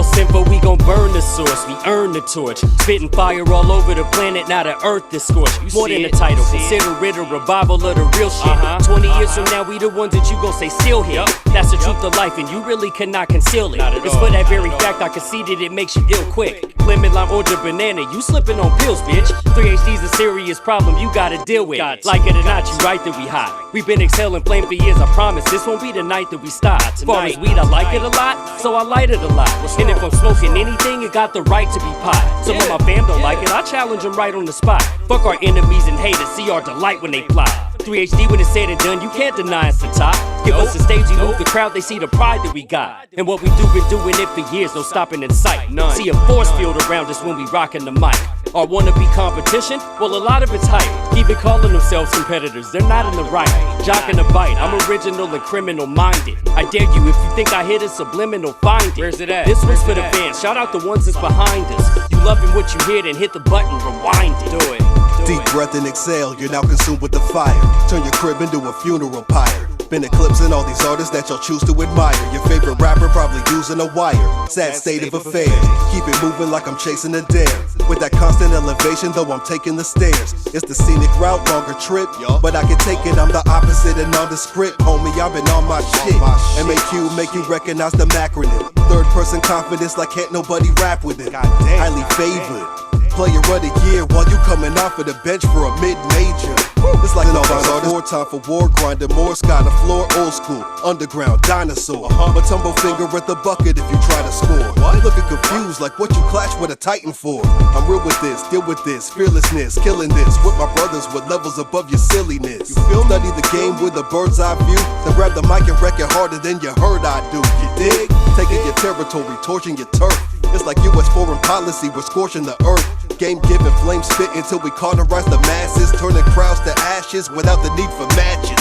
all sinful, we gon' burn the source. We earn the torch, spitting fire all over the planet. Now the earth is scorched. More than a title, consider it a revival of the real shit. 20 years from now, we the ones that you gon' say still here. That's the truth of life, and you really cannot conceal it. It's for that very fact I conceded it makes you ill quick. Lemon, lime, orange, or banana, you slipping on pills, bitch. 3HD's a serious problem you gotta deal with. Like it or not, you right that we hot. We've been exhaling flame for years, I promise. This won't be the night that we stop. As far as weed, I like it a lot, so I light it a lot. And if I'm smoking anything, it got the right to be pot. So when my fam don't like it, I challenge them right on the spot. Fuck our enemies and haters, see our delight when they plot. 3HD when it's said and done, you can't deny it's the top. Give us the stage, we move the crowd, they see the pride that we got. And what we do, been doing it for years, no stopping in sight. See a force field around us when we rockin' the mic. Our wannabe competition? Well, a lot of it's hype. Even calling themselves competitors, they're not in the right. Jockin' a bite, I'm original and criminal minded. I dare you, if you think I hit a subliminal, find it. Where's it at? This one's for the fans, shout out the ones that's behind us. You loving what you hear, then hit the button, rewind it. Do it. Deep breath and exhale, you're now consumed with the fire. Turn your crib into a funeral pyre. Been eclipsing all these artists that y'all choose to admire. Your favorite rapper probably using a wire. Sad state of affairs, keep it moving like I'm chasing a dare. With that constant elevation, though I'm taking the stairs. It's the scenic route, longer trip, but I can take it, I'm the opposite and nondescript. Homie, I've been on my shit. MAQ make you recognize the acronym. Third person confidence like can't nobody rap with it. Highly favored, player of the year while you coming off of the bench for a mid-major. It's like an artist, more time for war, grinding more, sky to floor, old school, underground, dinosaur. But tumble finger at the bucket if you try to score. Looking confused like what you clash with a titan for. I'm real with this, deal with this, fearlessness, killing this with my brothers with levels above your silliness. You feel? Study the game with a bird's eye view, then grab the mic and wreck it harder than you heard I do. You dig? Taking your territory, torching your turf. It's like US foreign policy, we're scorching the earth. Game giving, flames spit until we cauterize the masses, turning crowds to ashes without the need for matches.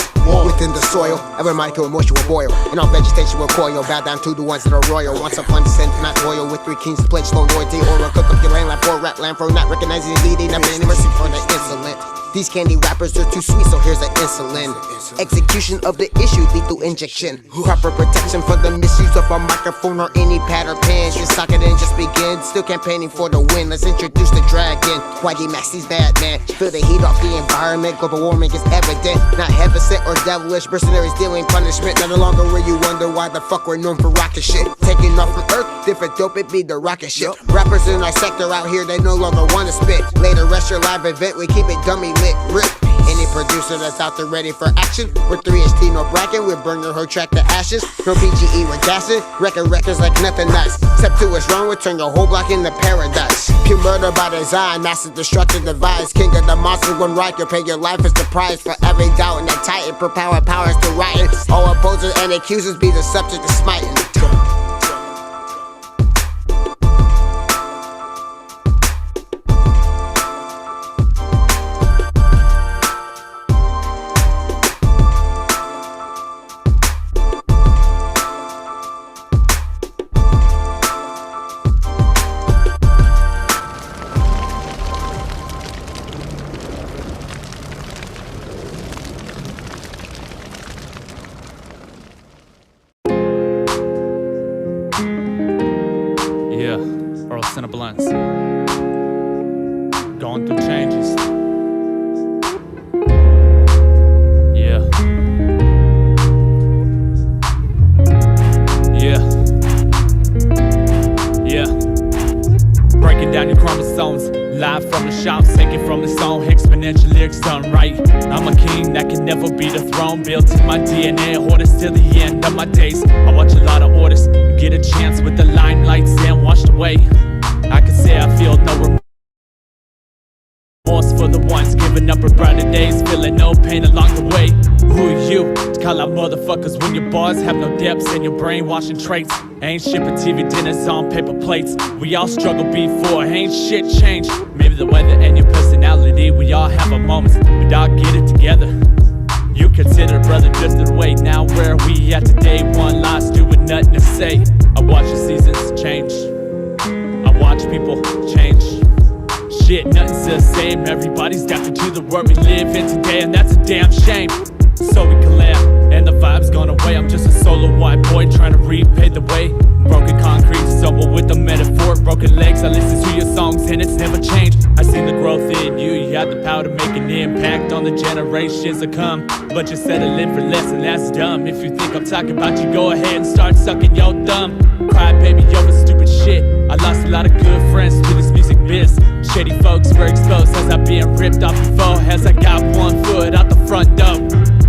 Within the soil, every molecule emotion will boil, and all vegetation will coil. Bow down to the ones that are royal. Once upon descent, not loyal. With 3 kings to pledge slow loyalty, or cook up your land like 4 rap land for not recognizing leading. Never any mercy for the insolent. These candy rappers are too sweet, so here's the insulin. Execution of the issue, lethal injection. Proper protection for the misuse of a microphone or any pad or pen. Just sock it and just begin. Still campaigning for the win. Let's introduce the dragon. YD Max, he's bad, man. Feel the heat off the environment. Global warming is evident. Not heaven sent or devilish. Mercenaries dealing punishment. No longer will you wonder why the fuck we're known for rocket shit. Taking off from Earth, different dope, it be the rocket ship. Rappers in our sector out here, they no longer wanna spit. Later, rest your live event, we keep it dummy lit, rip. Any producer that's out there ready for action, with 3HT no bracket, we'll burn your whole track to ashes. No PGE with gassing, wrecking records like nothing nice. Step 2 is wrong, we turn your whole block into paradise. Pure murder by design, massive destructive device. King of the monsters, one right, you'll pay your life as the price. For every doubt in that titan, propower powers to writing. All opposers and accusers be the subject of smiting. Blunts. Going through changes. Yeah. Breaking down your chromosomes. Live from the shop, sinking from the song. Exponential lyrics done right. I'm a king that can never be dethroned. Built in my DNA, orders till the end of my days. I watch a lot of orders, get a chance with the limelights and washed away. I can say I feel no remorse for the ones giving up for brighter days, feeling no pain along the way. Who are you to call out motherfuckers when your bars have no depths and your brainwashing traits? Ain't shipping TV dinners on paper plates. We all struggle before, ain't shit changed. Maybe the weather and your personality, we all have our moments, but I'll get it together. You consider brother drifted away. Now where are we at today? One lost, doing nothing to say. I watch the seasons change, I watch people change. Shit, nothing's the same. Everybody's got to do the work we live in today, and that's a damn shame. So we can laugh, and the vibe's gone away. I'm just a solo white boy trying to repay the way. Broken concrete, stumble with the I listen to your songs and it's never changed. I seen the growth in you, you had the power to make an impact on the generations to come. But you're settling for less and that's dumb. If you think I'm talking about you, go ahead and start sucking your thumb. Cry baby over stupid shit. I lost a lot of good friends to this music biz. Shady folks were exposed as I being ripped off before, as I got one foot out the front door.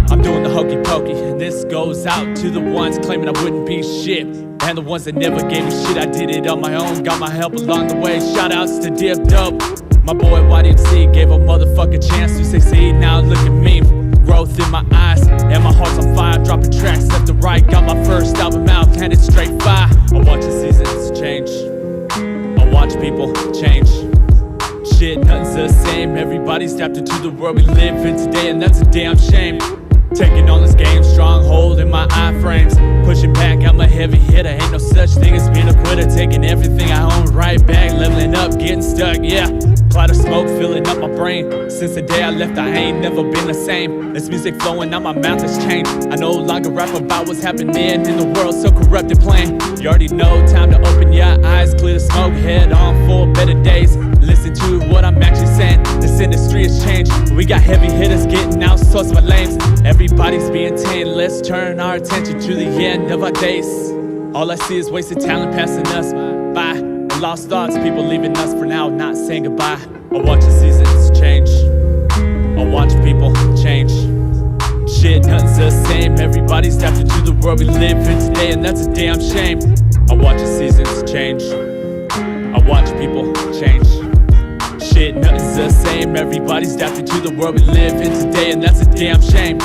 I'm doing the hokey pokey, and this goes out to the ones claiming I wouldn't be shit, and the ones that never gave me shit. I did it on my own, got my help along the way. Shout outs to Diff, my boy YDMC gave a motherfucking chance to succeed. Now look at me, growth in my eyes, and my heart's on fire. Dropping tracks left to right, got my first album out, handed straight fire. I watch the seasons change, I watch people change. Shit, nothing's the same. Everybody's tapped into the world we live in today, and that's a damn shame. Taking on this game, stronghold in my iframes. Pushing back, I'm a heavy hitter. Ain't no such thing as being a quitter. Taking everything I own right back, leveling up, getting stuck, yeah. Cloud of smoke filling up my brain. Since the day I left, I ain't never been the same. This music flowing out my mouth has changed. I no longer rap about what's happening in the world so corrupt and plain. You already know, time to open your eyes, clear the smoke, head on for better days. Listen to what I'm actually saying. This industry has changed. We got heavy hitters getting outsourced by lames. Everybody's being tamed. Let's turn our attention to the end of our days. All I see is wasted talent passing us by, and lost thoughts, people leaving us for now, not saying goodbye. I watch the seasons change, I watch people change. Shit, nothing's the same. Everybody's tapped into the world we live in today, and that's a damn shame. I watch the seasons change, I watch people change. Shit, nothing's the same. Everybody's tapped into the world we live in today, and that's a damn shame.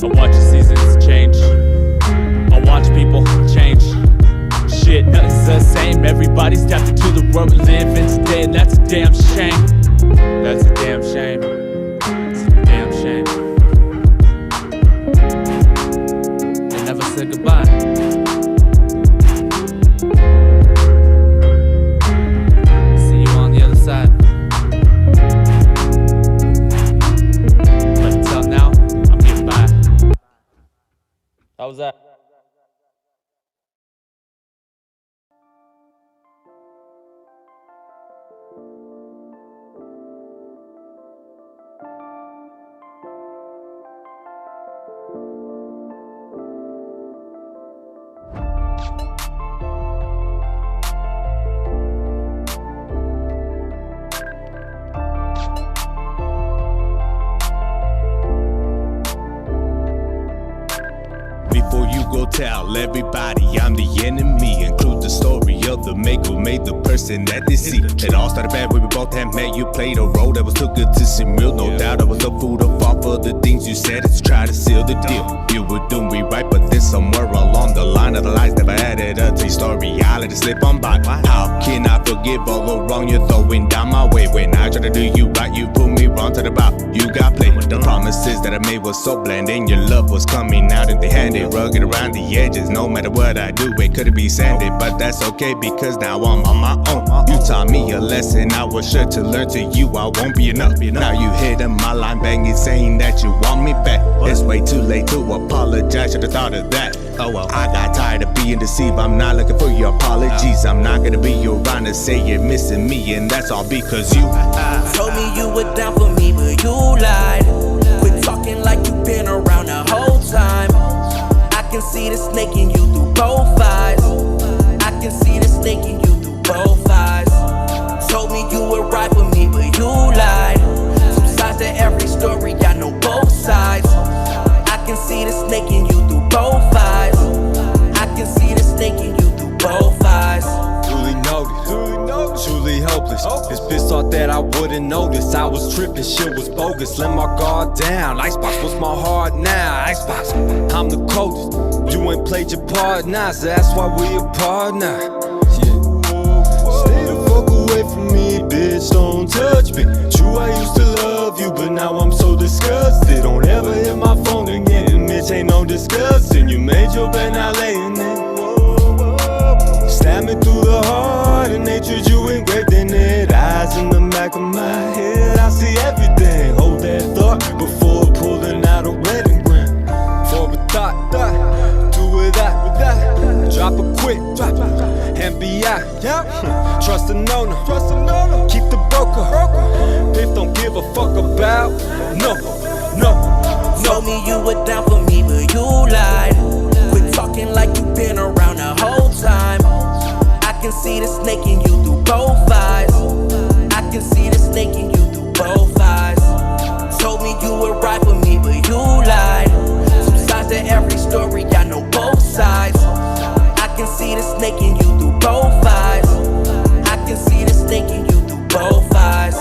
I watch the seasons change, I watch people change. Shit, nothing's the same. Everybody's tapped into the world we live in today, and that's a damn shame. That's a damn shame. It's a damn shame. They never said goodbye. See you on the other side. But until now, I'm getting by. How was that? Before you go tell everybody I'm the enemy, include the story of the maker who made the person that they see. It all started bad when we both had met. You played a role that was too good to seem real. No doubt I was the fool to fall for the things you said to try to seal the deal. You were doing me right, but then somewhere along the line of the lies never added up to your story. I let it slip on by. How can I forgive all the wrong you're throwing down my way? When I try to do you right, you put me wrong to the bout. You got played. The promises that I made was so bland, and your love was coming out empty-handed, rugged around the edges. No matter what I do, it couldn't be sanded, but that's okay because now I'm on my own. You taught me a lesson I was sure to learn. To you, I won't be enough. Now you hitting my line banging, saying that you want me back. It's way too late to apologize. Should've thought of that. Oh well, I got tired of being deceived. I'm not looking for your apologies. I'm not gonna be around to say you're missing me, and that's all because you told me you were down for me, but you lied. Quit talking like you've been around the whole time. I can see the snake in you through both eyes. I can see the snake in you through both eyes. Told me you were right for me, but you lied. Some sides to every story, I know both sides. I can see the snake in you through both eyes. I can see the snake in you through both eyes. Truly noticed, truly hopeless. This bitch thought that I wouldn't notice. I was tripping, shit was bogus. Let my guard down. Icebox, what's my heart now? Icebox, I'm the coldest. You ain't played your part now, so that's why we apart now. Yeah. Stay the fuck away from me, bitch. Don't touch me. True, I used to love you, but now I'm so disgusted. Don't ever hit my phone again, bitch. Ain't no discussing. You made your bed, now laying it. Stab me through the heart, and they treat you engraved in it. Eyes in the back of my head, I see everything. Hold that thought before pulling out a wedding ring. For a thought, do with that. Drop a quick, and be yeah. Trust the no-no. Keep the broker. Diff don't give a fuck about no. Told me you were down for me, but you lied. Quit talking like you been around the whole time. I can see the snake in you through both eyes. I can see the snake in you through both eyes. Told me you would ride for me, but you lied. Some sides to every story, I know both sides. I can see the snake in you through both eyes. I can see the snake in you through both eyes.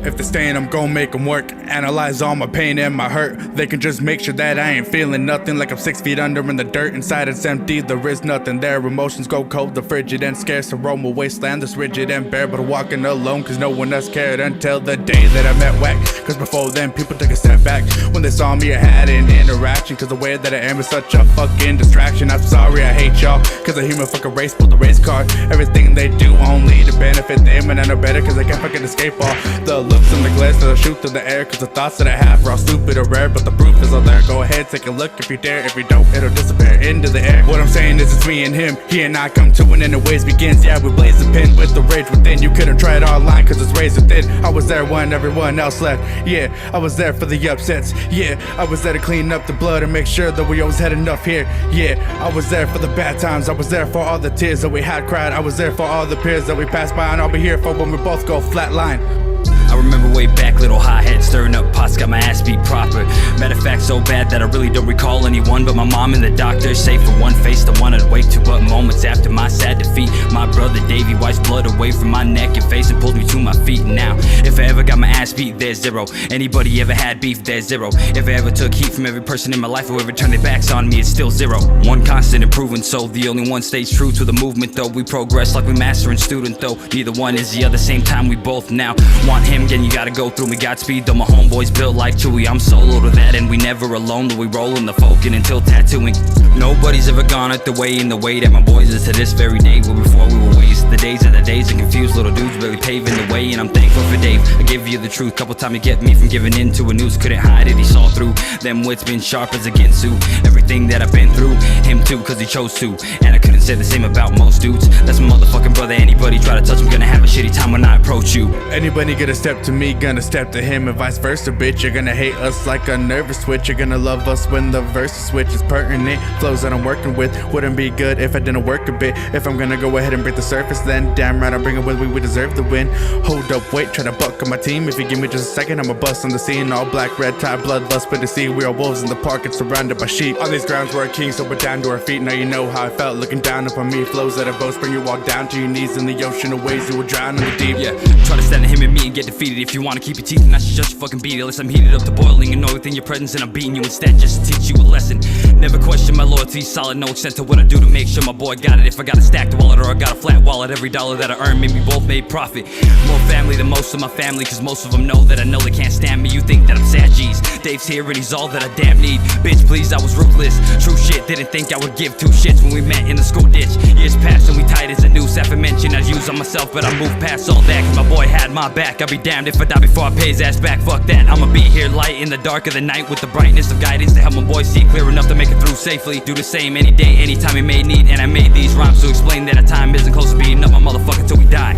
If they're staying, I'm gon' make them work. Analyze all my pain and my hurt. They can just make sure that I ain't feeling nothing. Like I'm 6 feet under in the dirt. Inside it's empty, there is nothing there. Emotions go cold, the frigid and scarce. Aroma wasteland that's rigid and bare. But walking alone cause no one else cared until the day that I met Whack. Cause before then people took a step back. When they saw me I had an interaction. Cause the way that I am is such a fucking distraction. I'm sorry, I hate y'all. Cause the human fucking race pulled the race card. Everything they do only to benefit them. And I know better cause I can't fucking escape all the looks and the glares that I shoot through the air. Cause the thoughts that I have are all stupid or rare. But the proof is all there. Go ahead, take a look if you dare. If you don't, it'll disappear into the air. What I'm saying is it's me and him. He and I come to an end, it ways begins. Yeah, we blaze the pin with the rage within. You couldn't try it online cause it's razor thin. I was there when everyone else left. Yeah, I was there for the upsets. Yeah, I was there to clean up the blood and make sure that we always had enough here. Yeah, I was there for the bad times. I was there for all the tears that we had cried. I was there for all the peers that we passed by. And I'll be here for when we both go flatline. I remember way back, little hot-head stirring up pots, got my ass beat proper. Matter of fact, so bad that I really don't recall anyone but my mom and the doctor. Save for one face, the one I'd wake to, but moments after my sad defeat, my brother Davey wipes blood away from my neck and face and pulled me to my feet. Now, if I ever got my ass beat, there's zero. Anybody ever had beef, there's zero. If I ever took heat from every person in my life who ever turned their backs on me, it's still zero. One constant improving, so the only one stays true to the movement though. We progress like we master and student though. Neither one is the other, same time we both now want him. Again, you gotta go through me, Godspeed, though my homeboys built like Chewy. I'm solo to that and we never alone, though we rollin' the folkin' until tattooing. Nobody's ever gone it the way that my boys is to this very day. Where before we were waste, the days of the days and confused little dudes barely paving the way. And I'm thankful for Dave, I give you the truth. Couple times he kept me from giving in to a noose. Couldn't hide it, he saw through them wits, been sharp as a Ginsu. Everything that I've been through, him too, cause he chose to. And I couldn't say the same about most dudes. That's my motherfucking brother, anybody try to touch him, gonna have a shitty time when I approach you. Anybody gonna step to me, gonna step to him, and vice versa, bitch. You're gonna hate us like a nervous switch. You're gonna love us when the verse switch is pertinent. Flows that I'm working with wouldn't be good if I didn't work a bit. If I'm gonna go ahead and break the surface, then damn right I'll bring it with me, we deserve the win. Hold up, wait, try to buck on my team. If you give me just a second, I'ma bust on the scene. All black, red tie, bloodlust, but to see we are wolves in the park and surrounded by sheep. On these grounds we're kings, so we're down to our feet. Now you know how I felt looking down upon me. Flows that are both bring you all down to your knees in the ocean of ways you will drown in the deep. Yeah, try to stand to him and me and get defeated. If you wanna keep your teeth, and I should just fucking beat it. Unless I'm heated up to boiling and know within your presence, and I'm beating you instead just to teach you a lesson. Never question my loyalty, solid, no extent to what I do to make sure my boy got it. If I got a stacked wallet or I got a flat wallet, every dollar that I earn made me both made profit. More family than most of my family, cause most of them know that I know they can't stand me. You think that I'm sad, G's. Dave's here and he's all that I damn need. Bitch, please, I was ruthless. True shit, didn't think I would give two shits when we met in the school ditch. Years passed and we tied as a noose. Aforementioned, I'd use on myself, but I moved past all that, cause my boy had my back. I'd be damned if I die before I pay his ass back. Fuck that, I'ma be here light in the dark of the night with the brightness of guidance to help my boy see clear enough to make it through safely. Do the same any day, anytime he may need. And I made these rhymes to explain that a time isn't close to beating up my motherfucker till we die.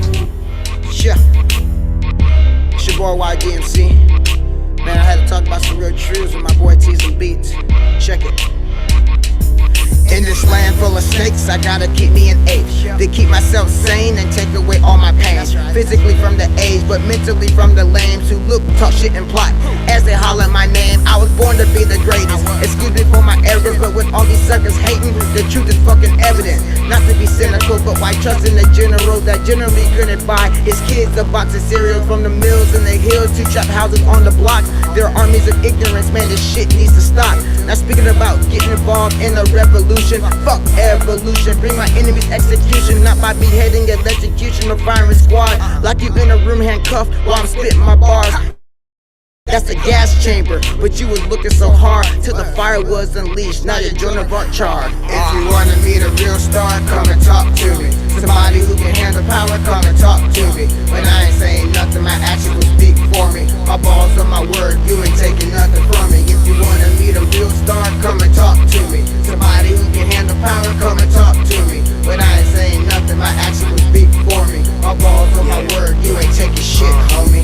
Yeah, it's your boy YDMC. Man, I had to talk about some real truths with my boy T's and Beats. Check it. In this land full of snakes, I gotta keep me an ape to keep myself sane and take away all my pain. Physically from the age, but mentally from the lames who look, talk shit and plot as they holler my name. I was born to be the greatest. Excuse me for my errors, but with all these suckers hating, the truth is fucking evident. Not to be cynical, but why trust in the general that generally couldn't buy his kids a box of cereal from the mills in the hills to trap houses on the block? There are armies of ignorance, man, this shit needs to stop. Now speaking about getting involved in a revolution, fuck evolution, bring my enemies execution, not by beheading, electrocution, or firing squad. Lock you in a room handcuffed while I'm spitting my bars. That's the gas chamber, but you was looking so hard till the fire was unleashed. Now you're Joan of Arc charred. If you wanna meet a real star, come and talk to me. Somebody who can handle power, come and talk to me. When I ain't saying nothing, my action will speak for me. My balls on my word, you ain't taking nothing from me. If you wanna meet a real star, come and talk to me. Somebody who can handle power, come and talk to me. When I ain't saying nothing, my action will speak for me. My balls on my word, you ain't taking shit, homie.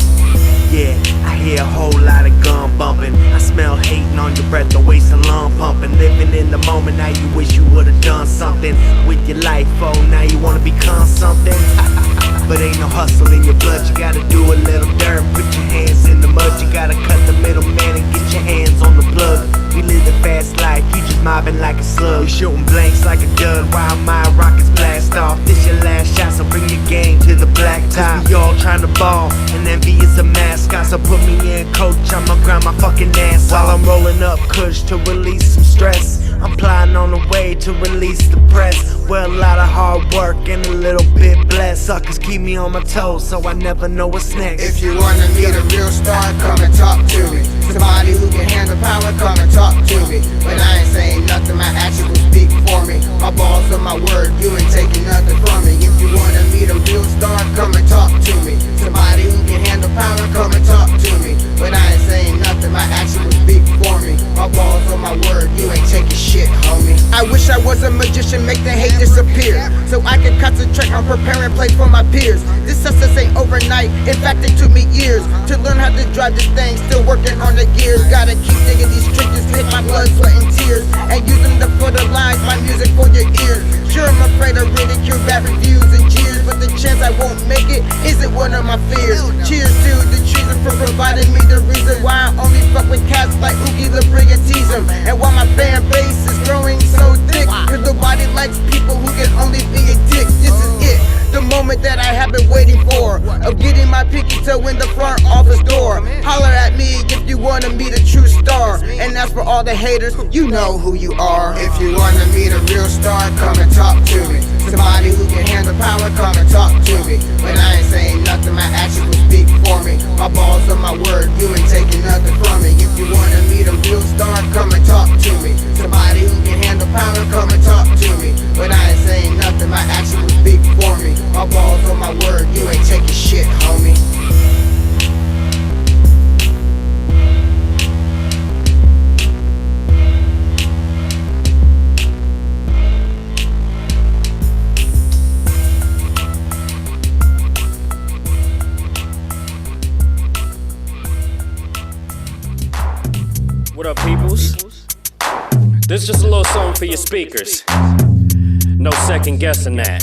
Yeah, I hear a whole lot of gun bumping. I smell hating on your breath, the waste and lung pumping. Living in the moment, now you wish you would've done something with your life. Oh, now you wanna become something. But ain't no hustle in your blood, you gotta do a little dirt. Put your hands in the mud, you gotta cut the middleman and get your hands on the plug. We live a fast life, you just mobbing like a slug. You shooting blanks like a gun while my rockets blast off. This your last shot, so bring your game to the black top. We all trying to ball, and envy is a mascot. So put me in, coach, I'ma grind my fucking ass while I'm rolling up kush to release some stress. I'm plotting on the way to release the press. Well, a lot of hard work and a little bit blessed. Suckers keep me on my toes, so I never know what's next. If you wanna meet a real star, come and talk to me. Somebody who can handle power, come and talk to me. When I ain't saying nothing, my action will speak for me. My balls on my word, you ain't taking nothing from me. If you wanna meet a real star, come and talk to me. Somebody who can handle power, come and talk to me. When I ain't saying nothing, my action will speak for me. My balls on my word, you ain't taking shit, homie. I wish I was a magician, make the hate disappear, so I can concentrate on preparing place for my peers. This success ain't overnight, in fact it took me years to learn how to drive this thing, still working on the gears. Gotta keep digging these trenches, hit my blood, sweat and tears, and use them to fertilize my music for your ears. Sure, I'm afraid of ridicule, bad reviews and cheers, but the chance I won't make it isn't one of my fears. Cheers to the treason for providing me the reason why I only fuck with cats like Oogie, LeBrie and tease them. And why my fan base is growing so thick, cause nobody likes people who can only be a dick. This is it, the moment that I have been waiting for, of getting my pinky toe in the front office door. Holler at me if you wanna meet a true star, and as for all the haters, you know who you are. If you wanna meet a real star, come and talk to me. Somebody who can handle power, come and talk to me. When I ain't saying nothing, my action will speak for me. My balls on my word, you ain't taking nothing from me. If you wanna meet a real star, come and talk to me. Somebody who can handle power, come and talk to me. When I ain't saying nothing, my action will speak for me. My balls on my word, you ain't taking shit, homie. What up, peoples? This just a little song for your speakers. No second guessing that.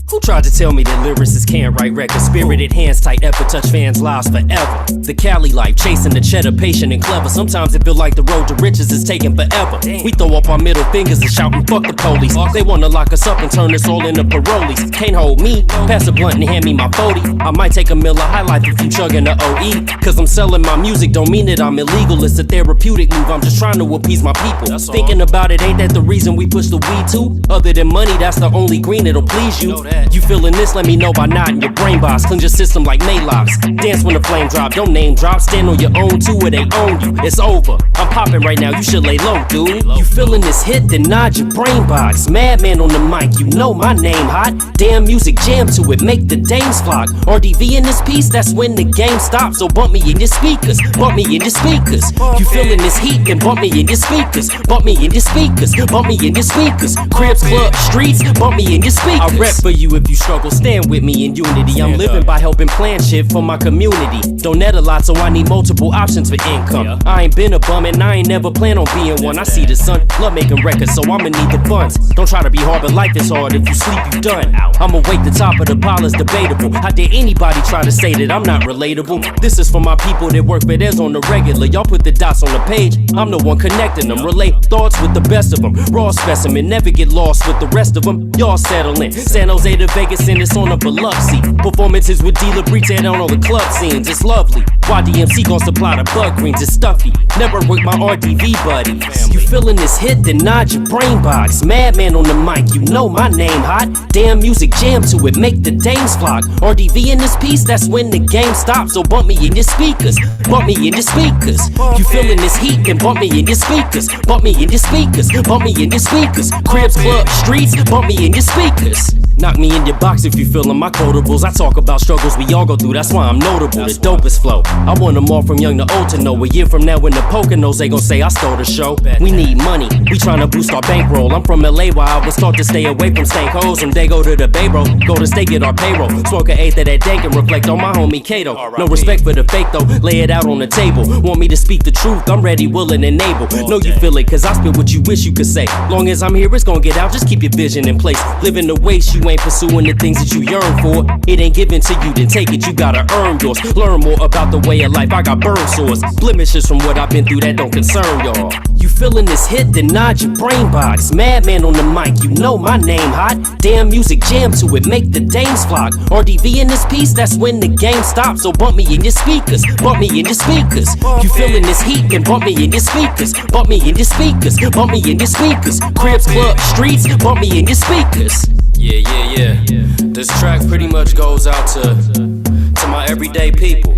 Who tried to tell me that lyricists can't write records? Spirited hands tight, epic touch fans' lives forever. The Cali life, chasing the cheddar, patient and clever. Sometimes it feel like the road to riches is taking forever. We throw up our middle fingers and shouting fuck the police. They wanna lock us up and turn us all into parolees. Can't hold me, pass a blunt and hand me my 40. I might take a Miller High Life if you chugging the OE. Cause I'm selling my music, don't mean that I'm illegal. It's a therapeutic move, I'm just trying to appease my people. Thinking about it, ain't that the reason we push the weed too? Other than money, that's the only green that'll please you. You feeling this, let me know by nodding your brain box. Cleanse your system like Maylocks. Dance when the flame drop, don't name drop. Stand on your own too, or they own you. It's over, I'm popping right now, you should lay low, dude. You feeling this hit, then nod your brain box. Madman on the mic, you know my name hot. Damn music, jam to it, make the dames flock. RDV in this piece, that's when the game stops. So bump me in your speakers, bump me in your speakers. You feeling this heat, then bump me in your speakers. Bump me in your speakers, bump me in your speakers. Cribs, club, streets, bump me in your speakers. I rap for you if you struggle, stand with me in unity. I'm living by helping plan shit for my community. Don't net a lot, so I need multiple options for income. I ain't been a bum and I ain't never plan on being one. I see the sun, love making records, so I'ma need the funds. Don't try to be hard, but life is hard. If you sleep, you done. I'ma wake the top of the pile is debatable. How dare anybody try to say that I'm not relatable? This is for my people that work for theirs on the regular. Y'all put the dots on the page, I'm the one connecting them. Relate thoughts with the best of them. Raw specimen, never get lost with the rest of them. Y'all settle in. San Jose to Vegas and it's on a Biloxi. Performances with Dealer Breach and on all the club scenes. It's lovely. YDMC gon' supply the bug greens. It's stuffy. Never with my RDV buddies. You feeling this hit, then nod your brain box. Madman on the mic, you know my name hot. Damn music jam to it, make the dames flock. RDV in this piece, that's when the game stops. So bump me in your speakers, bump me in your speakers. You feeling this heat, then bump me in your speakers, bump me in your speakers, bump me in your speakers. Cribs, club, streets, bump me in your speakers. Knock me in your box if you feelin' my quotables. I talk about struggles we all go through, that's why I'm notable. The dopest flow, I want them all from young to old to know. A year from now when the Poconos, they gon' say I stole the show. We need money, we tryna boost our bankroll. I'm from LA where I was taught to stay away from stank hoes. And they go to the Bay Bro, go to state get our payroll. Smoke an eighth of that dank and reflect on my homie Kato. No respect for the fake though, lay it out on the table. Want me to speak the truth, I'm ready, willing, and able. Know you feel it, cause I spit what you wish you could say. Long as I'm here, it's gon' get out, just keep your vision in place. Living the waste, you ain't pursuing the things that you yearn for. It ain't given to you, then take it, you gotta earn yours. Learn more about the way of life, I got burn sores. Blemishes from what I've been through that don't concern y'all. You feeling this hit, then nod your brain box. Madman on the mic, you know my name hot. Damn music jam to it, make the dames flock. RDV in this piece, that's when the game stops. So bump me in your speakers, bump me in your speakers. You feeling this heat, then bump me in your speakers, bump me in your speakers, bump me in your speakers. Cribs, club, streets, bump me in your speakers. Yeah. This track pretty much goes out to my everyday people.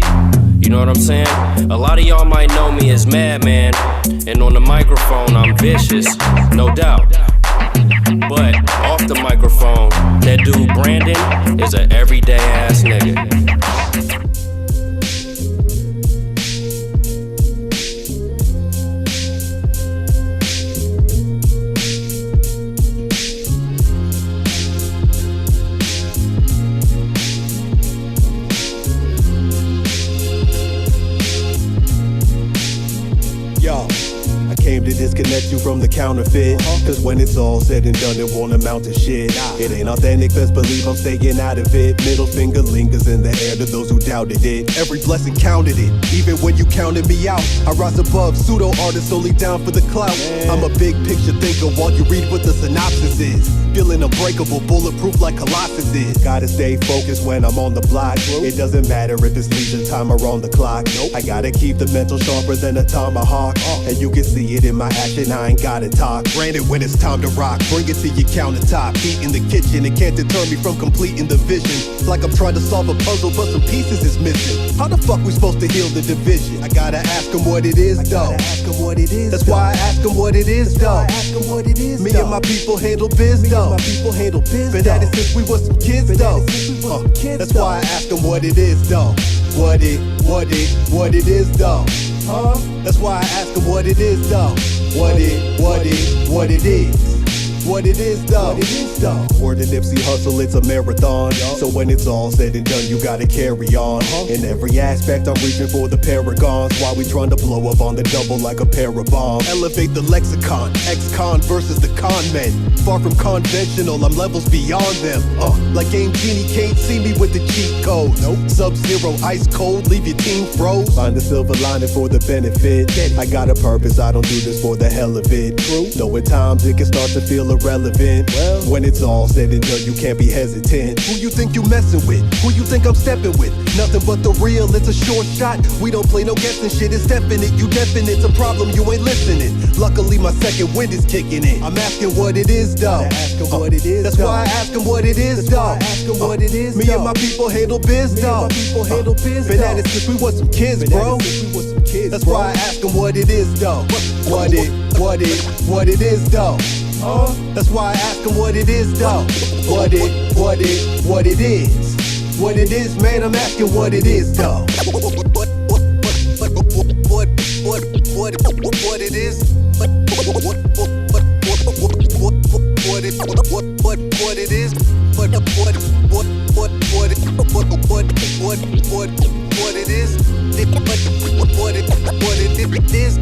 You know what I'm saying? A lot of y'all might know me as Madman, and on the microphone I'm vicious, no doubt. But off the microphone, that dude Brandon is an everyday ass nigga. Came to disconnect you from the counterfeit. Cause when it's all said and done, it won't amount to shit. It ain't authentic, best believe I'm staying out of it. Middle finger lingers in the air to those who doubted it. Every blessing counted it, even when you counted me out. I rise above pseudo artists only down for the clout. I'm a big picture thinker while you read what the synopsis is. Feeling unbreakable, bulletproof like Colossus is. Gotta stay focused when I'm on the block. It doesn't matter if it's leisure time or on the clock. I gotta keep the mental sharper than a tomahawk. And you can see it in my action, I ain't gotta talk. Granted, when it's time to rock, bring it to your countertop. Heat in the kitchen, it can't deter me from completing the vision. It's like I'm trying to solve a puzzle, but some pieces is missing. How the fuck we supposed to heal the division? I gotta ask him what it is, though. That's why I ask him what it is, though. Me and my people handle biz, though. Been at it since we was some kids, though. That's why I ask him what it is, though. What it is, though. That's why I ask him what it is, though. What it is. What it is, though. Word to Nipsey Hussle, it's a marathon. So when it's all said and done, you gotta carry on. In every aspect, I'm reaching for the paragons. While we trying to blow up on the double like a pair of bombs. Elevate the lexicon, ex-con versus the con men. Far from conventional, I'm levels beyond them. Like Game Genie can't see me with the cheat code. Sub-zero, ice cold, leave your team froze. Find the silver lining for the benefit. I got a purpose, I don't do this for the hell of it. Though at times it can start to feel irrelevant. When it's all said and done, you can't be hesitant. Who you think you messing with? Who you think I'm stepping with? Nothing but the real, it's a short shot. We don't play no guessing shit, it's definite. You definite, it's a problem, you ain't listening. Luckily my second wind is kicking in. I'm asking what it is, though. That's why I ask him what it is, though. Me and my people handle biz, though. Been at it since we was some kids, bro. That's why I ask him what it is, though. What it is, though. That's why I ask him what it is, though. What it is. What it is, man, I'm asking what it is, though. What it is? What it is? what it is.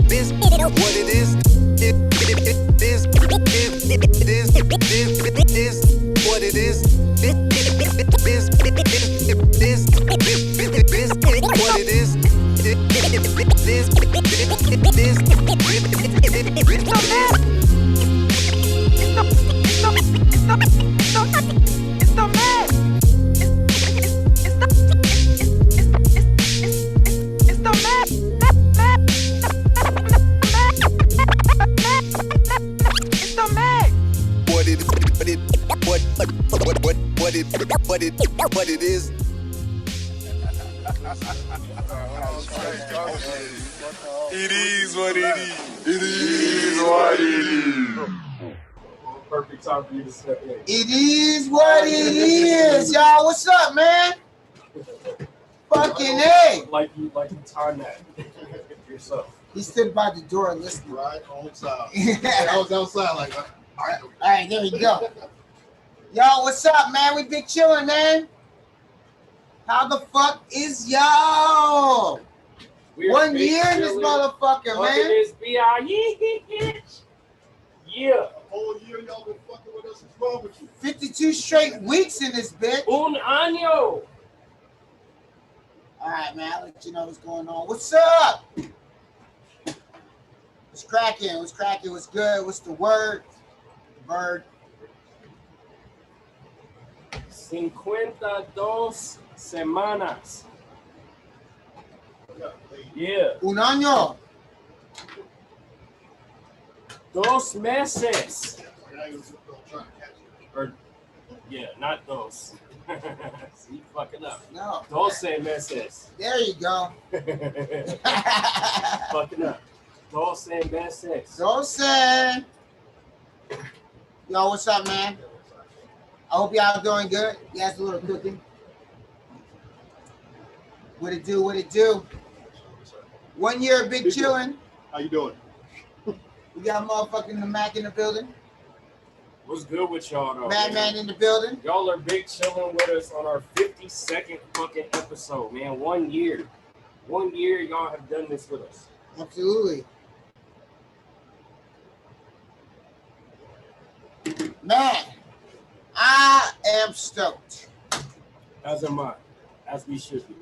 This what it is. What it is. What it is. It is what it is. It is what it is. Perfect time for you to step in. It is what it is, y'all. What's up, man? Fucking A. Like you timed that yourself. He stood by the door and listened. Right on time. I was outside like, all right, there we go. Yo, what's up, man? We big chillin', man. How the fuck is y'all? 1 year in this motherfucker, man. This bitch. Yeah. a whole year y'all been fucking with us. What's wrong with you? 52 straight weeks in this bitch. Un año. All right, man. I'll let you know what's going on. What's up? What's cracking? What's cracking? What's good? What's the word? The bird. 52 semanas. Yeah. Un año. 2 meses. Or, yeah, not dos. See, fucking up. No. 12 meses. There you go. Fucking up. 12 meses. 12. Yo, what's up, man? I hope y'all doing good. You guys a little cooking. What it do? What it do? 1 year of big chillin'. How you doing? We got motherfucking the Mac in the building. What's good with y'all though? Man in the building. Y'all are big chilling with us on our 52nd fucking episode, man. 1 year. 1 year y'all have done this with us. Absolutely. Man, I am stoked. As am I. As we should be.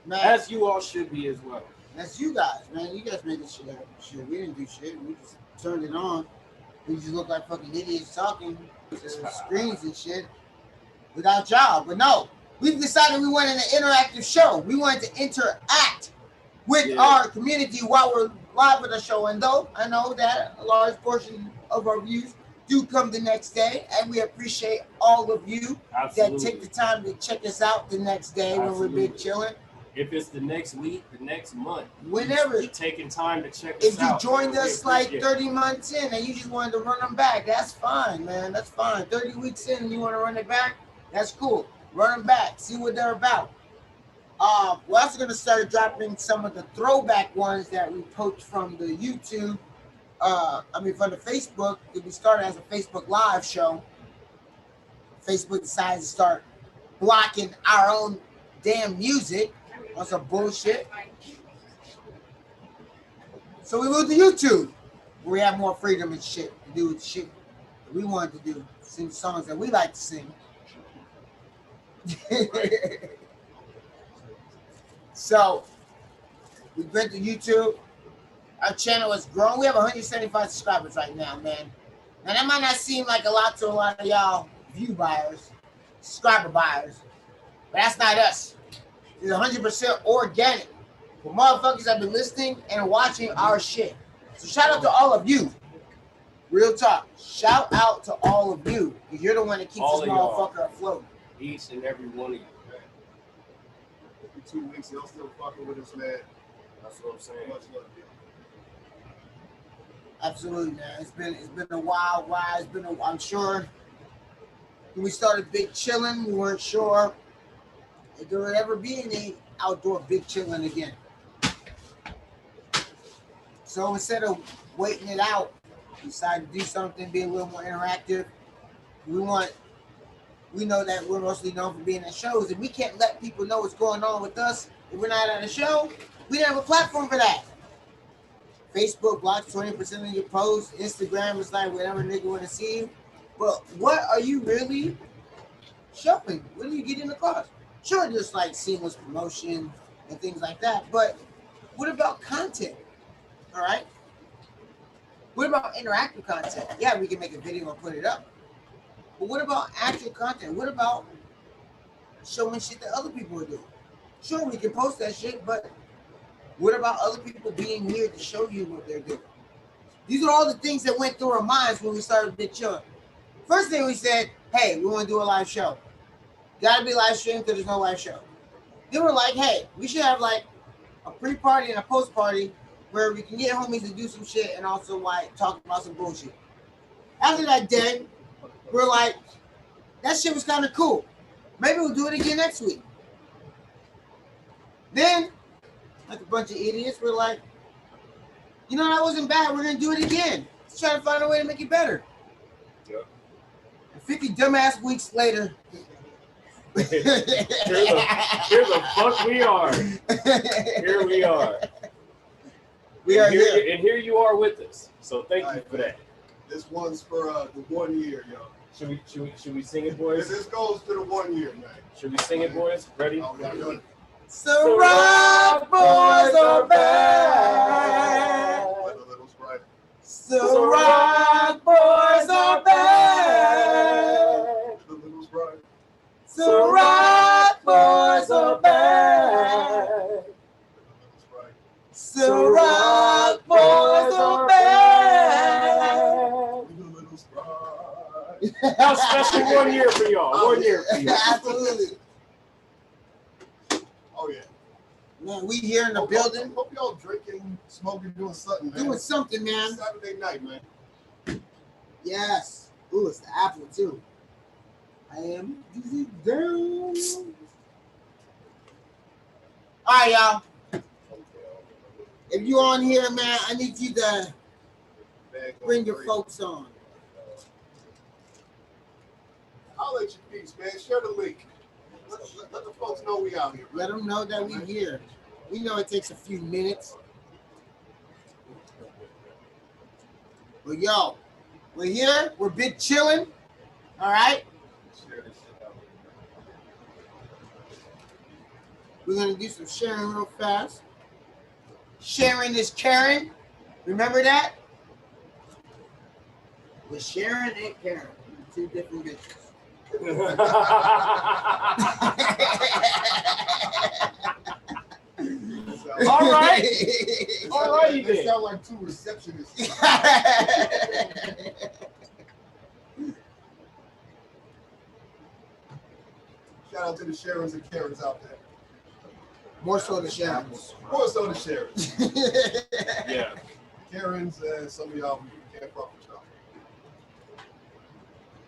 Man, As you all should be as well. that's you guys, man. You guys made this shit happen. Shit, we didn't do shit. We just turned it on. We just look like fucking idiots talking to screens and shit without y'all. But no, we've decided we wanted an interactive show. We wanted to interact with our community while we're live with the show. And though I know that a large portion of our views do come the next day, and we appreciate all of you that take the time to check us out the next day when we're big chilling. If it's the next week, the next month, Whenever. you're taking time to check us If you out. joined us like appreciate 30 months in and you just wanted to run them back, that's fine, man. That's fine. 30 weeks in and you want to run it back, that's cool. Run them back. See what they're about. We're also going to start dropping some of the throwback ones that we poached from the YouTube. From the Facebook. We started as a Facebook Live show. Facebook decided to start blocking our own damn music on some bullshit. So we moved to YouTube, where we have more freedom and shit to do with shit that we wanted to do, sing songs that we like to sing. So we went to YouTube. Our channel has grown. We have 175 subscribers right now, man. Now that might not seem like a lot to a lot of y'all view buyers, subscriber buyers, but that's not us. It's 100% organic. For motherfuckers that have been listening and watching our shit. So shout out to all of you. Real talk. Shout out to all of you. Because you're the one that keeps All this of y'all. motherfucker afloat. Each and every one of you. 2 weeks, y'all still fucking with us, man. That's what I'm saying. Much love to you. Absolutely, man. It's been a wild ride. I'm sure when we started big chilling, we weren't sure if there would ever be any outdoor big chilling again. So instead of waiting it out, we decided to do something, be a little more interactive. We know that we're mostly known for being at shows, and we can't let people know what's going on with us if we're not at a show. We didn't have a platform for that. Facebook blocks 20% of your posts. Instagram is like whatever nigga want to see you. But what are you really showing? What are you getting across? Sure, just like seamless promotion and things like that. But what about content? All right. What about interactive content? Yeah, we can make a video and put it up. But what about actual content? What about showing shit that other people are doing? Sure, we can post that shit, but what about other people being here to show you what they're doing? These are all the things that went through our minds when we started Big Chillin. First thing we said, hey, we want to do a live show. Gotta be live streamed because there's no live show. Then we're like, hey, we should have like a pre-party and a post-party where we can get homies to do some shit and also like talk about some bullshit. After that day, we're like, that shit was kind of cool. Maybe we'll do it again next week. Then, like a bunch of idiots, we're like, you know, that wasn't bad. We're going to do it again. Let's try to find a way to make it better. Yeah. And 50 dumbass weeks later. Here the fuck we are. Here we are. We are here. And here you are with us. So thank you for that. This one's for the 1 year, yo. Should we sing it, boys? This goes to the 1 year, man. Should we sing it, boys? Ready? So rock boys are back. So rock boys are back. So rock boys are back. So rock boys are back. How special 1 year for y'all. 1 year for y'all. Absolutely. Oh yeah. Man, we here in the building. Hope y'all drinking, smoking, doing something, man. Doing something, man. Saturday night, man. Yes. Ooh, it's the apple too. I am dizzy down. All right, y'all. If you on here, man, I need you to bring your folks on. I'll let you peace, man. Share the link. Let the folks know we out here. Let them know that we here. We know it takes a few minutes. But yo, we're here. We're big chilling. All right. We're gonna do some sharing real fast. Sharing is caring. Remember that? But sharing ain't caring. Two different bitches. All right. All righty They then. sound like two receptionists. Shout out to the Sharons and Karens out there. More so the Sharons. More so the Sharons. Yeah. Karens and some of y'all who can't fuck with y'all.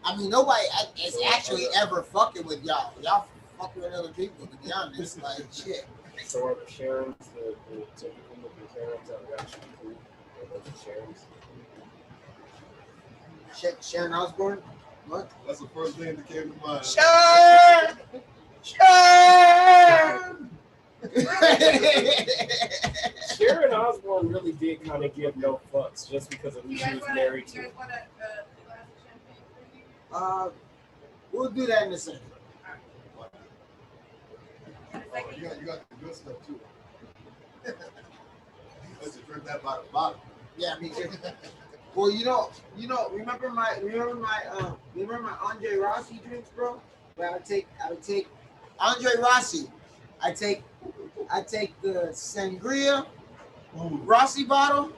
I mean, nobody is actually ever fucking with y'all. Y'all fucking with other people, to be honest. Like, shit. So are the Sharons the typical looking Karens that are actually cool? Are those Sharons? Sharon Osbourne? What? That's the first thing that came to mind. Sharon! Sharon! Sharon Osbourne really did kind of give no fucks just because of who she was married to. We'll do that in a second. Oh, you got the good stuff too. Let's just drink that by the bottle. Yeah, me too. Well, you know, remember my Andre Rossi drinks, bro? Where I would take Andre Rossi. I take the Sangria Rossi bottle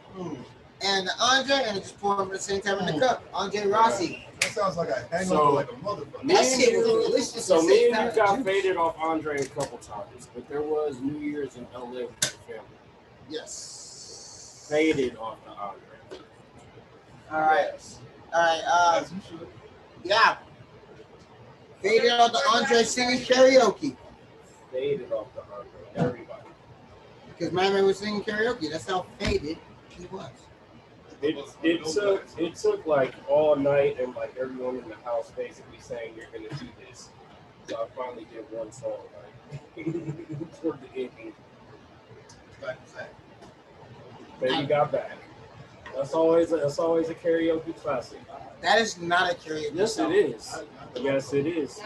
and the Andre, and I just pour them at the same time in the cup. Andre Rossi. That sounds like a hangover, like a motherfucker. That shit was delicious. So me and you got faded off Andre a couple times, but there was New Year's in LA with the family. Yes. Faded off the Andre. All right. Yes. All right. As you should. Yeah. Faded on the Andre singing karaoke. Faded off the Andre. Everybody. Because my man was singing karaoke. That's how faded he was. It took like all night and like everyone in the house basically saying you're gonna do this. So I finally did one song like toward the ending. Baby got back. That's always a karaoke classic. That is not a karaoke Yes, song. it is. Yes, it is.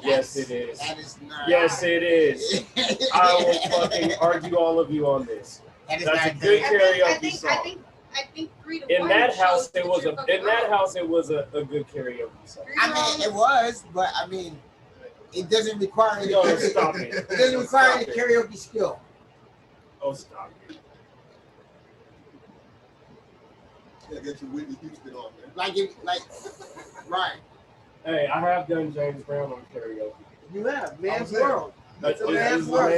Yes, it is. That is not. Yes, it is. I will fucking argue all of you on this. That is That's a not good karaoke. karaoke song. I think 3 to 1. In that house, shows it was that a you're good karaoke song. I mean, it was, but I mean, it doesn't require any. Yo, stop it. It doesn't require any Stop it. karaoke skill. Oh, stop it. Yeah, get your Whitney Houston on there. Right. Hey, I have done James Brown on karaoke. You have Man's there. World. That's It's a Man's World.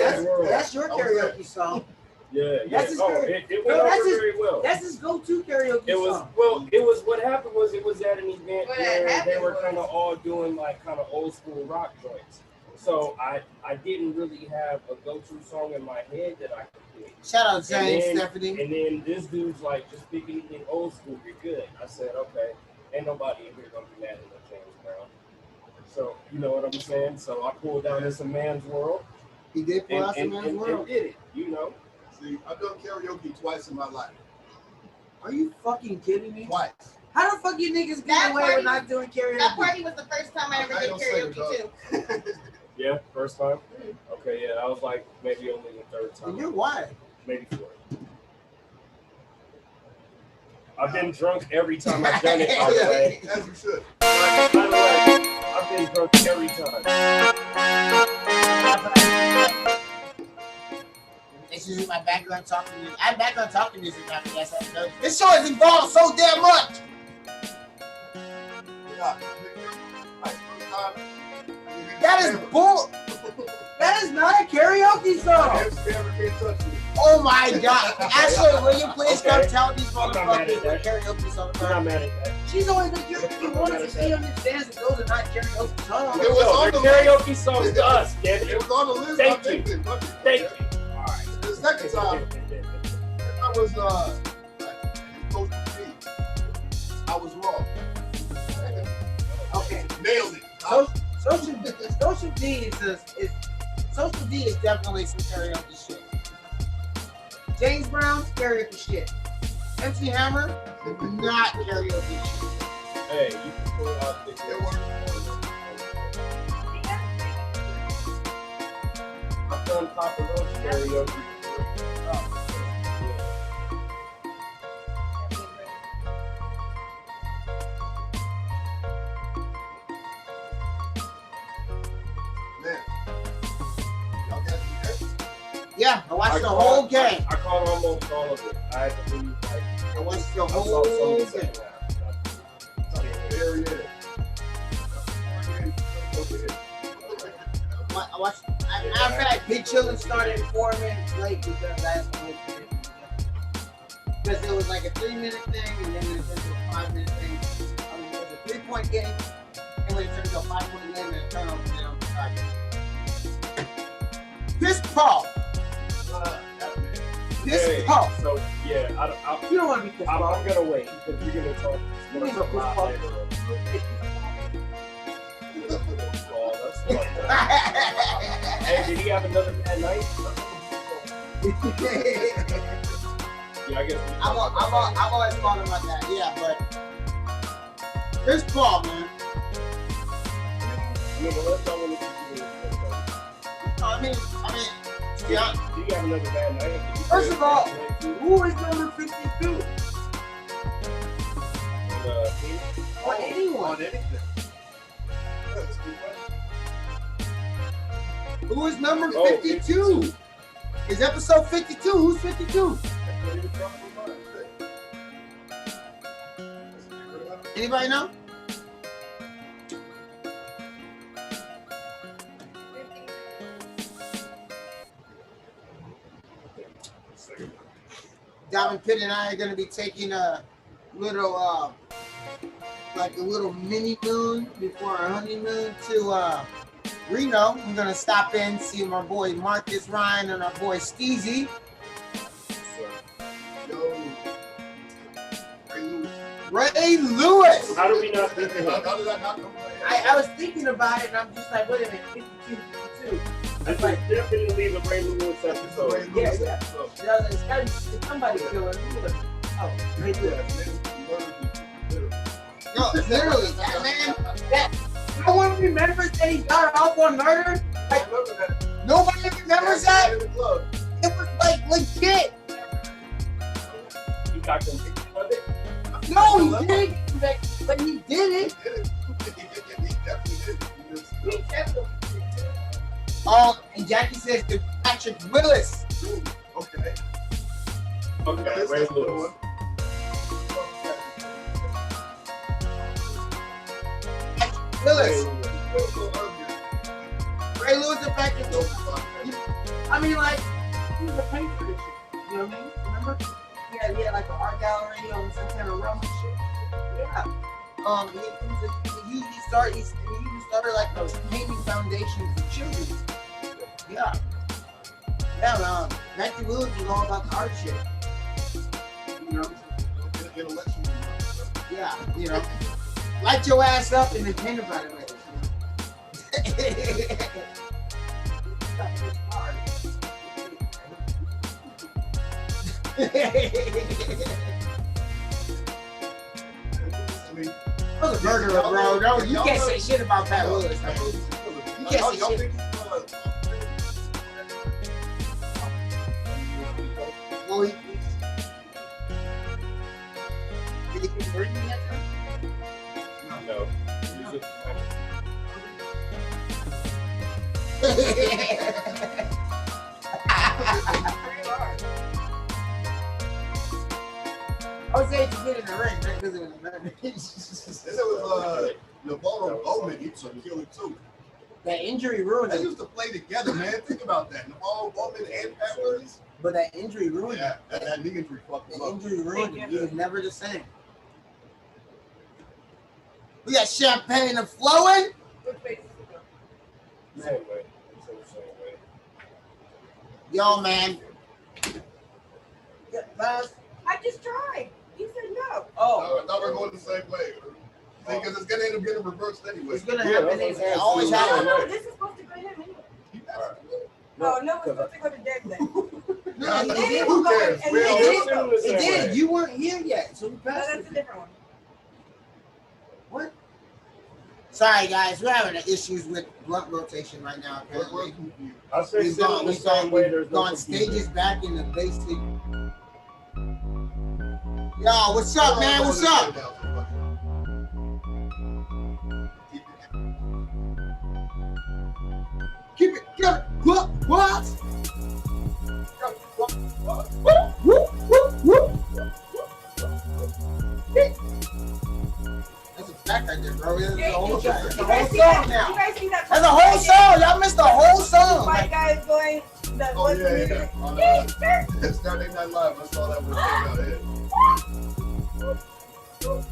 That's your karaoke song. Yeah, That's his Oh, karaoke. it No, went that's over his- very well. That's his go-to karaoke It was song. what happened was it was at an event What where they happened were was- kind of all doing like kind of old school rock joints. So I didn't really have a go-to song in my head that I could pick. Shout out James, And Stephanie. then this dude's like, just pick anything old school, you're good. I said, okay, ain't nobody in here gonna be mad at no James Brown. So you know what I'm saying? So I pulled down this A Man's World He did pull out some Man's and World. did it, you know. See, I've done karaoke twice in my life. Are you fucking kidding me? Twice. How the fuck you niggas That get away party with not doing karaoke? That party was the first time I ever I did don't say it, karaoke too. Yeah, first time. Okay, yeah, that was like maybe only the third And time. you're why? Maybe fourth. I've been drunk every time I've done it, by the way. As you should. By the way, I've been drunk every time. This is my background talking music. I have background talking music now. Yes, I know. This show has evolved so damn much. Yeah. Like, first time, That is bull. That is not a karaoke song. Never can touch me. Oh my god. Ashley, will you please Okay. come tell these I'm not mad motherfuckers at what that. karaoke songs I'm not are? mad at that. She's always like, you wanted to see on this dance and those are not karaoke songs. It was No, on they're the karaoke songs to us, damn It it. was on the list. Thank I picked you. it. Fuck it. Thank you. All right. The second time, I was supposed to be. I was wrong. Okay. Nailed it. So, social D social D is definitely some karaoke shit. James Brown's karaoke shit. MC Hammer, not karaoke shit. Hey, you can pull out the I've done Papa Roach karaoke. Man. Y'all got me there? Yeah, I watched the whole game. I caught almost all of it. I had to leave like I watched the I saw whole some of the game. second half. There it is. I watched. Matter of fact, Big Chillin started 4 minutes late because last one. Because it was like a 3-minute thing, and then it turned to a 5-minute thing. I mean, it was a 3-point game, and when it turned to a 5-point game, and a turnover, then I'm sorry. Chris Paul. Chris Paul. So yeah, I, You don't want to be Chris I'm, Paul. I'm gonna wait because we're gonna talk. You We're ain't gonna no talk Chris about Paul. later. Oh, that's fucked up. Hey, did he have another bad night? Yeah, I guess. I've always thought about that. Yeah, but Chris Paul, man. I mean, unless y'all want to do I mean, yeah. Did he have another bad night? First of all, who is number 52? On anyone. Who is number 52? Is episode 52? Who's 52? Anybody know? Diamond Pitt and I are going to be taking a little, like a little mini moon before our honeymoon to Reno. We're going to stop in, see my boy Marcus Ryan and our boy Steezy. Ray Lewis. How do we not think of him? I was thinking about it and I'm just like, wait a minute, 52, 52. This is definitely the Ray Lewis episode. Yeah. It's gotta be somebody killer. Oh, Ray Lewis. No, literally, that man. No one remembers that he got off on murder. Like, nobody remembers that. It was like legit. He got convicted of it. No, he didn't. But he did it. And Jackie says to Patrick Willis. Okay, Ray Lewis. Willis. Ray Lewis and Patrick Willis. I mean, like, he was a painter and shit. You know what I mean? Remember? He had like an art gallery on Santana Row and shit. Yeah. He started like those painting foundations for children. Yeah. Yeah, Matthew Willis was all about the art shit. You know? Yeah, you know. Light your ass up and then paint about it later. I was a murderer, bro. No, you can't say shit about Pat Willis. Man. You can't say shit. Well, did he convert me yet? No. I would say to get in the ring, not because it was a murder. It was Navarro Bowman used to kill it too. That injury ruined They it. used to play together, man. Think about that. Navarro Bowman and Pat Willis. But that injury ruined Yeah, it. that knee injury fucked him The up. injury ruined it. He was never the same. We got champagne and flowing. Same way. Same way. Yo, man. I just tried. You said no. Oh, I thought we were going the same way. Because it's going to end up getting reversed anyway. it's gonna happen. It always No, happens. no, this is supposed to go to him anyway. Oh, no, it's supposed to go to Dave then. No, And it then did. we'll go and We then all we'll assume go. the It same did. way. You weren't here yet, so we No, passed that's a it. different one. What? Sorry, guys. We're having issues with blunt rotation right now. Apparently. I say We've still gone, the same way. There's no gone confusion. stages back in the basic. Yo, what's up, man? What's up? Keep it. What? That's a fact right there, bro. That's the whole song. That's the whole song now. You guys see that? That's the whole song. Y'all missed the whole song. White guys going. The, Oh, what's the yeah, music? yeah. Saturday Night Live. I saw that one.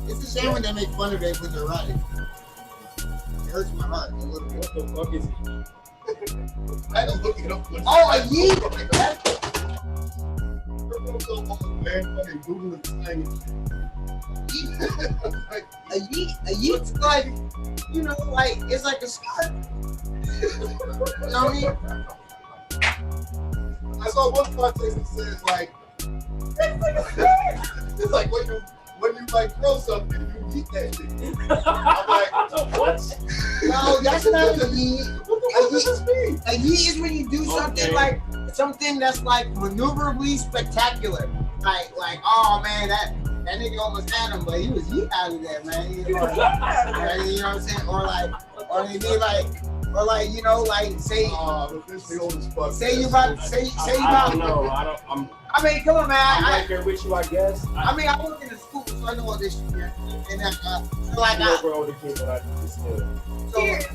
It's a shame when they make fun of it when they're running. It hurts my heart a little bit. What the fuck is he? I had to look it up. Oh, a yeet? Man, fucking Google and slang. A yeet's like, you know, like, it's like a scarf. You know what I mean? I saw one context that says like, it's like when you like throw something, you eat that shit. I'm like, What? No, that's not a yeet. what the fuck does this mean? A yeet is when you do something Okay. like, something that's like maneuverably spectacular. Like, oh man, that nigga almost had him, but he was yeet out of there, man. You know what I'm saying? Or they be like, you know, like say This thing old as fuck. say you about I don't know. I mean, come on, man. I'm right there with you, I guess. I mean, I work in a school, so I know all this shit. Yeah. And so like, I'm over older kid, but I just still. so Cheers.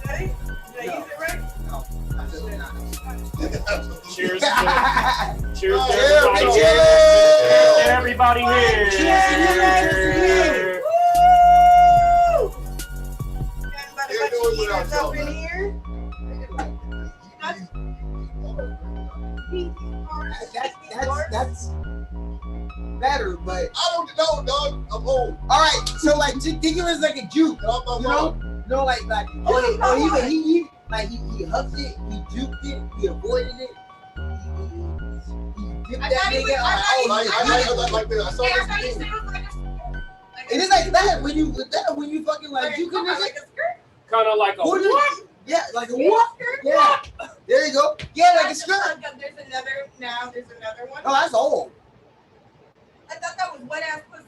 Ready? Did I use it right? no, absolutely not. Cheers to cheers to Cheers, everybody. cheers. Cheers to everybody here. Cheers to you, cheers to you. Woo! Everybody Yeah, put do it your without ears up y'all, in man. here. That's better, but I don't know, dog. I'm old. all right. So like, think of it as like a juke. Get off my You know, phone. No, like, he huffed it, he juked it, he avoided it. He dipped that nigga. I saw this. It is like that when you fucking like juke a nigga. Kind of like a what? Yeah, like a what? Yeah. There you go. Yeah, like a skirt. There's another one. Oh, that's old. I thought that was wet ass pussy.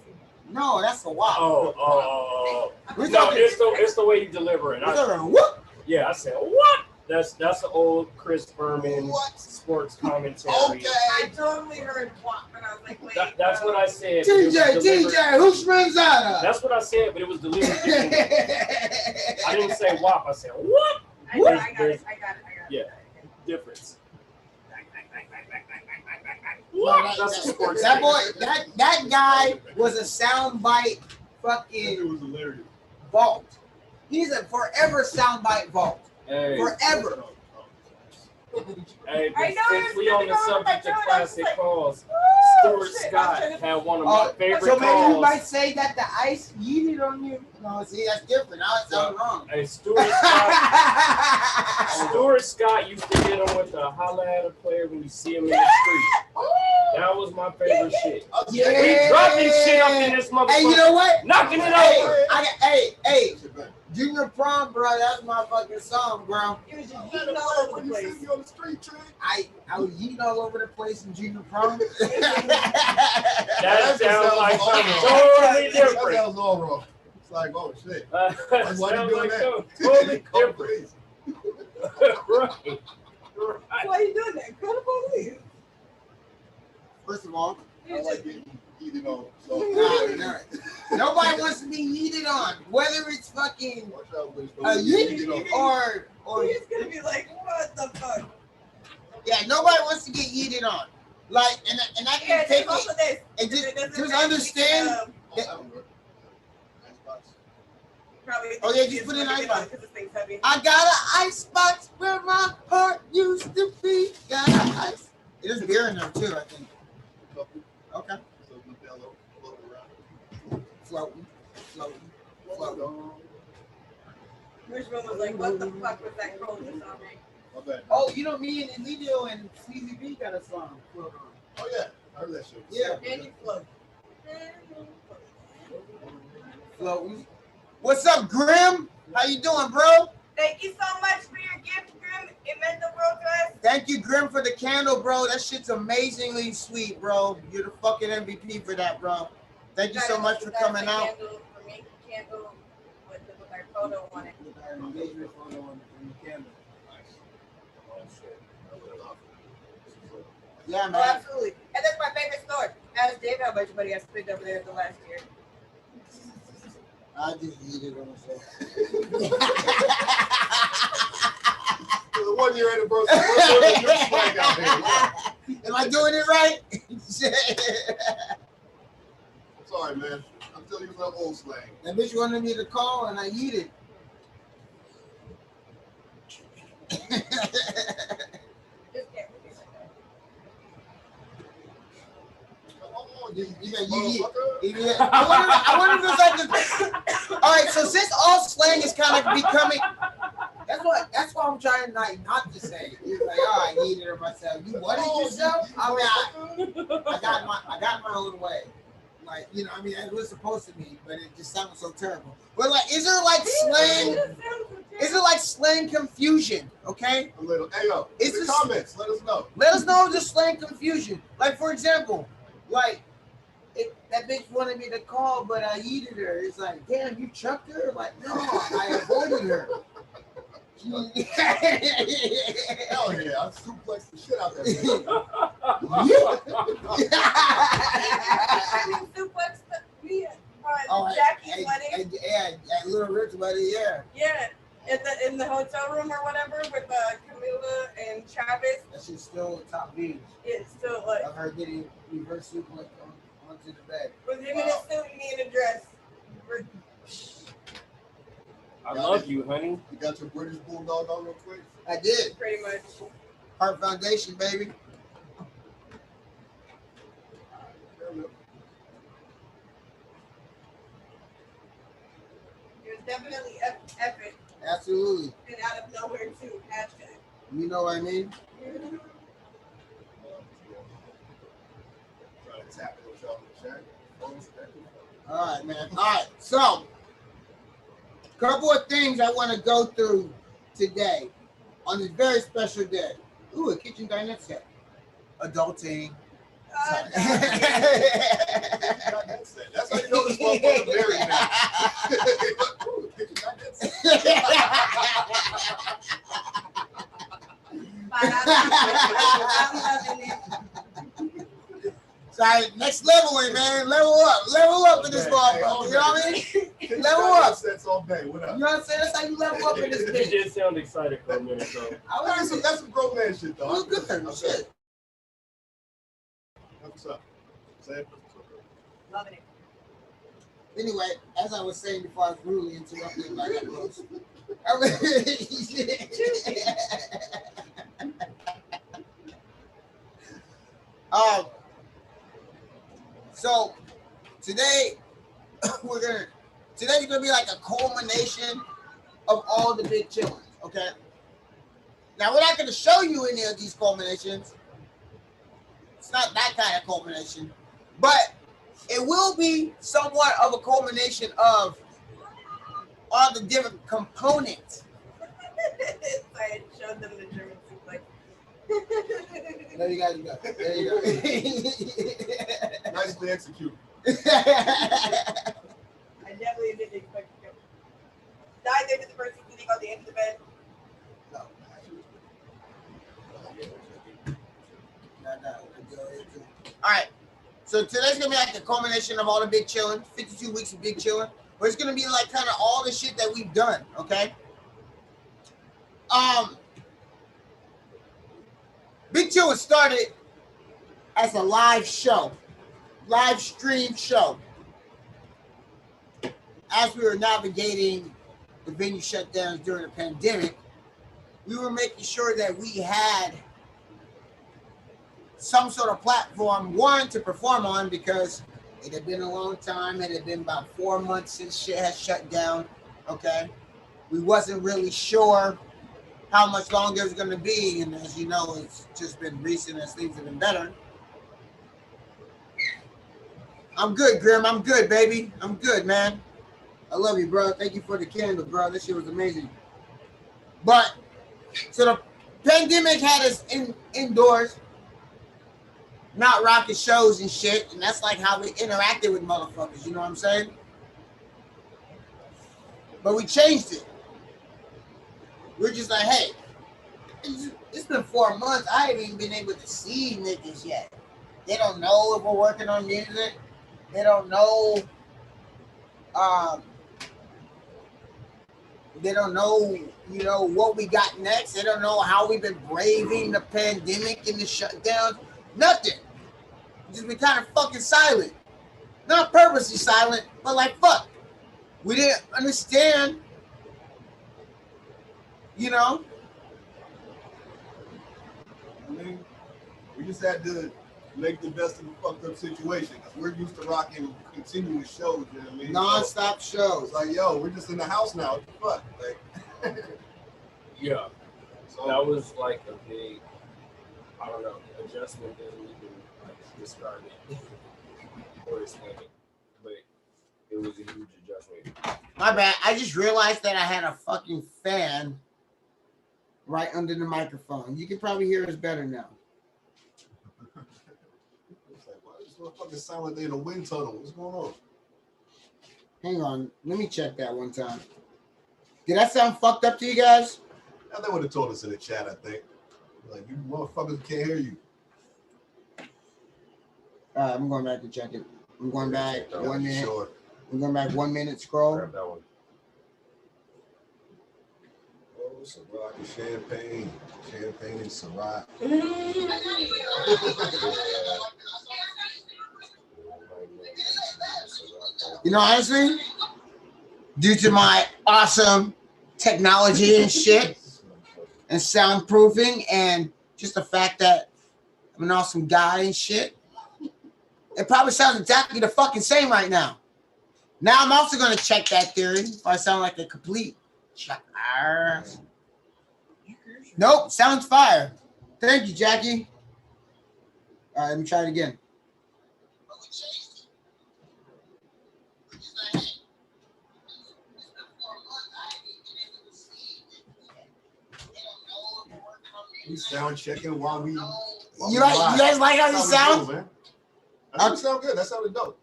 No, that's a wop. Oh. No, it's the way you deliver it. What? Yeah, I said what? That's the old Chris Berman sports commentary. Okay. I totally heard WAP, and I was like, wait. That's what I said. TJ, who springs out of? That's what I said, but it was delivered differently. I didn't say WAP. I said what? I got it. Yeah, difference. That boy, that guy was a soundbite fucking vault. He's a forever soundbite vault. Hey. Forever. Hey, but since we on the subject of classic calls, Stuart Scott had one of my favorite calls. So maybe you might say that the ice yeeted on you. No, see, that's different. Now it sounds wrong. Hey, Stuart Scott used to get him with the holla at a player when you see him in the street. That was my favorite shit. Yeah. We dropping shit up in this motherfucker. Hey, you know what? Knocking it over. Hey, Junior Prom, bro, that's my fucking song, bro. It was just eating all over the place. On the street, Trey. I was eating all over the place in Junior Prom. That sounds like something totally different. That sounds all wrong. It's like, oh shit. Why you doing that? Totally different. Right. Why are you doing that? Call the police. First of all, I like getting eaten on. So. Nobody wants to be yeeted on, whether it's fucking yeet or he's gonna be like, what the fuck? Yeah, nobody wants to get yeeted on. Like, and I can take it. And just understand. Oh yeah, just put it in icebox. I got an icebox where my heart used to be. Got an ice. There's beer in there too, I think. Okay. Floating. Which one was like, what the fuck was that cold or something? Oh, you know, me and Emilio and Sleazy B got a song. Oh yeah, I heard that shit. Yeah. And you float. Floating. What's up, Grim? How you doing, bro? Thank you so much for your gift, Grim. It meant the world to us. Thank you, Grim, for the candle, bro. That shit's amazingly sweet, bro. You're the fucking MVP for that, bro. Thank you so much for coming out. Candle with our photo on it. With our engagement photo on the candle. Yeah, man. Oh, absolutely. And that's my favorite store. Ask Dave how much money I spent over there the last year. I just eat it on myself. The 1 year anniversary. Am I doing it right? I'm sorry, man. I'm telling you some old slang. That bitch wanted me to call and I eat it. I wonder if it's like the. All right, so since all slang is kind of becoming, that's what I'm trying not to say. It's like, oh, I eat it or myself. You what it yourself? I mean, I got my own way. Like, you know, I mean, it was supposed to be, but it just sounds so terrible. But like, is there like slang? Is it like slang confusion? Okay. A little. Hey yo, in the comments, let us know. Let us know the slang confusion. Like, for example, like. That bitch wanted me to call, but I yeeted her. It's like, damn, you chucked her? Like, no, I avoided her. Hell yeah, I suplexed the shit out there. Suplex me at Jackie's wedding. Yeah, at Little Rick's wedding, yeah. Yeah, in the hotel room or whatever with Camila and Travis. That shit's still top views. It's still like. Of her getting reverse suplex onto the bed. With him in a suit and me in a dress. I love you, honey. You got your British Bulldog on real quick? I did. Pretty much. Heart Foundation, baby. definitely epic. Absolutely. And out of nowhere too. Hashtag. You know what I mean? Trying to tap it with y'all in the chat. All right, man. All right. So, couple of things I want to go through today on this very special day. Ooh, a kitchen dinette set. Adulting. That's how you know this motherfucker married now. Ooh, kitchen dinette set. I'm loving it. Sorry, next level, man. Level up in this motherfucker. You know what I mean? Level up. Sets all day. What up? You know what I'm saying? That's how you level up in this You bitch. did sound excited for a minute, so. That's some grown man shit, though. Look good. Shit. What's up? Say it. Loving it. Anyway, as I was saying before, I was rudely interrupted by that close. So today today's gonna be like a culmination of all the big chillins. Okay. Now we're not gonna show you any of these culminations. It's not that kind of culmination, but it will be somewhat of a culmination of all the different components. I showed them the German suplex. There you go. There you go. Nicely executed. I definitely didn't expect to go. Dive into the person sitting on the end of the bed. No. All right. So today's gonna be like a culmination of all the big chillin', 52 weeks of big chillin', where it's gonna be like kind of all the shit that we've done. Okay. Big Chillin' started as a live stream show. As we were navigating the venue shutdowns during the pandemic, we were making sure that we had some sort of platform, one, to perform on, because it had been a long time. It had been about 4 months since shit had shut down. Okay. We wasn't really sure how much longer it's going to be. And as you know, it's just been recent as things have been better. I'm good, Grim. I'm good, baby. I'm good, man. I love you, bro. Thank you for the candle, bro. This shit was amazing. But, so the pandemic had us indoors, not rocking shows and shit. And that's like how we interacted with motherfuckers. You know what I'm saying? But we changed it. We're just like, hey, it's been 4 months. I haven't even been able to see niggas yet. They don't know if we're working on music. They don't know. They don't know, you know, what we got next. They don't know how we've been braving the pandemic and the shutdowns. Nothing. Just been kind of fucking silent. Not purposely silent, but like, fuck. We didn't understand. You know? I mean, we just had to make the best of the fucked up situation. Because we're used to rocking continuous shows, you know what I mean? Non-stop shows. It's like, yo, we're just in the house now. What the fuck? Like, Yeah. So that was like a big, I don't know, adjustment that we can like describe it or explain it. But it was a huge adjustment. My bad. I just realized that I had a fucking fan right under the microphone. You can probably hear us better now. it's like, why is this motherfucker sound like they're in a wind tunnel? What's going on? Hang on. Let me check that one time. Did that sound fucked up to you guys? Now they would have told us in the chat, I think. Like, you motherfuckers can't hear you. All right, I'm going back to check it. I'm going back 1 minute. Sure. I'm going back 1 minute scroll. Grab that one. Oh, Ciroc and champagne. Champagne and Ciroc. You know, honestly, due to my awesome technology and shit and soundproofing and just the fact that I'm an awesome guy and shit, it probably sounds exactly the fucking same right now. Now I'm also gonna check that theory. If I sound like a complete checker. Nope, sounds fire. Thank you, Jackie. All right, let me try it again. We sound checking while we. You guys like how you sound? Man. I think it sound good. That sounded dope.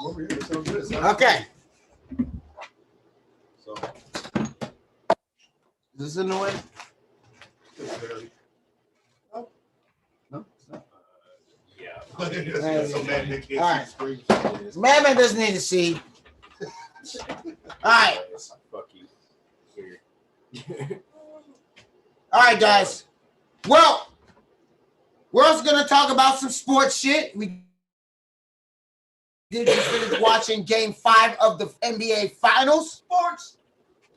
Over here, it sounds good. It sounds Okay. Good. So. Is this annoying? No, it's not. Yeah. All right. Madman doesn't need to see. All right. Fuck you. All right, guys. Well, we're also gonna talk about some sports shit. We did just finish watching Game 5 of the NBA Finals. Sports.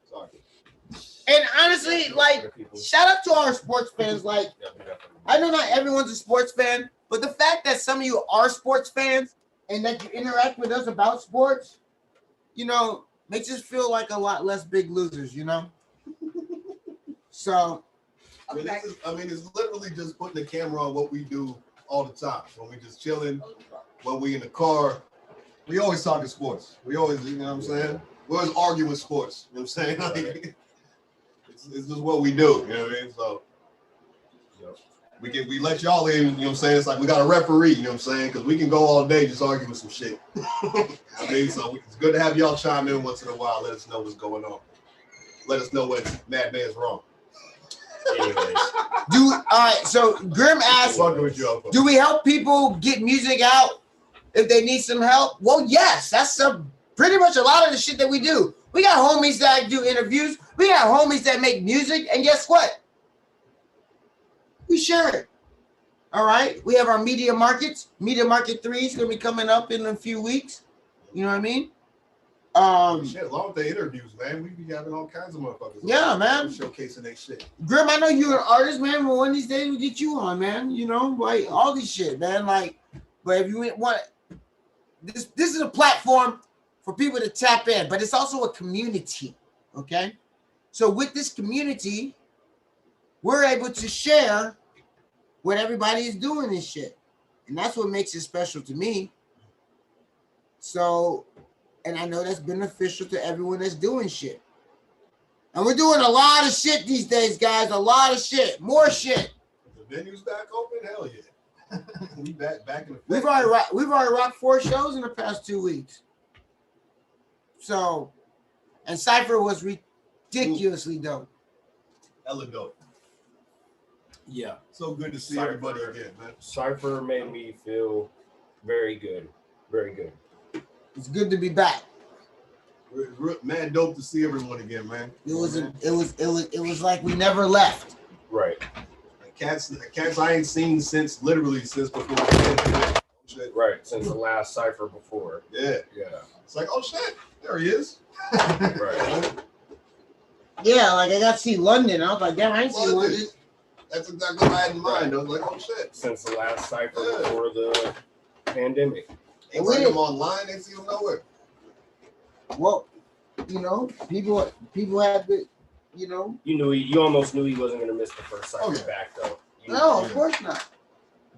Sorry. And honestly, like, shout out to our sports fans. Like, I know not everyone's a sports fan, but the fact that some of you are sports fans and that you interact with us about sports, you know, makes us feel like a lot less big losers, you know? So, I mean, it's literally just putting the camera on what we do all the time. When we just chilling, when we in the car, we always talking sports. We always, you know what I'm saying? We always arguing sports. You know what I'm saying? Like, it's just what we do. You know what I mean? So, we let y'all in. You know what I'm saying? It's like we got a referee. You know what I'm saying? Because we can go all day just arguing some shit. I mean, so it's good to have y'all chime in once in a while. Let us know what's going on. Let us know when Madman's wrong. Anyways. All right, so Grim asked, do we help people get music out if they need some help? Well, yes, that's pretty much a lot of the shit that we do. We got homies that do interviews. We got homies that make music. And guess what? We share it. All right. We have our media markets. Media Market 3 is going to be coming up in a few weeks. You know what I mean? Shit, along with the interviews, man, we be having all kinds of motherfuckers. Yeah, man. Showcasing their shit. Grim, I know you're an artist, man, but one of these days we'll get you on, man. You know, like all this shit, man. Like, but if you want this is a platform for people to tap in, but it's also a community. Okay. So with this community, we're able to share what everybody is doing and shit. And that's what makes it special to me. So, and I know that's beneficial to everyone that's doing shit. And we're doing a lot of shit these days, guys. A lot of shit. More shit. The venue's back open? Hell yeah. We back in the We've already rocked 4 shows in the past 2 weeks. So, and Cypher was ridiculously dope. Hella dope. Yeah. So good to see everybody again, man. Cypher made me feel very good. Very good. It's good to be back. It's mad dope to see everyone again, man. It was like we never left. Right. Cats I ain't seen since before. Right, since the last Cypher before. Yeah. Yeah. It's like, oh shit, there he is. Right. Yeah, like I got to see London. I was like, damn, I ain't seen London. That's exactly what I had in mind. I was like, oh shit. Since the last Cypher before the pandemic. Ain't seen him online, ain't seen him nowhere. Well, you know, people had to, you know. You almost knew he wasn't gonna miss the first Cypher back though. No, of course not.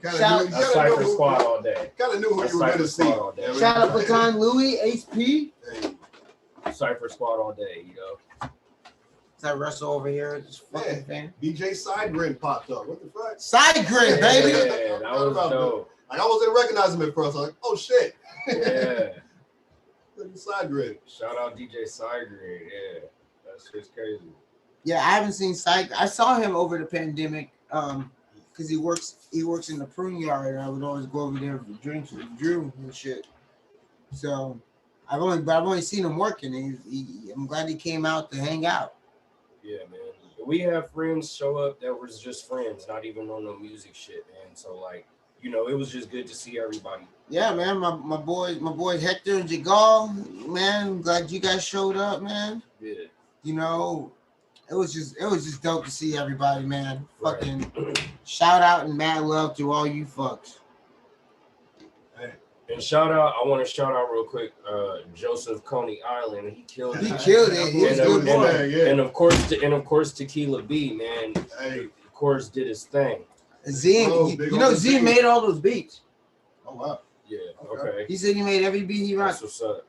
Cypher squad all day. Kind of knew who you were gonna see. Shout out Baton Louis, HP. Cypher squad all day, you know. Is that Russell over here? This fucking fan. DJ Sidegrin popped up. What the fuck? Sidegrin, baby. Yeah, that was dope. Like I wasn't recognizing him at first. I was like, oh shit. Yeah. Sidegrin. Shout out DJ Sidegrin. Yeah. That's just crazy. Yeah, I haven't seen Side. I saw him over the pandemic because he works in the prune yard, and I would always go over there for drinks with Drew and shit. So I've only seen him working. And I'm glad he came out to hang out. Yeah, man. We have friends show up that was just friends, not even on no music shit, man. So like, you know, it was just good to see everybody. Yeah, man. My boy Hector and Jagal, man. I'm glad you guys showed up, man. Yeah. You know, it was just dope to see everybody, man. Right. Fucking shout out and mad love to all you fucks. Hey, And shout out, I want to shout out real quick, Joseph Coney Island. He killed it. He killed it. He was and, good boy. and of course, Tequila B, man. Hey. Of course, did his thing. Z, you know, Z made all those beats. Oh wow. Yeah. Okay. He said he made every beat he rocked. That's what's up.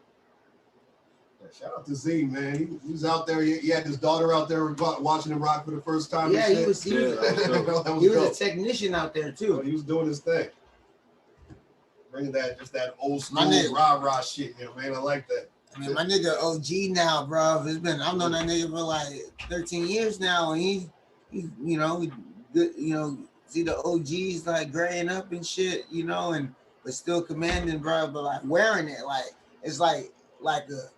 Shout out to Z, man. He was out there. He had his daughter out there watching him rock for the first time. Yeah, he was a technician out there too. He was doing his thing. Bringing that old school rah shit, you know, man. I like that. I mean, my nigga OG now, bro. I've known that nigga for like 13 years now, and he you know, good, you know, see the OGs like graying up and shit, you know, but still commanding, bro. But like wearing it, like it's like a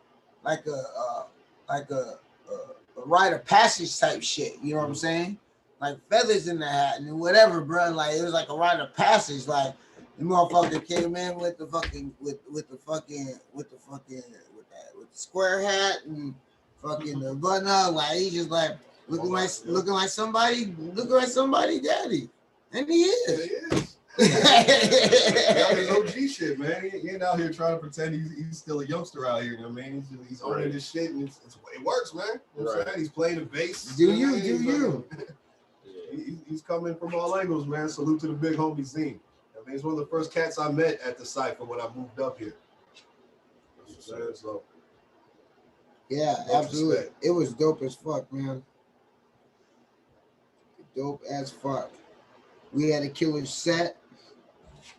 rite of passage type shit. You know what I'm saying? Like feathers in the hat and whatever, bro. Like it was like a rite of passage. Like the motherfucker came in with the square hat and fucking the button up. Like he just like looking like somebody daddy, and he is. Yeah, he is. His OG shit, man. He ain't out here trying to pretend he's still a youngster out here. You know what I mean? He's owning this shit, and it works, man. You know what I'm saying? He's playing the bass. Do you? He's coming from all angles, man. Salute to the big homie Zine. I mean, he's one of the first cats I met at the Cypher when I moved up here. So, yeah, absolutely. Respect. It was dope as fuck, man. Dope as fuck. We had a killer set.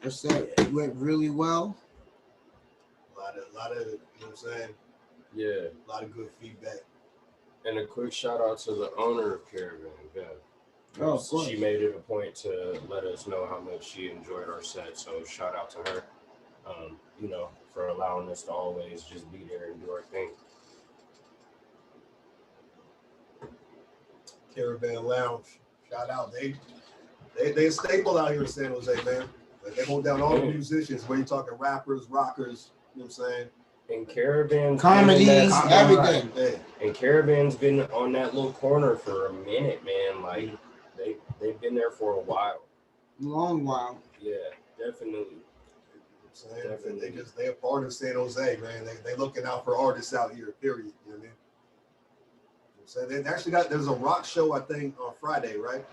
The set went really well. A lot of, you know what I'm saying? Yeah. A lot of good feedback. And a quick shout out to the owner of Caravan, Bev. Oh, of course. She made it a point to let us know how much she enjoyed our set. So shout out to her, you know, for allowing us to always just be there and do our thing. Caravan Lounge. Shout out. They a staple out here in San Jose, man. Like they hold down all the musicians, where you talking rappers, rockers, you know what I'm saying? And Caravan's comedies, everything. Yeah. And Caravan's been on that little corner for a minute, man. Like they've been there for a while. Long while. Yeah, definitely. They a part of San Jose, man. They looking out for artists out here, period. You know what I mean? So they actually there's a rock show, I think, on Friday, right?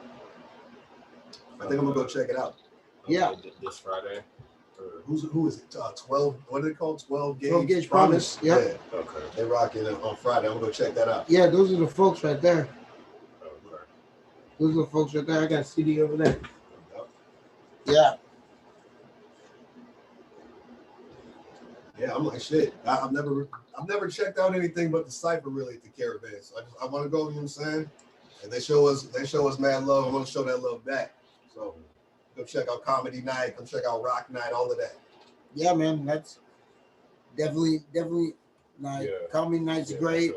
I think I'm gonna go check it out. Yeah. This Friday. Who is it? 12. What are they called? 12 gauge. 12 gauge promise. Yeah. Okay. They rocking it on Friday. I'm gonna go check that out. Yeah, those are the folks right there. Okay. Those are the folks right there. I got a CD over there. Yeah. Yeah, I'm like shit. I've never checked out anything but the Cypher really at the Caravan. So I want to go. You know what I'm saying? And they show us mad love. I want to show that love back. So go check out Comedy Night. Come check out Rock Night. All of that. Yeah, man. That's definitely like Comedy Night's great.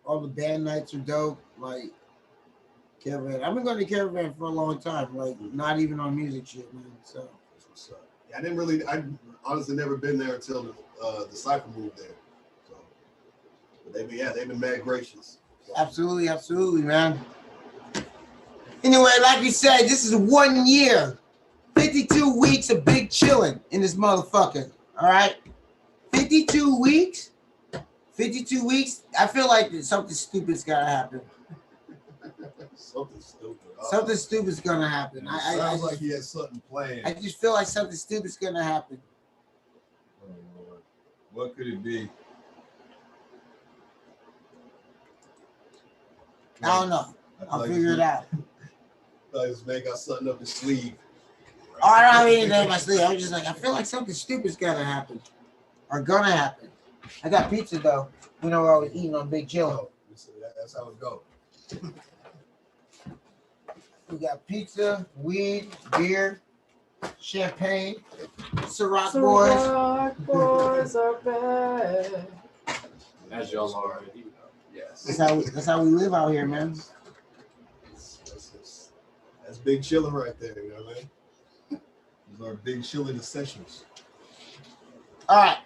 All the band nights are dope. Like Caravan. I've been going to Caravan for a long time. Like not even on music shit, man. So that's what's up. Yeah, I honestly never been there until the Cypher moved there. So but they've been mad gracious. So. Absolutely, man. Anyway, like we said, this is 1 year, 52 weeks of big chilling in this motherfucker. All right, 52 weeks. 52 weeks. I feel like something stupid's gotta happen. Something stupid. Something stupid's gonna happen. Sounds like he has something planned. I just feel like something stupid's gonna happen. Oh, Lord. What could it be? I don't know. I'll figure it out. This man got something up his sleeve. Oh, I don't mean anything in my sleeve. I'm just like, I feel like something stupid's gotta happen. Or gonna happen. I got pizza though. You know where I was eating on Big Chill. That's how it goes. We got pizza, weed, beer, champagne, Ciroc boys. Ciroc boys are bad. As y'all already know. Yes. That's how we live out here, man. That's big chillin' right there, you know what I mean? These are big chillin' essentials. All right.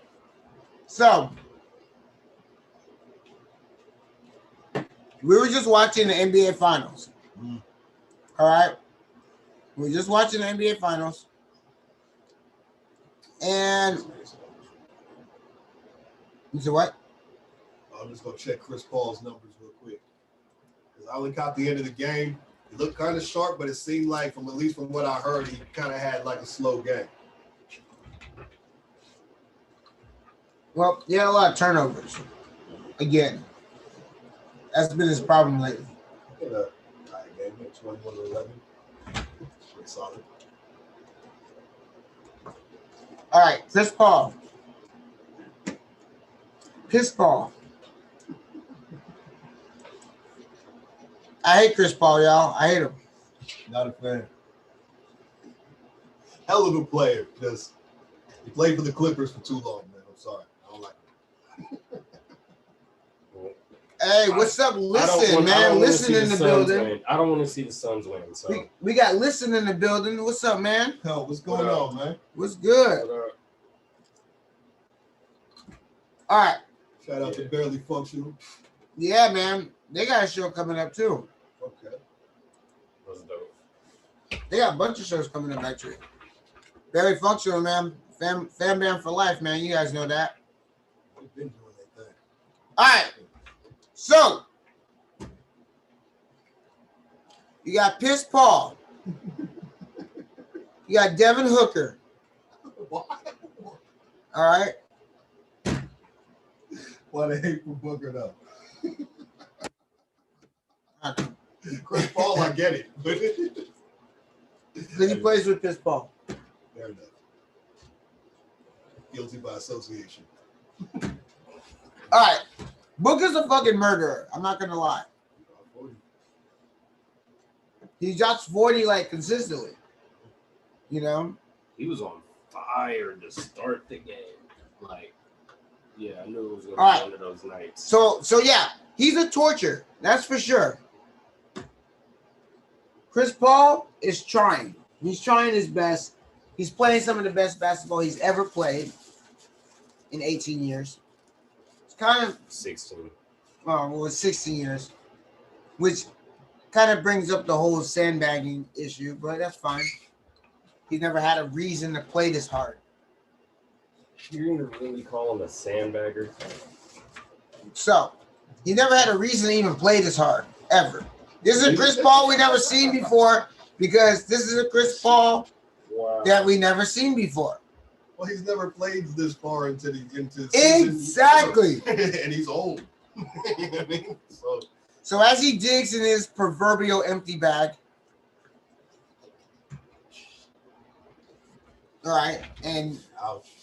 So we were just watching the NBA Finals. All right. We were just watching the NBA Finals. And you said what? I'm just gonna check Chris Paul's numbers real quick because I only caught the end of the game. He looked kind of sharp, but it seemed like, at least from what I heard, he kind of had like a slow game. Well, he had a lot of turnovers. Again, that's been his problem lately. Game 21-11. Pretty solid. All right, Chris Paul. Piss Paul. I hate Chris Paul, y'all. I hate him. Not a fan. Hell of a player. Just he played for the Clippers for too long, man. I'm sorry. I don't like him. Hey, what's up? Listen, man. Listen in the building. I don't want to see the Suns win. So we got Listen in the building. What's up, man? Hell, what's going on, man? What's good? All right. Shout out to Barely Functional. Yeah, man. They got a show coming up too. Okay. That's dope. They got a bunch of shows coming up actually. Very Functional, man. Fam band for life, man. You guys know that. They've been doing their thing. All right. So you got Piss Paul. You got Devin Hooker. Why? All right. Why they hate for Booker though? Chris Paul, I get it. Because he plays with Piss Paul. Fair enough. Guilty by association. All right. Booker's a fucking murderer. I'm not gonna lie. He drops 40 like consistently. You know? He was on fire to start the game. Like, yeah, I knew it was gonna All be right. one of those nights. So yeah, he's a torture. That's for sure. Chris Paul is trying. He's trying his best. He's playing some of the best basketball he's ever played in 18 years. It's kind of 16. well, it's 16 years, which kind of brings up the whole sandbagging issue, but that's fine. He never had a reason to play this hard. You're gonna really call him a sandbagger? So he never had a reason to even play this hard, ever. This is a Chris Paul we never seen before because this is a Chris Paul that we never seen before. Well, he's never played this far into Exactly. And he's old. You know what I mean? So as he digs in his proverbial empty bag, all right, and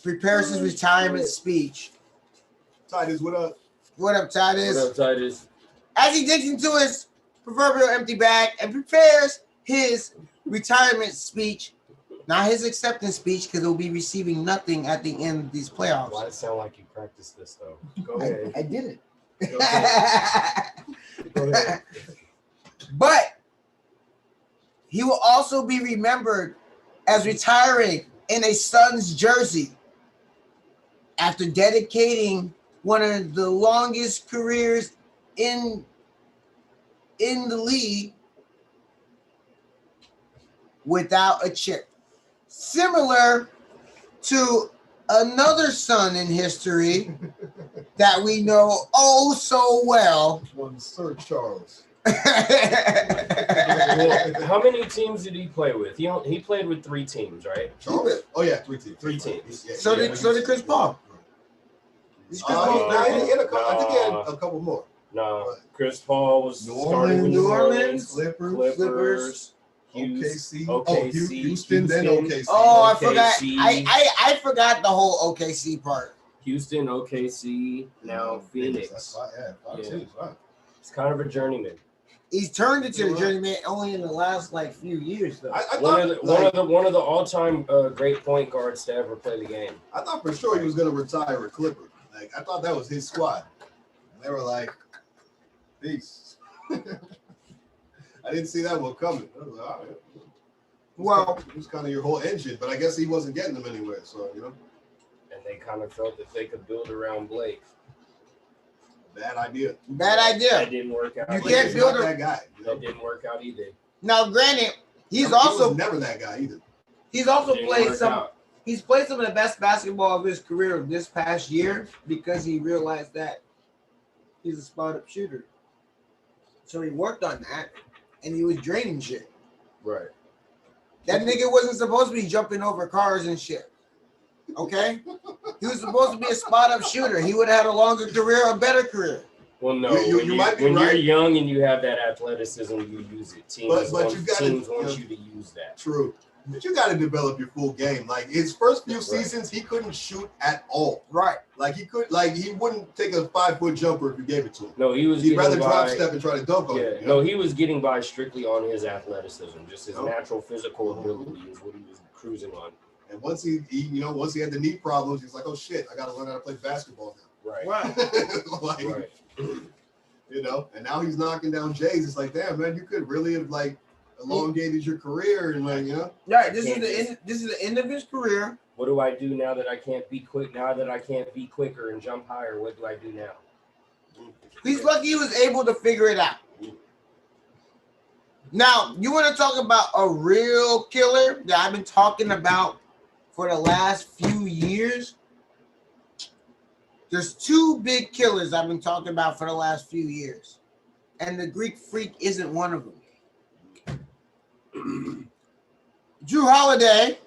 prepares his retirement speech. Titus, what up? What up, Titus? What up, Titus? As he digs into his proverbial empty bag and prepares his retirement speech, not his acceptance speech, because he'll be receiving nothing at the end of these playoffs. Why does it sound like you practiced this though? Go ahead. I did it. Go ahead. But he will also be remembered as retiring in a Suns jersey after dedicating one of the longest careers in the league without a chip. Similar to another Sun in history that we know oh so well. One Sir Charles. Well, how many teams did he play with? He played with 3 teams, right? Charles? Oh yeah, 3 teams. 3 teams. Yeah, So did Chris Paul. I think he had a couple more. No, Chris Paul was New starting with New New Orleans, Orleans, Clippers, Houston, then OKC. Oh, I OKC. forgot. I forgot the whole OKC part. Houston, OKC, now Phoenix. That's fine. Yeah, fine. It's kind of a journeyman. He's turned into a journeyman only in the last like few years though. One of the all-time great point guards to ever play the game. I thought for sure he was going to retire a Clipper. Like I thought that was his squad. And they were like, peace. I didn't see that one coming. I was like, all right. Well, it was kind of your whole engine, but I guess he wasn't getting them anywhere. So you know. And they kind of felt that they could build around Blake. Bad idea. Bad idea. That didn't work out. You can't build that guy. You know? That didn't work out either. Now, granted, he was never that guy either. He's also Didn't played work some. out. He's played some of the best basketball of his career this past year because he realized that he's a spot-up shooter. So he worked on that, and he was draining shit. Right. That nigga wasn't supposed to be jumping over cars and shit. Okay? He was supposed to be a spot-up shooter. He would have had a longer career, a better career. Well, no. You might be when right. you're young and you have that athleticism, you use it. Teams But you gotta, want you to use that. True. But you got to develop your full game. Like his first few seasons, he couldn't shoot at all. Right. Like he wouldn't take a 5-foot jumper if you gave it to him. No, He'd rather drop step and try to dunk on Yeah. it. No, he was getting by strictly on his athleticism. Just his natural physical ability is what he was cruising on. And once he had the knee problems, he's like, oh shit, I got to learn how to play basketball now. Right. Right. You know, and now he's knocking down Jays. It's like, damn, man, you could really have like elongated your career and like, you know. Right. This is the end of his career. What do I do now that I can't be quick? Now that I can't be quicker and jump higher, what do I do now? He's lucky he was able to figure it out. Now, you want to talk about a real killer that I've been talking about for the last few years? There's two big killers I've been talking about for the last few years. And the Greek Freak isn't one of them. Drew Holiday.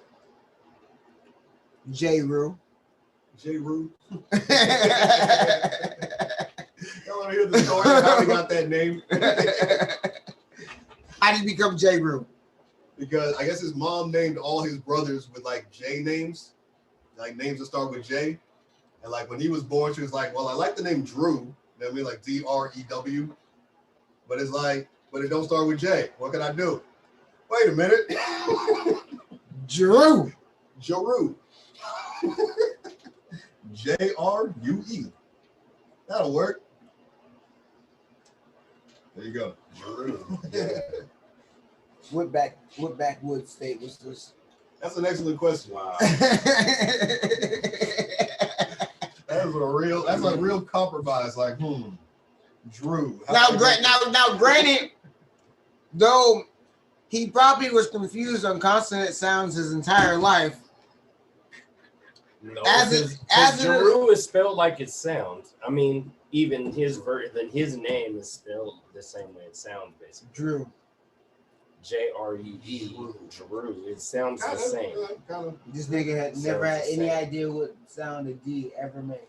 J. Rue. J. Rue. Y'all want to hear the story of how he got that name? How did he become J. Rue? Because I guess his mom named all his brothers with like J names, like names that start with J. And like when he was born, she was like, well, I like the name Drew. You know what I mean? Like D-R-E-W. But it's like, but it don't start with J. What can I do? Wait a minute. Drew. Jeru. J-R-U-E. That'll work. There you go. Jeru. Yeah. What backwoods state was this? That's an excellent question. Wow. That's a real compromise. Like, Drew. Now, granted, though he probably was confused on consonant sounds his entire life. No, because Drew is spelled like it sounds. I mean, even his name is spelled the same way it sounds, basically. Drew. J-R-U-E. Drew. It sounds the same. This nigga had never had any idea what sound a D ever made.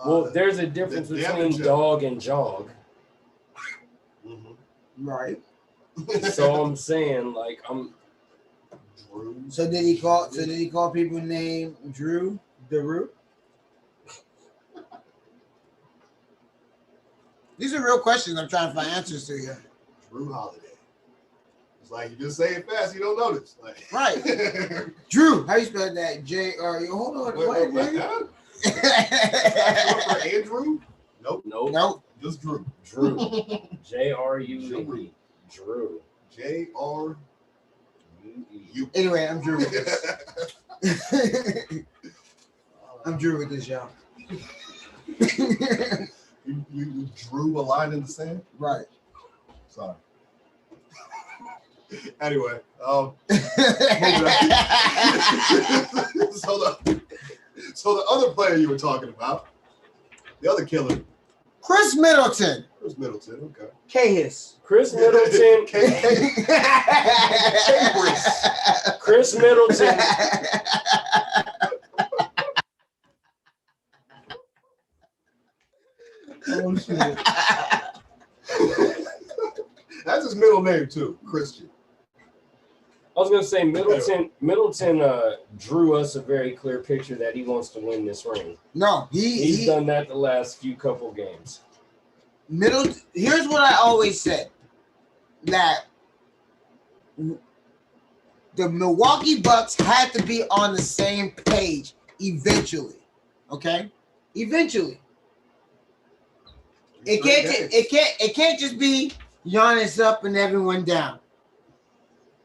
Well, there's a difference between dog and jog. Right. So I'm saying, like, Drew. So did he call people named Drew Daru? These are real questions I'm trying to find answers to here. Drew Holiday. It's like you just say it fast, you don't notice. Like, right. Drew. How you spell that? J-R-U. Hold on. Wait, for Andrew? Nope. Just Drew. Drew. J-R-U-E. Drew. J-R-U-E. Anyway, I'm Drew with this. I'm Drew with this, y'all. You drew a line in the sand? Right. Sorry. Anyway, so the other player you were talking about, the other killer, Chris Middleton. Chris Middleton, okay. K-Hiss. Chris Middleton. Chris Middleton. Oh shit. That's his middle name too, Christian. I was gonna say Middleton drew us a very clear picture that he wants to win this ring. No, he's done that the last few couple games. Here's what I always said, that the Milwaukee Bucks had to be on the same page eventually. Okay? Eventually. It can't just be Giannis up and everyone down.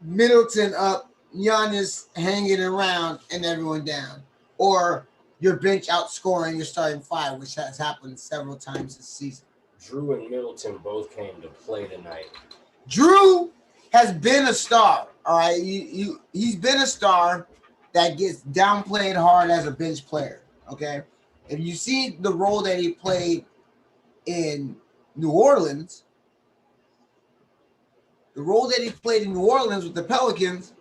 Middleton up, Giannis hanging around and everyone down. Or your bench outscoring your starting five, which has happened several times this season. Drew and Middleton both came to play tonight. Drew has been a star. All right, he's been a star that gets downplayed hard as a bench player. Okay, if you see the role that he played in New Orleans, the role that he played in New Orleans with the Pelicans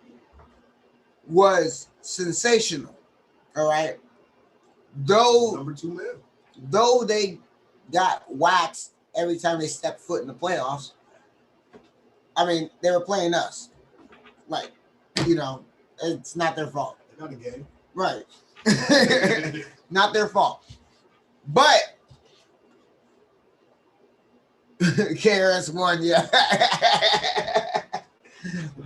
was sensational. All right, Number 2 man. Though they got waxed every time they stepped foot in the playoffs. I mean, they were playing us. Like, you know, it's not their fault. Not a game. Right. Not their fault. But KRS-One, yeah.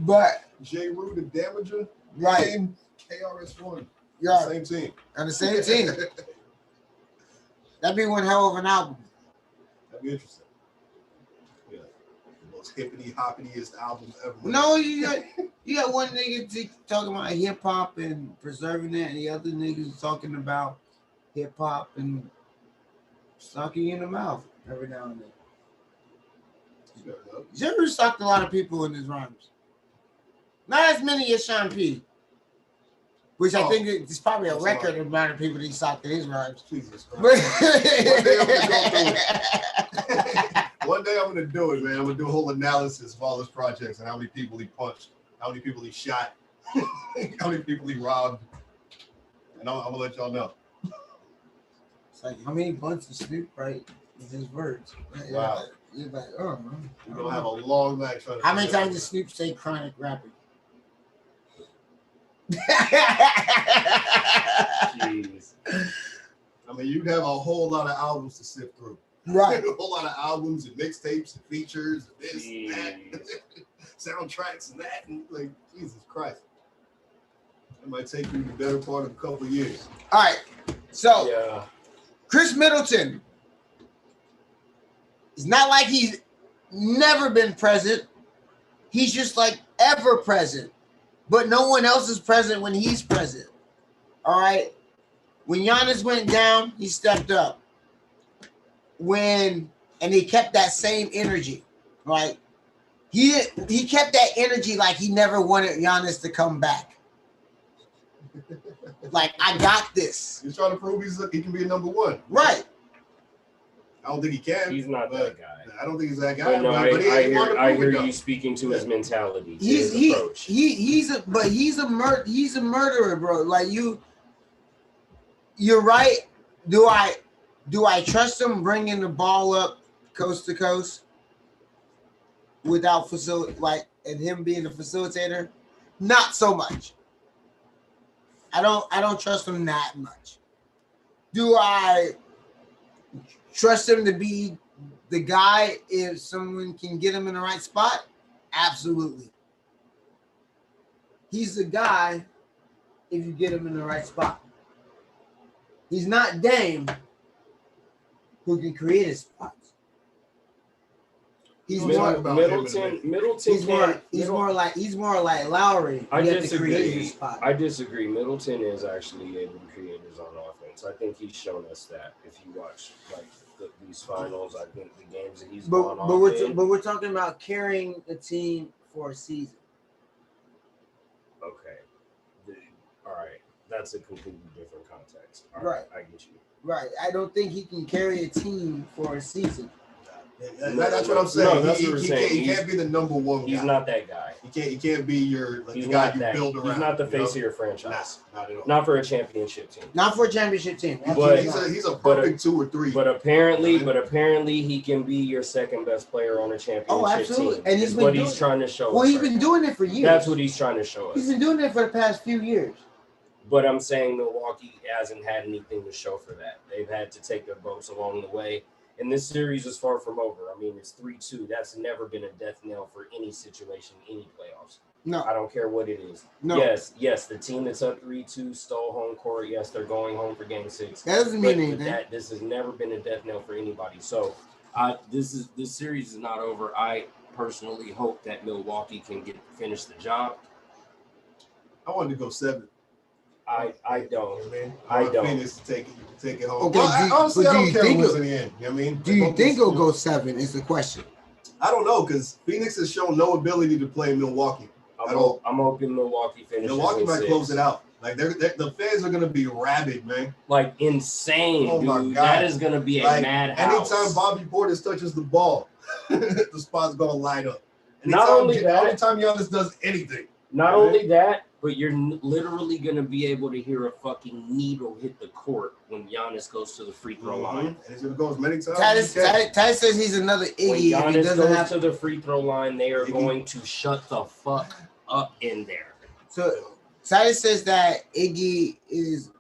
But J. Rue the Damager. Right. And KRS-One. Yeah. Same team. On the same team. That'd be one hell of an album. That'd be interesting. Yeah. The most hippity hoppitiest album ever. No, you got one nigga talking about hip hop and preserving it, and the other niggas talking about hip hop and sucking you in the mouth every now and then. Jimmy sucked a lot of people in his rhymes. Not as many as Sean P. Which I think is probably a record amount of people that he socked in his rhymes. Jesus Christ. But One day I'm gonna do it, man. I'm gonna do a whole analysis of all his projects and how many people he punched, how many people he shot, how many people he robbed. And I'm gonna let y'all know. It's like how many blunts of Snoop right in his words. Wow. You're like, oh man. We're gonna have a long night trying to. How many times did Snoop say chronic rapping? Jeez. I mean, you'd have a whole lot of albums to sift through. Right. A whole lot of albums and mixtapes and features and this and that, soundtracks and that, and like Jesus Christ. It might take you the better part of a couple of years. All right. So Yeah. Chris Middleton. It's not like he's never been present. He's just like ever present. But no one else is present when he's present. All right. When Giannis went down, he stepped up. And he kept that same energy. Right. He kept that energy like he never wanted Giannis to come back. Like, I got this. He's trying to prove he can be a number one. Right. I don't think he can. He's not that guy. I don't think he's that guy. But no, but I hear you speaking to his mentality, his approach. He's a murderer, bro. Like you're right. Do I trust him bringing the ball up coast to coast without and him being a facilitator? Not so much. I don't trust him that much. Do I trust him to be the guy if someone can get him in the right spot? Absolutely. He's the guy if you get him in the right spot. He's not Dame who can create his spots. He's more Middleton. He's more like Lowry. I disagree. Middleton is actually able to create his own offense. I think he's shown us that. If you watch these finals, I think the games that he's gone off in. But we're talking about carrying a team for a season. Okay. All right. That's a completely different context. All right. I get you. Right. I don't think he can carry a team for a season. That's what I'm saying. No, that's what we're saying. He can't be the number one guy. He's not that guy. He can't be your the He's guy not you that. build around. He's not the you face know? of your franchise. Not at all. Not for a championship team. Not for a championship team. But he's a perfect 2 or 3. But apparently he can be your second best player on a championship team. And he's trying to show us. Well, he's been doing it for years. That's what he's trying to show us. He's been doing it for the past few years. But I'm saying Milwaukee hasn't had anything to show for that. They've had to take their bumps along the way. And this series is far from over. I mean, it's 3-2. That's never been a death knell for any situation, any playoffs. No. I don't care what it is. No. Yes, the team that's up 3-2 stole home court. Yes, they're going home for game 6. That doesn't mean anything. This has never been a death knell for anybody. So this series is not over. I personally hope that Milwaukee can finish the job. I wanted to go 7. I don't. I don't. Phoenix to take it home. Okay, Honestly, I don't care who wins in the end. You know what I mean? Do you think it'll go 7 is the question. I don't know, because Phoenix has shown no ability to play Milwaukee. I'm hoping Milwaukee finishes. Milwaukee in might 6. close it out. Like the fans are gonna be rabid, man. Like insane, Oh dude. my God. That is gonna be a Like, madhouse. anytime Bobby Portis touches the ball, the spot's gonna light up. Not only that, anytime Giannis does anything. Not only that, but you're literally gonna be able to hear a fucking needle hit the court when Giannis goes to the free throw line. And he's gonna go as many times. Titus says he's another Iggy. When If he Giannis doesn't goes have to the free throw line, they are going to shut the fuck up in there. So Titus says that Iggy is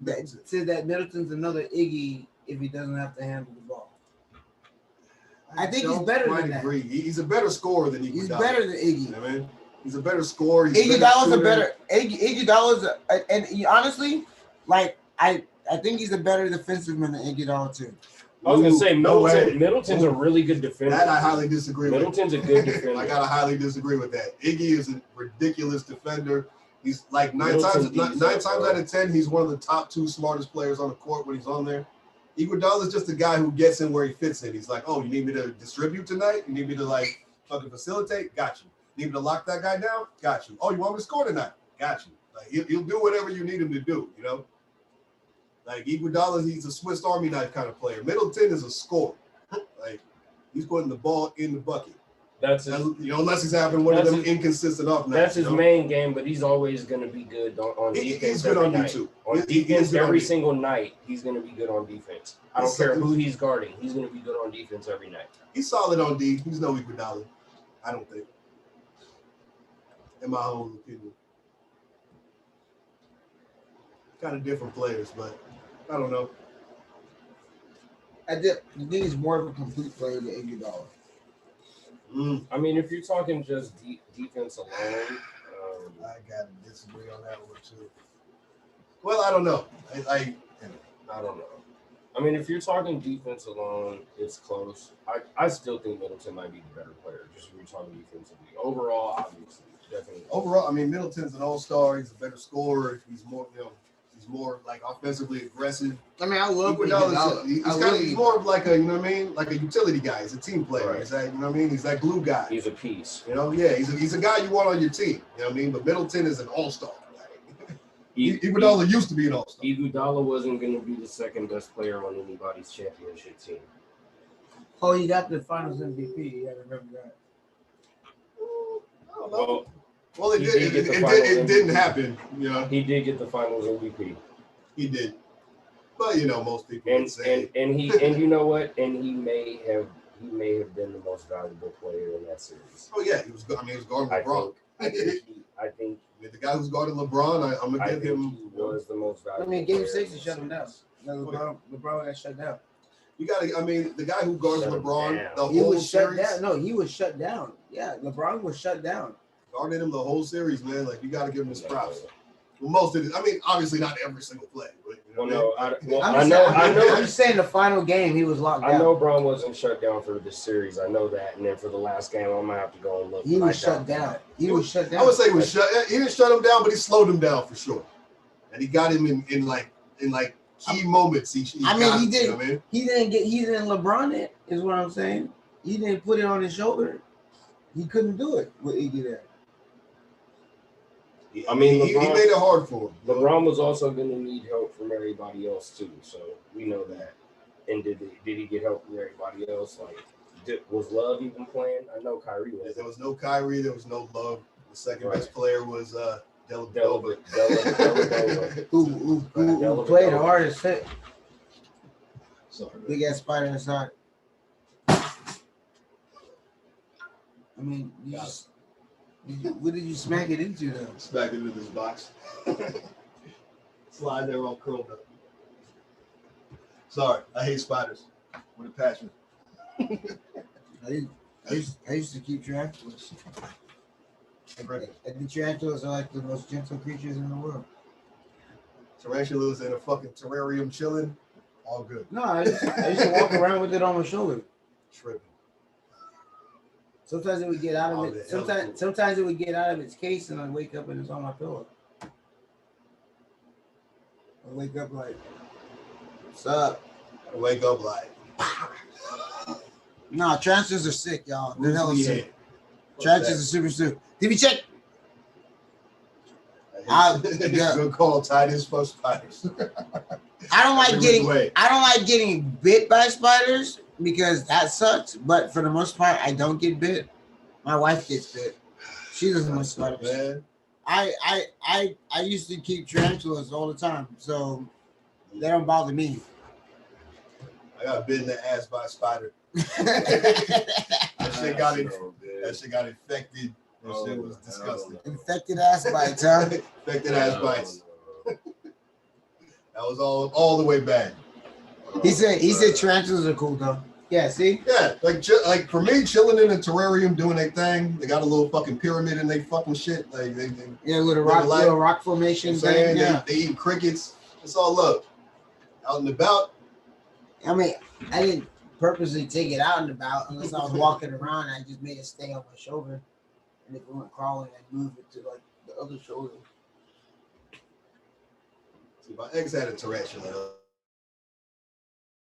that Middleton's another Iggy if he doesn't have to handle the ball. I think he's better than that. Agree. He's a better scorer than Iggy. He's better than Iggy. You know what I mean? He's a better scorer. Iguodala's a better Iguodala's and he, honestly, like I think he's a better defenseman than Iguodala too. I was gonna say Middleton's a really good defender. That I highly disagree with. Middleton's a good defender. I gotta highly disagree with that. Iggy is a ridiculous defender. He's like nine times out of 10, he's one of the top 2 smartest players on the court when he's on there. Iguodala is just a guy who gets in where he fits in. He's like, oh, you need me to distribute tonight? You need me to like fucking facilitate? Got you. Need me to lock that guy down? Got you. Oh, you want me to score tonight? Got you. Like he'll do whatever you need him to do, you know? Like Iguodala, he's a Swiss Army knife kind of player. Middleton is a scorer. Like he's putting the ball in the bucket. That's his, unless he's having one of them inconsistent off nights. That's his main game, but he's always going to be good on defense. He's good on D2. On defense, every single night, he's going to be good on defense. I don't care who he's guarding. He's going to be good on defense every night. He's solid on D. He's no Iguodala, I don't think. In my own opinion. Kind of different players, but I don't know. I think he's more of a complete player than Iguodala. I mean, if you're talking just defense alone, I gotta disagree on that one too. Well, I don't know. I don't know. I mean, if you're talking defense alone, it's close. I still think Middleton might be the better player, just when you're talking defensively. Overall, obviously, definitely. Overall, I mean, Middleton's an all-star. He's a better scorer. He's more, he's more like offensively aggressive. I mean, I love he's more of like a, you know what I mean, like a utility guy. He's a team player. Right. He's like, you know what I mean, he's that glue guy. He's a piece. You know, yeah, he's a guy you want on your team. You know what I mean? But Middleton is an all-star. Iguodala used to be an all-star. Iguodala wasn't going to be the second best player on anybody's championship team. Oh, he got the Finals MVP. You got to remember that. I don't know. Well, it didn't happen. You know, he did get the Finals MVP. He did, but most people would say. And you know what? And he may have been the most valuable player in that series. Oh yeah, he was. I mean, he was guarding LeBron. I think the guy who's guarding LeBron, I'm gonna give him. He was the most valuable. I mean, Game 6 he shut him down. LeBron got shut down. You gotta. I mean, the guy who guards LeBron, the he whole was shut series. down. No, he was shut down. Yeah, LeBron was shut down. Guarded him the whole series, man. Like you gotta give him his props. Well, most of it. I mean, obviously not every single play, but I know. I'm just saying the final game he was locked down. I know Braun wasn't shut down for this series. I know that, and then for the last game, I'm gonna have to go and look. He was shut down. He was shut down. I would say he was shut. He didn't shut him down, but he slowed him down for sure. And he got him in key moments. He didn't. He didn't LeBron it. Is what I'm saying. He didn't put it on his shoulder. He couldn't do it with Iggy there. I mean, he made it hard for him. LeBron was also going to need help from everybody else too, so we know that. And did he get help from everybody else? Like, was Love even playing? I know Kyrie was. There was no Kyrie. There was no Love. The second best player was Dellavedova. Who played the hardest hit. Sorry, big ass spider inside. I mean, what did you smack it into though? Smack it into this box. Slide there all curled up. Sorry, I hate spiders with a passion. I used to keep tarantulas. I think tarantulas are like the most gentle creatures in the world. Tarantulas in a fucking terrarium chilling, all good. No, I used to walk around with it on my shoulder. Tripping. Sometimes it would get out of it. Sometimes it would get out of its case, and I'd wake up and it's on my pillow. I wake up like, "What's up?" I wake up like, "No, tarantulas are sick, y'all. They're hella sick. Tarantulas are super sick. Did we check? So called Titus for spiders. I don't like getting bit by spiders because that sucks. But for the most part, I don't get bit. My wife gets bit. She doesn't like spiders. Man. I used to keep tarantulas all the time, so they don't bother me. I got bit in the ass by a spider. That shit got infected. That shit was disgusting. Infected ass bites, huh? Infected ass bites. That was all the way bad. He said tarantulas are cool though. Yeah, see? Yeah, like for me, chilling in a terrarium doing their thing. They got a little fucking pyramid in they fucking shit. Like they little rock formation thing. Yeah. They eat crickets. It's all love. Out and about. I mean, I didn't purposely take it out and about unless I was walking around. I just made it stay on my shoulder, and if it went crawling, I'd move it to like the other shoulder. See, my ex had a tarantula.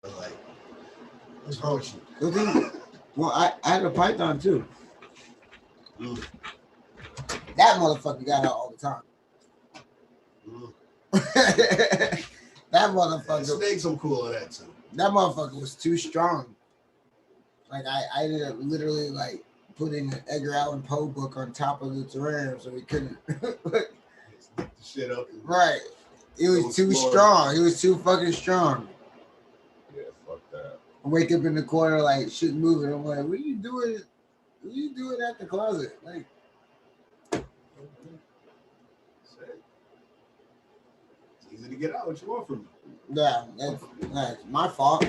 I was like, what's wrong with you? Well, I had a python too. That motherfucker got out all the time. That motherfucker. Snakes, I'm cool on that too. That motherfucker was too strong. Like I ended up literally like putting an Edgar Allan Poe book on top of the terrarium so he couldn't. The shit up. Right. It was too strong. He was too fucking strong. Yeah, fuck that. I wake up in the corner like shit moving. I'm like, what are you doing? What are you doing at the closet? Like, it's easy to get out. What you want from me? Yeah, that's my fault.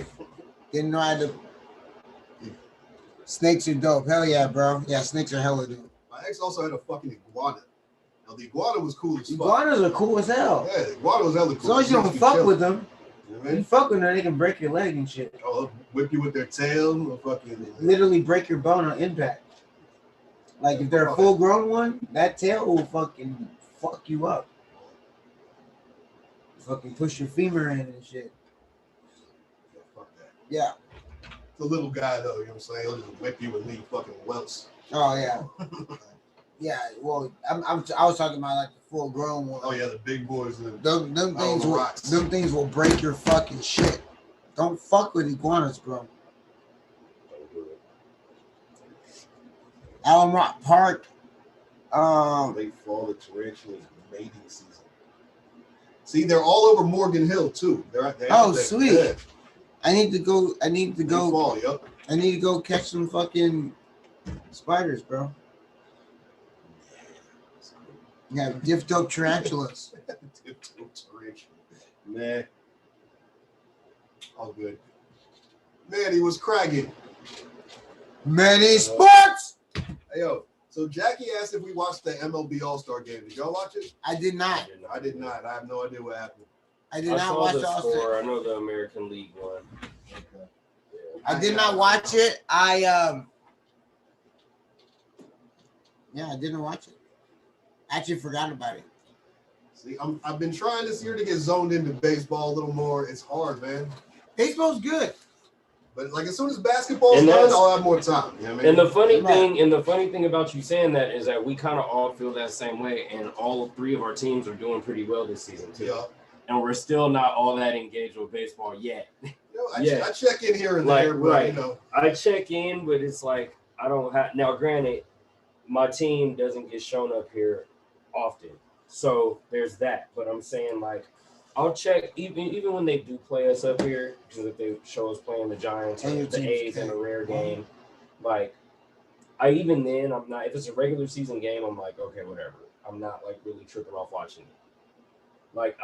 Didn't know I had to. Snakes are dope. Hell yeah, bro. Yeah, snakes are hella dope. My ex also had a fucking iguana. Now the iguana was cool as fuck. Iguanas are cool as hell. Yeah, the iguana was hella cool. As long as you don't fuck with them. You know what I mean? You fuck with them, they can break your leg and shit. Oh, whip you with their tail or fucking. Literally break your bone on impact. Like if they're a full grown one, that tail will fucking fuck you up. Fucking push your femur in and shit. Yeah, fuck that. Yeah. The little guy though, you know what I'm saying? He'll just whip you and leave fucking welts. Oh yeah. Yeah, well, I was talking about like the full grown one. Oh yeah, the big boys. Them things will break your fucking shit. Don't fuck with iguanas, bro. Allen Rock Park. Late fall, the tarantulas mating season. See, they're all over Morgan Hill too. They're sweet. Yeah. I need to go. Fall, yep. I need to go catch some fucking spiders, bro. Yeah, Diff dope tarantulas. Diff dope tarantula. Nah. All good. Man, he was cracking. Many sports. Hey, yo. So Jackie asked if we watched the MLB All-Star game. Did y'all watch it? I did not. I did not. I have no idea what happened. I did not watch the All-Star. I know the American League won. Okay. Yeah. I did not watch it. I didn't watch it. I actually forgot about it. See, I've been trying this year to get zoned into baseball a little more. It's hard, man. Baseball's good. But like as soon as basketball's done, I'll have more time. You know what I mean? And the funny thing about you saying that is that we kind of all feel that same way, and all three of our teams are doing pretty well this season too. Yeah. And we're still not all that engaged with baseball yet. I check in here and there, but right. you know. I check in, but it's like I don't have now. Granted, my team doesn't get shown up here often, so there's that. But I'm saying like I'll check even when they do play us up here, because if they show us playing the Giants or the A's in a rare game, like I'm not. If it's a regular season game, I'm like okay, whatever. I'm not like really tripping off watching it. Like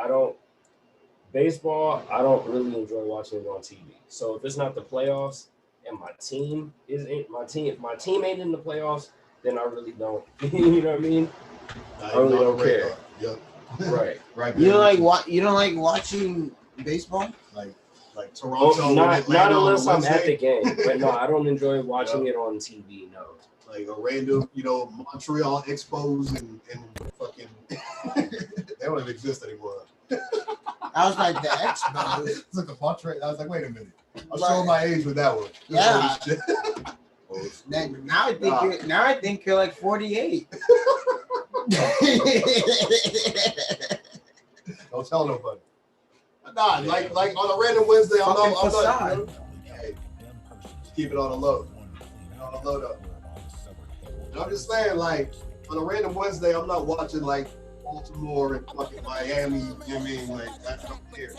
baseball, I don't really enjoy watching it on TV. So if it's not the playoffs and my team if my team ain't in the playoffs, then I really don't. You know what I mean? I really don't care. Yep. Right. Right. You don't like watching baseball? Like Toronto. Not unless I'm at the game. But no, I don't enjoy watching it on TV. No. Like a random, Montreal Expos and fucking they don't even exist anymore. I was like the Expos. It's like the Montreal. I was like, wait a minute. I'm showing my age with that one. Yeah. Now I think you're like 48. Don't tell nobody. Nah, like on a random Wednesday, I'm not. Hey, keep it on the low. On the low though. And I'm just saying, like, on a random Wednesday, I'm not watching like Baltimore and fucking Miami. You know what I mean? Like, I don't care.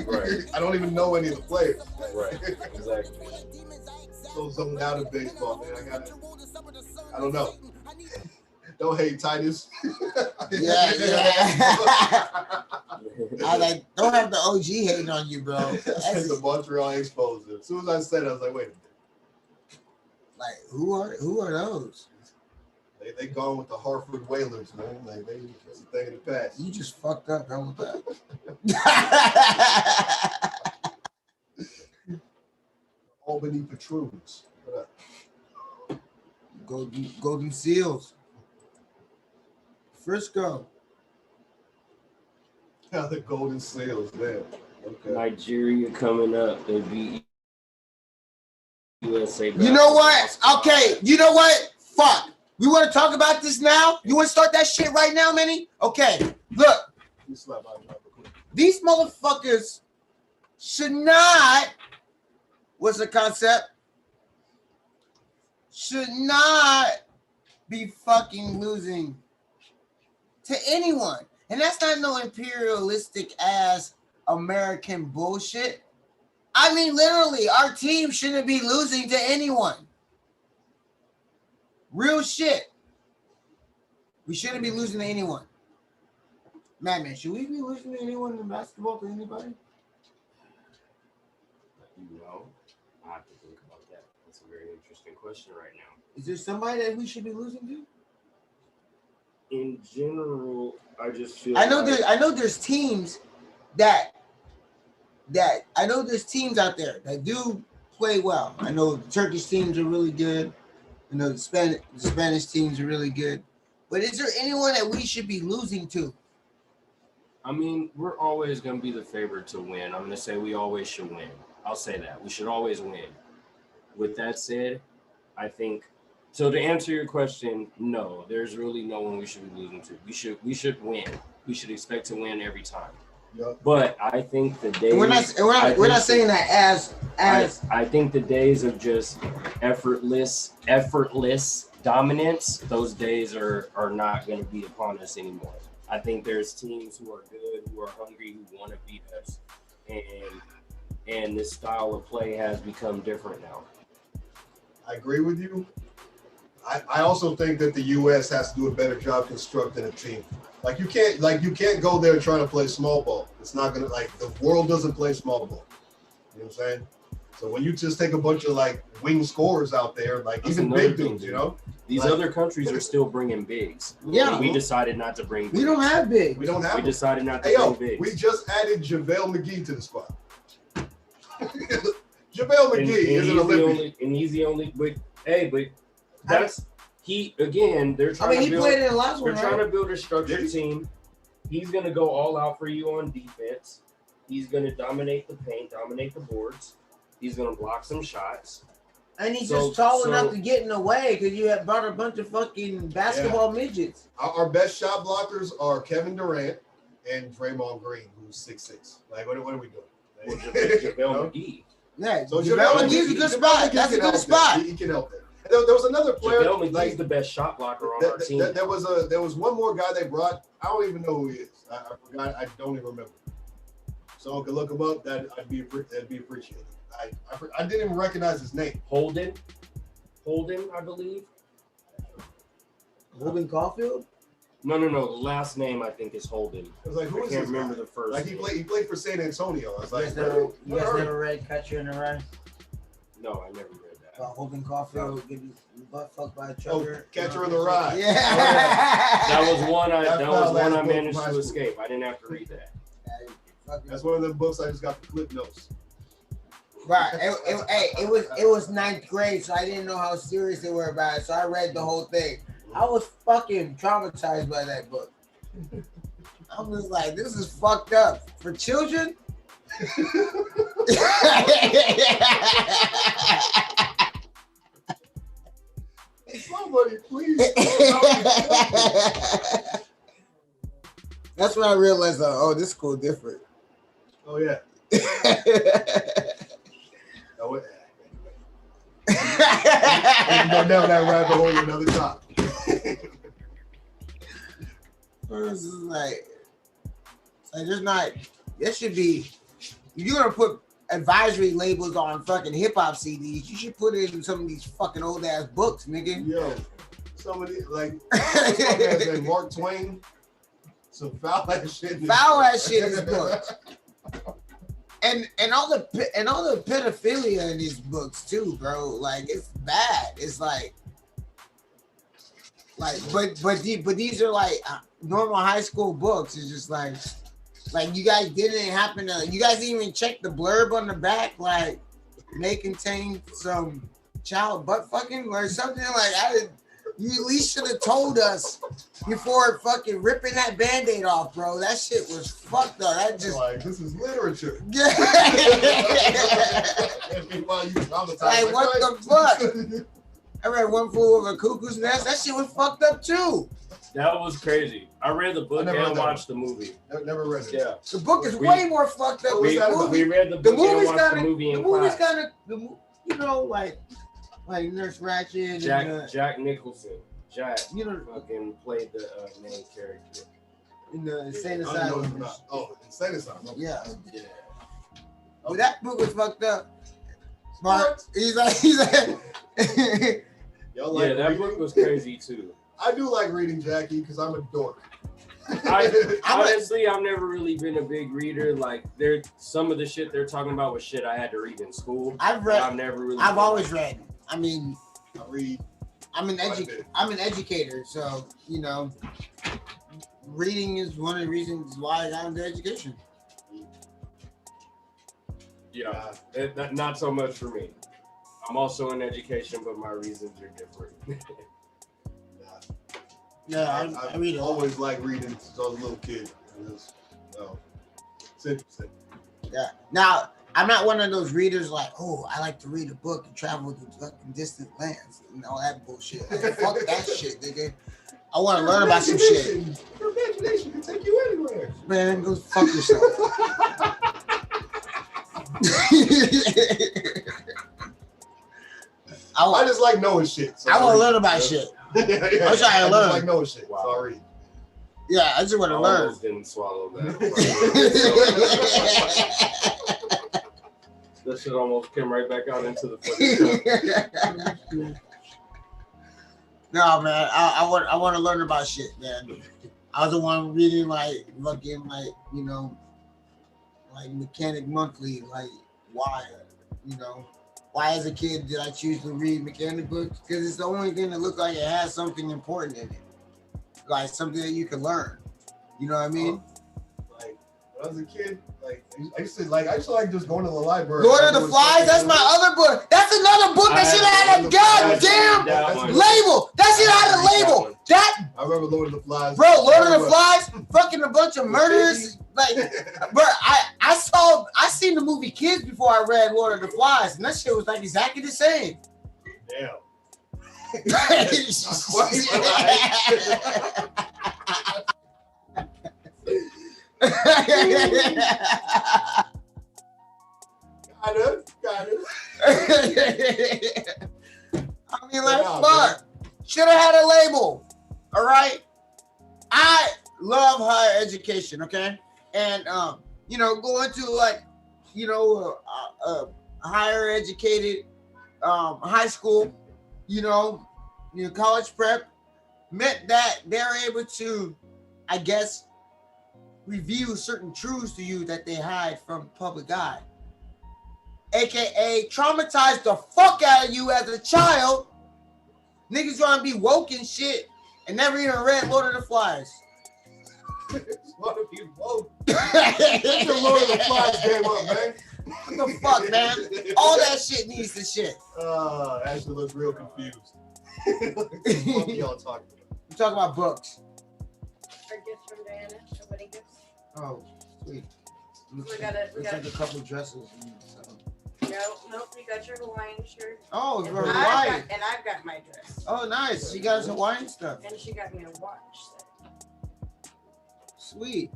Right. I don't even know any of the players. Right. Exactly. So zoned out of baseball, man. I don't know. Don't hate Titus. Yeah. I like don't have the OG hating on you, bro. That's the Montreal exposed it. As soon as I said it, I was like, wait a minute. Like who are those? They gone with the Hartford Whalers, man. Like it's a thing of the past. You just fucked up, done with that. Albany Patroons. What up? Golden Seals. Frisco. Yeah, the Golden Seals, man. Okay. Nigeria coming up. They beat USA. You know what? Okay, you know what? Fuck. We want to talk about this now? You want to start that shit right now, Manny? Okay, look. These motherfuckers should not, what's the concept? Should not be fucking losing to anyone. And that's not no imperialistic ass American bullshit. I mean, literally, our team shouldn't be losing to anyone. Real shit. We shouldn't be losing to anyone. Man, should we be losing to anyone in basketball, to anybody? No, I have to think about that. That's a very interesting question right now. Is there somebody that we should be losing to? In general, I just feel. I know there's teams that I know there's teams out there that do play well. I know the Turkish teams are really good. I know the Spanish teams are really good. But is there anyone that we should be losing to? I mean, we're always going to be the favorite to win. I'm going to say we always should win. I'll say that. We should always win. With that said, I think, so to answer your question, no, there's really no one we should be losing to. We should win. We should expect to win every time. Yep. But I think the days... We're not saying that as I think the days of just effortless dominance, those days are not going to be upon us anymore. I think there's teams who are good, who are hungry, who want to beat us, and this style of play has become different now. I agree with you. I also think that the U.S. has to do a better job constructing a team. Like you can't go there trying to play small ball. It's not gonna, like, the world doesn't play small ball. You know what I'm saying? So when you just take a bunch of like wing scorers out there, like that's even big dudes, you know, these like, other countries are still bringing bigs. Yeah, and we decided not to bring bigs. We don't have bigs. We don't have. We decided not to bring bigs. We just added JaVale McGee to the squad. JaVale McGee is an Olympian, and he's the only. But that's again. They're trying. He played in the last one. They're trying to build a structured team. He's gonna go all out for you on defense. He's gonna dominate the paint, dominate the boards. He's going to block some shots. And he's just tall enough to get in the way because you have brought a bunch of fucking basketball midgets. Our best shot blockers are Kevin Durant and Draymond Green, who's 6'6". Like, what are we doing? Well, JaVale McGee. Yeah, so JaVale McGee's a good spot. That's a good spot. He can help there. There was another player. JaVale McGee's the best shot blocker on our team. There was one more guy they brought. I don't even know who he is. I forgot. I don't even remember. So I could look him up. That'd be appreciated. I didn't even recognize his name. Holden, I believe. Holden Caulfield? No. The last name I think is Holden. I was like, who is this? I can't remember the first. Like he played for San Antonio. I was like, you guys never read Catcher in the Rye? No, I never read that. About Holden Caulfield getting butt fucked by a trucker. Oh, Catcher in the Rye. Yeah. That was one I managed to escape. I didn't have to read that. That's one of the books I just got the clip notes. Right. It was ninth grade, so I didn't know how serious they were about it. So I read the whole thing. I was fucking traumatized by that book. I'm just like, this is fucked up. For children? Somebody please. That's when I realized, oh, this school different. Oh yeah. Oh, wait. We can go down that rabbit hole another time. This is like there's not. There should be. If you're gonna put advisory labels on fucking hip hop CDs, you should put it in some of these fucking old ass books, nigga. Yo, some of these like like Mark Twain, some foul ass shit. Foul ass shit in his books. And all the pedophilia in these books too, bro. Like it's bad. It's like but these are like normal high school books. It's just like you guys didn't happen to you guys didn't even check the blurb on the back, like may contain some child butt fucking or something. Like you at least should have told us before fucking ripping that Band-Aid off, bro. That shit was fucked up. That just like this is literature. Yeah. Like what the fuck? I read One Flew Over a Cuckoo's Nest. That shit was fucked up too. That was crazy. I read the book and watched the movie. Never read it. Yeah. The book is way more fucked up than the movie. We read the book and watched the movie in class. You know, like Nurse Ratched Jack Nicholson. Jack fucking played the main character. In the Insane Asylum. Insane Asylum. Yeah. Well, that book was fucked up. Smart. He's like that book was crazy too. I do like reading, Jackie, because I'm a dork. Honestly, I've never really been a big reader. Like, some of the shit they're talking about was shit I had to read in school. I've always read. I mean, I read. I'm an educator, so you know, reading is one of the reasons why I got into education. Yeah, not so much for me. I'm also in education, but my reasons are different. Yeah, I read. Always like reading since I was a little kid. It's interesting. Yeah. Now, I'm not one of those readers like, oh, I like to read a book and travel to fucking distant lands and all that bullshit. Like, fuck that shit, nigga. I want to learn about some shit. Your imagination can take you anywhere. Man, go fuck yourself. I just like knowing shit. So I want to learn about shit. I'm trying to learn. I just like knowing shit. Wow. Sorry. Yeah, I just want to learn. Almost didn't swallow that. That shit almost came right back out into the fucking. No, man, I want to learn about shit, man. I was the one reading like fucking like Mechanic Monthly, like why, why as a kid did I choose to read mechanic books? Because it's the only thing that looks like it has something important in it, like something that you can learn. You know what I mean? Like when I was a kid, I used to like just going to the library. Lord of the Flies, that's my other book. That's another book that should have had a goddamn label. That should have had a label. I remember Lord of the Flies. Bro, Lord of the Flies, fucking a bunch of murderers. Like, bro, I seen the movie Kids before I read Lord of the Flies, and that shit was like exactly the same. Damn. Got it. I mean, like, fuck. Should have had a label. All right. I love higher education. Okay, and going to higher educated high school, college prep meant that they're able to, I guess, reveal certain truths to you that they hide from public eye. AKA traumatize the fuck out of you as a child. Niggas gonna be woke and shit and never even read Lord of the Flies. What if you woke? Get the Lord of the Flies game up, man. What the fuck, man? All that shit needs to shit. Ashley looks real confused. What y'all talking about? We talking about books. Our gifts from Diana, our wedding gifts. Oh, sweet. We got like a couple dresses. Nope, we got your Hawaiian shirt. Oh, and Hawaii. I've got my dress. Oh, nice. She got us Hawaiian stuff. And she got me a watch set. Sweet.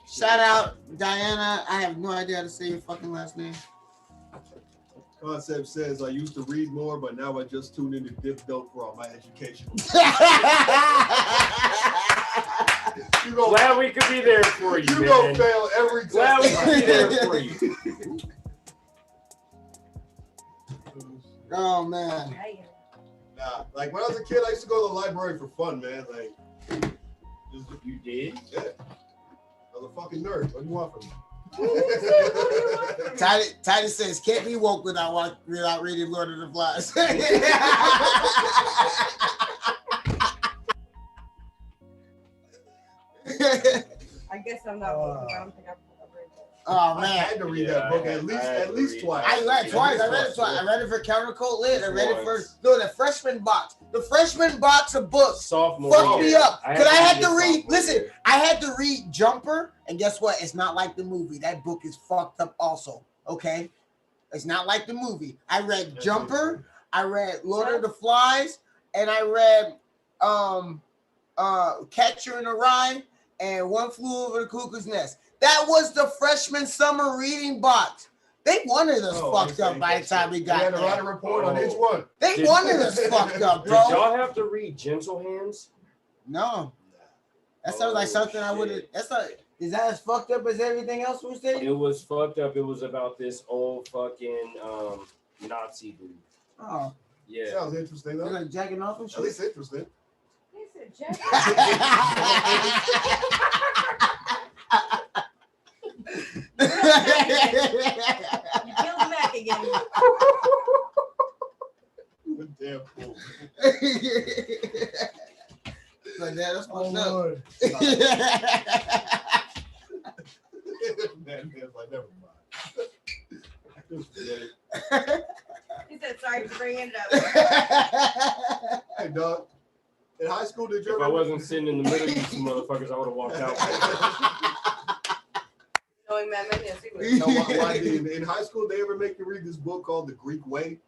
Shout out Diana. I have no idea how to say your fucking last name. Concept says I used to read more, but now I just tune into Diff Dope for all my education. Glad we could be there for you, You man. gonna fail every time. Glad we could be there for you. Oh man. Nah, like when I was a kid, I used to go to the library for fun, man. Like, you did? Yeah. I was a fucking nerd. What do you want from me? Titus says can't be woke without reading Lord of the Flies. I guess I'm not. I don't think I've read that. Oh man, I had to read that book at least twice. I read it twice. I read it twice. I read it for Countercoat Lit. I read it for the freshman box. The freshman box of books Sophomore fucked me year. up because I had to read. sophomore Listen, year. I had to read Jumper, and guess what? It's not like the movie. That book is fucked up. Also, okay, it's not like the movie. I read Jumper. I read Lord of the Flies, and I read Catcher in the Rye and One Flew Over the Cuckoo's Nest. That was the freshman summer reading box. They wanted us fucked up by the time we got had to there. write a report on each one. They wanted us fucked up, bro. Did y'all have to read Gentle Hands? No. That sounds like something I would have. That's not. Is that as fucked up as everything else we said? It was fucked up. It was about this old fucking Nazi dude. Oh. Yeah. Sounds interesting though. You're like jacking off and shit? At least interesting. He said jack. You killed Mac again. Damn fool. Like that, that's fucked up. Man's like, never mind. He said sorry for bringing it up. Hey, dog. In high school, did you If I wasn't sitting in the middle of you two motherfuckers, I would have walked out. Knowing Matt Mendes, he would. No, why in high school, they ever make you read this book called The Greek Way?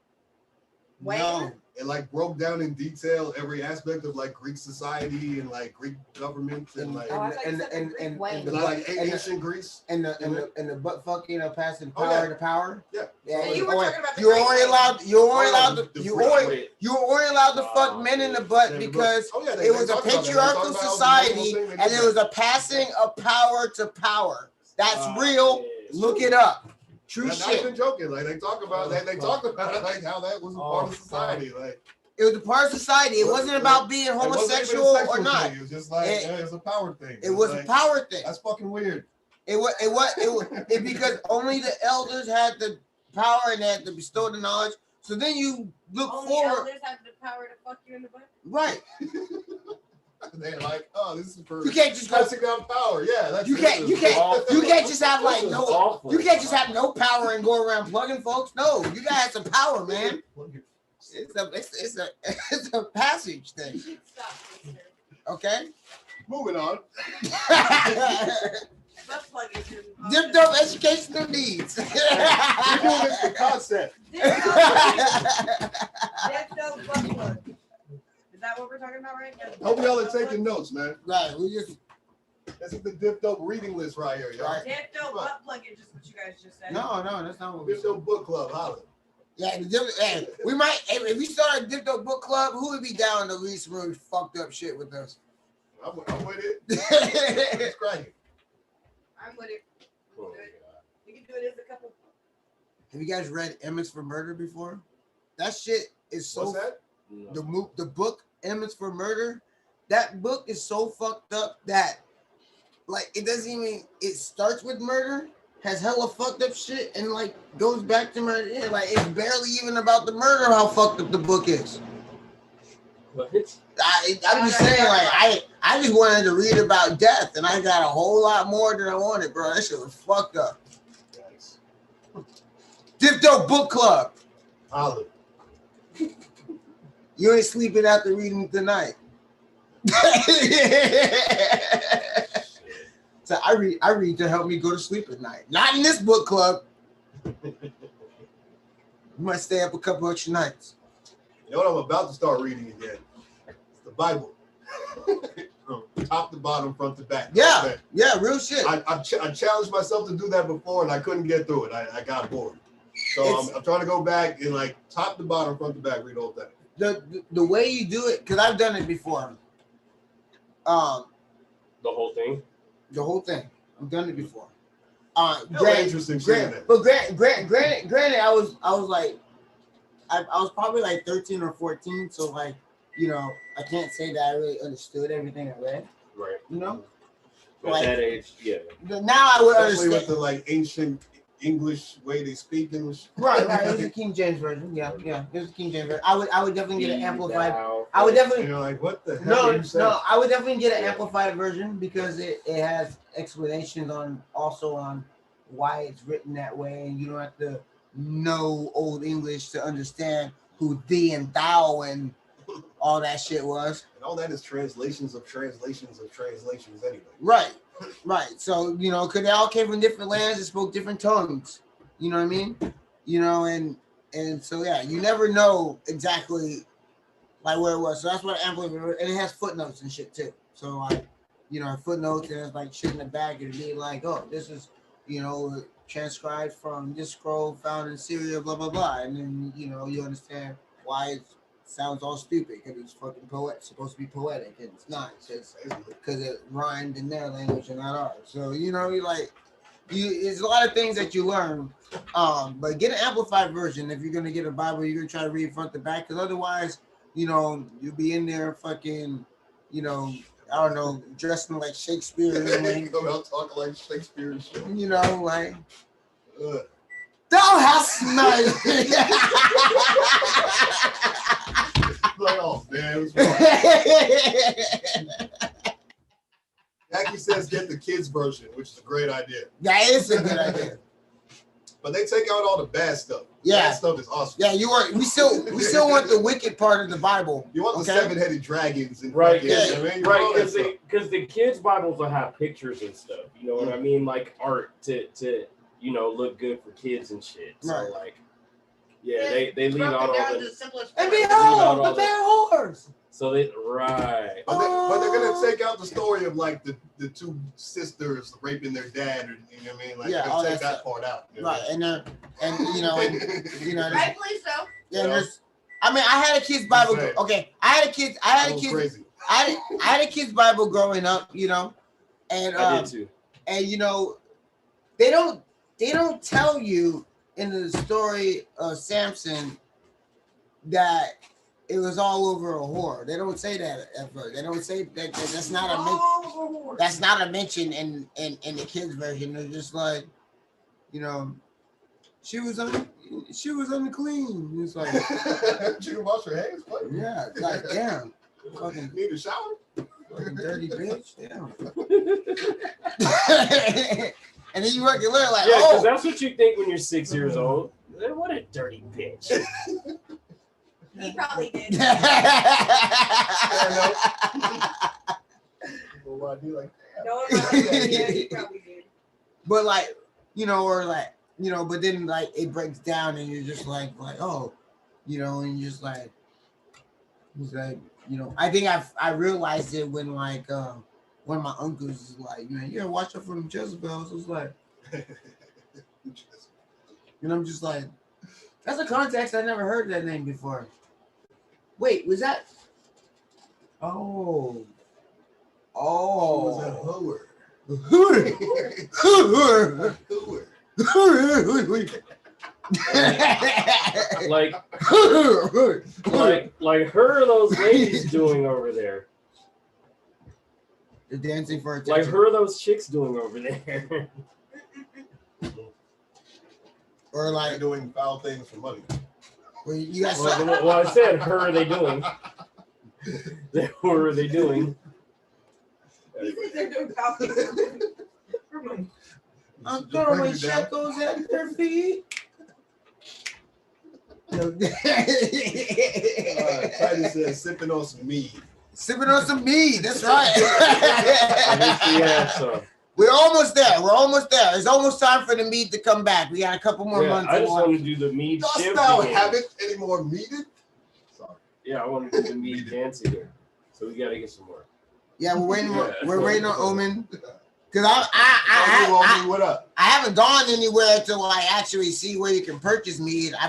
Way? No. It like broke down in detail every aspect of like Greek society and like Greek government and like ancient Greece and the butt fucking passing power to power. Yeah. Yeah. So you were talking about the You were Great only Way. allowed. You were only allowed to. The You Great only. Way. You were only allowed to fuck men in the butt because it was a patriarchal society and it was a passing of power to power. That's real. Look it up. True I'm not shit. even joking. Like they talk about they talk about it like how that was a part of society. Like It was a part of society. It wasn't about being it wasn't even a homosexual sexual or not. thing. It was just like it's a power thing. It was a like, power thing. That's fucking weird. It was because only the elders had the power and they had to bestow the knowledge. So then you look Only forward, elders have the power to fuck you in the butt. right? They're like, oh, this is for You can't just go. passing down power. Yeah, that's You can't just have like no. You can't just have no power and go around plugging folks. No, you gotta have some power, man. It's a passage thing. Stop, sister. Okay. Moving on. Butt plug is in. Dipped up educational needs. We're doing this for concept. Dipped up butt plug. Is that what we're talking about, right? Hope y'all are taking notes, man. Right. We just. This is the Dipped Up reading list right here, y'all. Right. Dipped up butt plug is just what you guys just said. No, that's not what we Dipped Up Book Club, holla. Yeah, we might. If we start a Dipped Up Book Club, who would be down to read some really fucked up shit with us? I'm with it. It's cracking. I'm with it. We can do it as a couple. Have you guys read Emmets for Murder before? That shit is so. What's that? The book Emmets for Murder. That book is so fucked up that, like, it doesn't even. It starts with murder, has hella fucked up shit, and like goes back to murder. Yeah, like it's barely even about the murder. How fucked up the book is. I'm just saying, like, I just wanted to read about death, and I got a whole lot more than I wanted, bro. That shit was fucked up. Nice. Dipped Up Book Club. Holla. You ain't sleeping after reading tonight. So I read to help me go to sleep at night. Not in this book club. You might stay up a couple extra nights. You know what I'm about to start reading again? It's the Bible. top to bottom, front to back. Yeah, yeah, real shit. I challenged myself to do that before, and I couldn't get through it. I got bored. So I'm trying to go back and like top to bottom, front to back, read the whole thing. The way you do it, because I've done it before. The whole thing. The whole thing. I've done it before. Interesting shit. But granted, I was like, I was probably like 13 or 14, so like, you know, I can't say that I really understood everything I read. Right. You know. At Like, that age, yeah. Now I would Especially understand with the like ancient English way they speak English. Right. It was a King James version. Yeah. It was a King James version. I would definitely get an amplified. I would definitely. You're like, what the hell? No. I would definitely get an amplified version because it has explanations on why it's written that way, and you don't have to know Old English to understand who thee and thou and all that shit was. And all that is translations of translations anyway. Right. So, you know, because they all came from different lands and spoke different tongues. You know what I mean? You know, and so yeah, you never know exactly like where it was. So that's what amplified, and it has footnotes and shit too. So like, you know, footnotes and it's like shit in the back and be like, oh, this is, you know, transcribed from this scroll found in Syria, blah blah blah, and then you know you understand why it sounds all stupid because it's fucking supposed to be poetic, and it's not because it rhymed in their language and not ours. So you know, there's a lot of things that you learn, but get an amplified version if you're gonna get a Bible. You're gonna try to read front to back, because otherwise, you know, you'll be in there fucking, you know, I don't know, dressing like Shakespeare. Come out talking like Shakespeare and shit. You know, like, thou hast made. Like, oh man, Jackie says get the kids version, which is a great idea. That is a good idea. But they take out all the bad stuff. Yeah, bad stuff is awesome. Yeah, we still want the wicked part of the Bible. You want the seven-headed dragons and right? Yeah, right, because the kids' Bibles will have pictures and stuff. You know what I mean? Like art to you know look good for kids and shit. So Right. like, yeah, they leave out all the and behold, the bare whores. So they right. But they're gonna take out the story of like the two sisters raping their dad, or you know what I mean? Like Yeah, they're all gonna take that that part out. You know? Right, and you know, Rightfully so. Yeah, I mean, I had a kid's Bible. Okay, I had a kid's Bible growing up, you know, and I did too. And you know, they don't tell you in the story of Samson that it was all over a whore. They don't say that at first. They don't say that. That's not a mention in the kids version. They're just like, you know, she was unclean. It's like she can wash her hands. What? Yeah, it's like damn. Fucking need a shower. Fucking dirty bitch. Damn. And then you fucking learn like, yeah, because oh, that's what you think when you're 6 years old. What a dirty bitch. He probably did. Well, I do like No, yeah, he probably did. But like, you know, or like, you know, but then like it breaks down and you're just like, oh, you know, and you're just like, it's like, you know, I think I realized it when like one of my uncles is like, man, you gotta watch out for them Jezebels. It's like, and I'm just like, that's a context. I never heard that name before. Wait, was that? Oh. Was a hooer. like her are those ladies doing over there? They're dancing for attention. Like her are those chicks doing over there? Or like they're doing foul things for money. Well, you guys well, I said her are they doing? What are they doing? You think they're doing foul things for money? I'm throwing shekels at their feet. Titus says sipping on some mead. Sipping on some mead. That's right. So. We're almost there. It's almost time for the mead to come back. We got a couple more months. I just want to do the mead Dost shift thou again. have it any more meaded? Sorry. Yeah, I want to do the mead dance again. So we got to get some more. Yeah, we're waiting. Yeah. We're waiting on Omen. Cause What up? I haven't gone anywhere to like actually see where you can purchase mead. I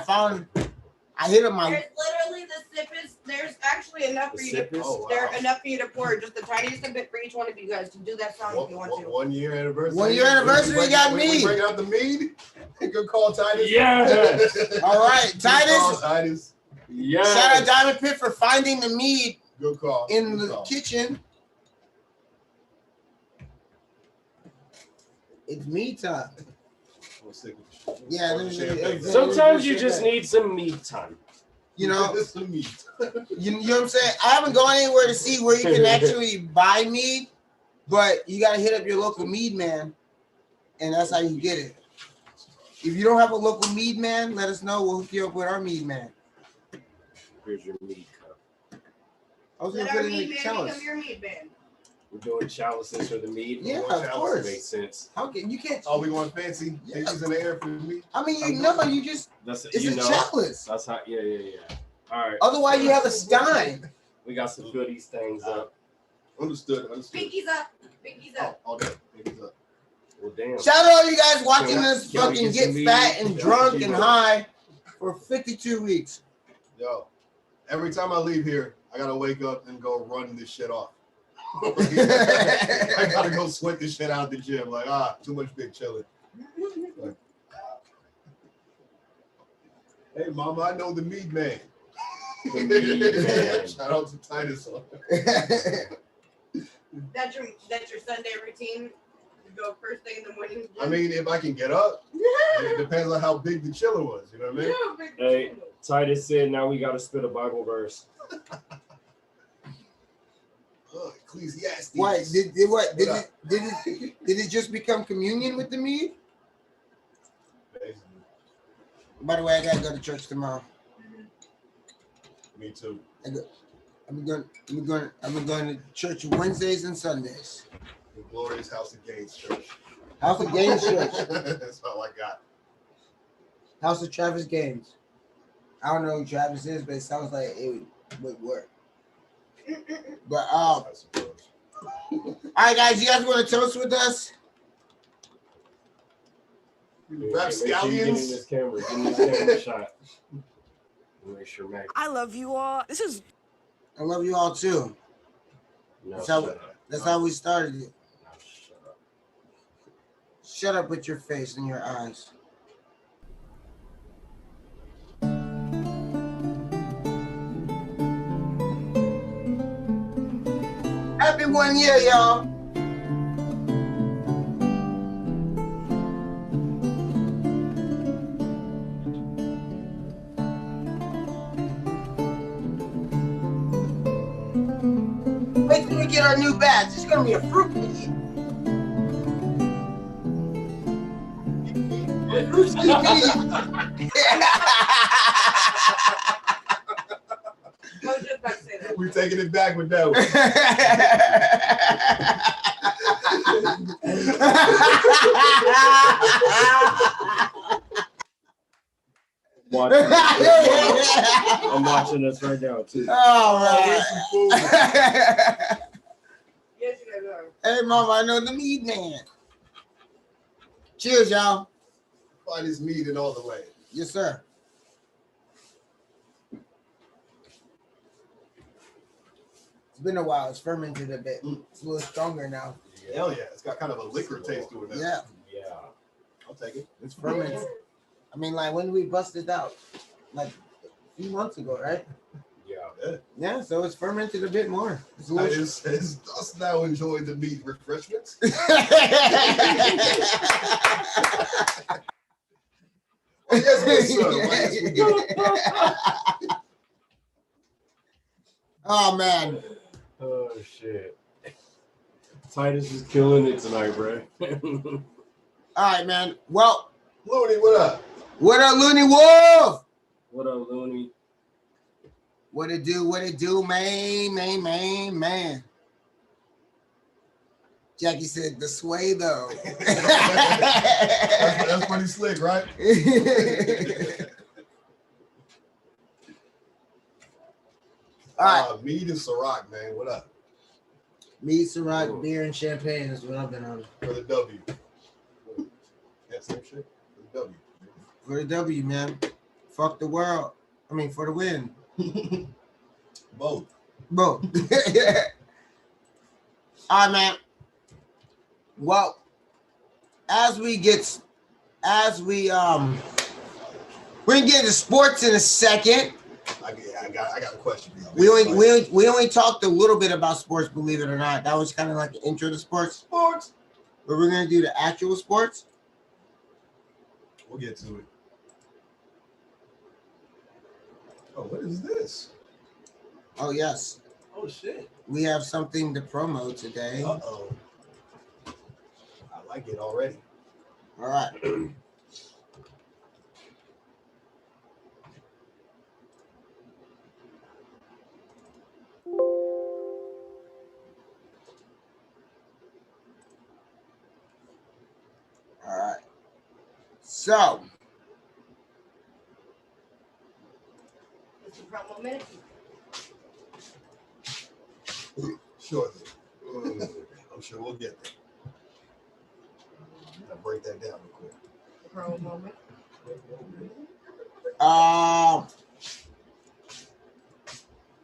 hit up my. There's literally the sippers. There's actually enough for you to. Oh, There wow. enough for you to pour. Just the tiniest bit for each one of you guys to do that song if you want to. 1 year anniversary. 1 year anniversary, we got mead. We bring out the mead. Good call, Titus. Yes. All right, Good call, Titus. Titus. Yes. Shout out Diamond Pit for finding the mead Good call. in Good the call. kitchen. It's mead time. Yeah, Sometimes you just need some meat time. You know, some meat. you know what I'm saying? I haven't gone anywhere to see where you can actually buy mead, but you gotta hit up your local mead man, and that's how you get it. If you don't have a local mead man, let us know. We'll hook you up with our mead man. Here's your meat cup. I was Let gonna our put it in mead the man chalice. become your mead man. We're doing chalices for the meat. Yeah, More of chalices course. Makes sense. How can you can't? Oh, we going fancy? Yeah. Things in the air for me. I mean, you know, you just That's it's you a know. chalice. That's how. Yeah. All right. Otherwise, you have a stein. We got some goodies things up. Understood. Pinkies up. Pinkies up. All day. Pinkies up. Well, damn. Shout out to all you guys watching this Can we fucking get some get fat mead? and drunk and high for 52 weeks. Yo, every time I leave here, I gotta wake up and go run this shit off. I gotta go sweat this shit out of the gym. Like, too much big chilling. Like, hey, mama, I know the meat man. The meat man. Shout out to Titus. That's your Sunday routine. You go first thing in the morning. I mean, if I can get up, it depends on how big the chiller was. You know what I mean? Hey, Titus said now we got to spit a Bible verse. Ecclesiastes. Why did it just become communion with the meat? By the way, I gotta go to church tomorrow. Me too. I'm going to church Wednesdays and Sundays. The glorious House of Gaines Church. House of Gaines Church. That's all I got. House of Travis Gaines. I don't know who Travis is, but it sounds like it would work. But all right, guys, you guys want to toast with us? Rapscallions. Give me this camera shot. Make sure Mac. I love you all. This is. I love you all too. No, That's how we started it. No, shut up. Shut up with your face and your eyes. Happy 1 year, y'all. Wait till we get our new batch. It's gonna be a fruit meat. We're taking it back with that I'm watching this right now too. All right. Yes, you guys are. Hey, mama, I know the meat man. Cheers, y'all. Find his meat in all the way. Yes, sir. It's been a while. It's fermented a bit. It's a little stronger now. Hell yeah. It's got kind of a liquor taste to it now. Yeah. Yeah. I'll take it. It's fermented. I mean, like, when did we bust it out? Like a few months ago, right? Yeah. Yeah, so it's fermented a bit more. It's a little Is us now enjoy the meat refreshments? Yes, sir. Oh, man. Oh shit. Titus is killing it tonight, bro. All right, man. Well, Looney, what up? What up, Looney Wolf? What up, Looney? What it do, man. Jackie said, the sway, though. That's pretty slick, right? All right. Mead and Ciroc, man. What up? Meat, Ciroc, beer, and champagne is what I've been on. For the W. That same shit. For the W. For the W, man. Fuck the world. I mean, for the win. Both. Both. All right, man. Well, we can get into sports in a second. I got a question for We only talked a little bit about sports, believe it or not. That was kind of like the intro to sports. Sports. But we're gonna do the actual sports. We'll get to it. Oh, what is this? Oh yes. Oh shit. We have something to promo today. Uh-oh. I like it already. All right. All right. So. Promo minute. Shortly. I'm sure we'll get there. I'll break that down real quick. Promo moment.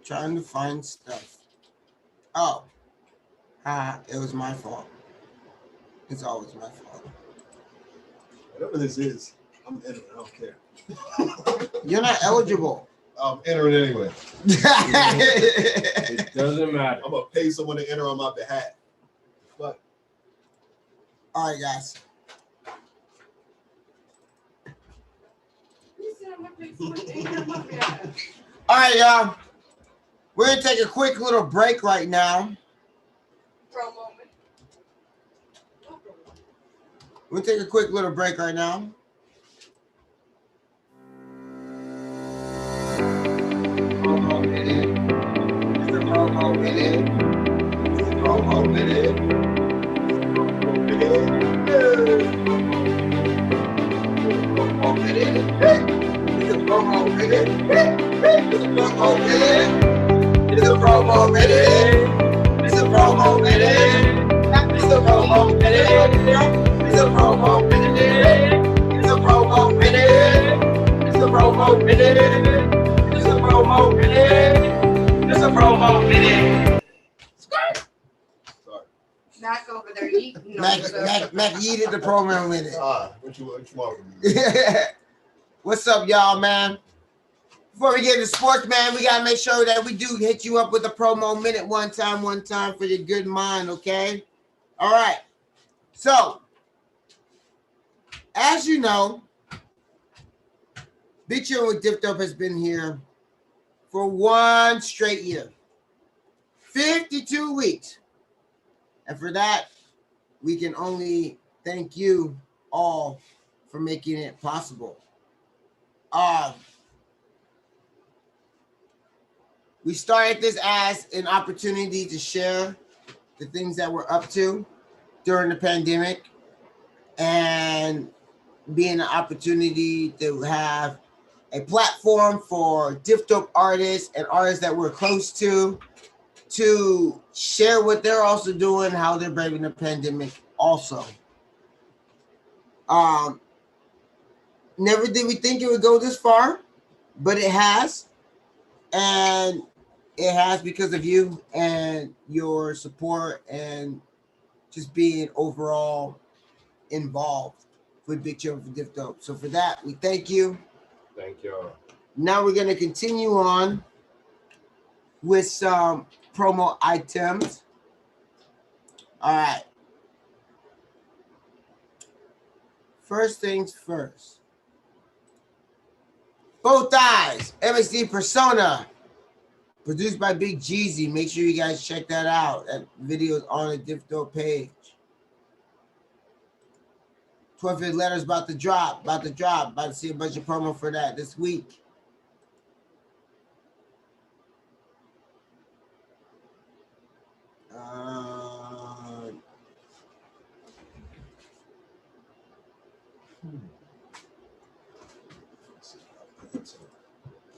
Trying to find stuff. Oh. It was my fault. It's always my fault. Whatever this is, I'm entering. I don't care. You're not eligible. I'm entering anyway. It doesn't matter. I'm gonna pay someone to enter on my behalf. But all right, guys. All right, y'all. We're gonna take a quick little break right now. Promo moment. We'll take a quick little break right now. Promo minute. It's the promo minute. It's the promo minute. Promo minute. It's a promo minute. It's a promo minute. It's a promo minute. It's a promo minute. It's a promo minute. It's a promo minute. It's a promo minute. It's a promo minute. It's a promo minute. It's a promo minute. sorry. Mac over there eating. Mac yeeted the promo minute. What you want from me? What's up, y'all, man? Before we get into sports, man, we gotta make sure that we do hit you up with a promo minute one time for your good mind, okay? All right. So, as you know, Big Chillin with Diff has been here for one straight year, 52 weeks, and for that, we can only thank you all for making it possible. We started this as an opportunity to share the things that we're up to during the pandemic and being an opportunity to have a platform for Diff artists and artists that we're close to share what they're also doing, how they're braving the pandemic also. Never did we think it would go this far, but it has. And it has because of you and your support and just being overall involved with Big Chillin for Diff Dope. So for that, we thank you. Thank y'all. Now we're going to continue on with some promo items. All right. First things first. Both Eyes, MXD Persona, produced by Big Jeezy. Make sure you guys check that out. That video is on the Diff Dope page. 12th letters about to drop. About to see a bunch of promo for that this week.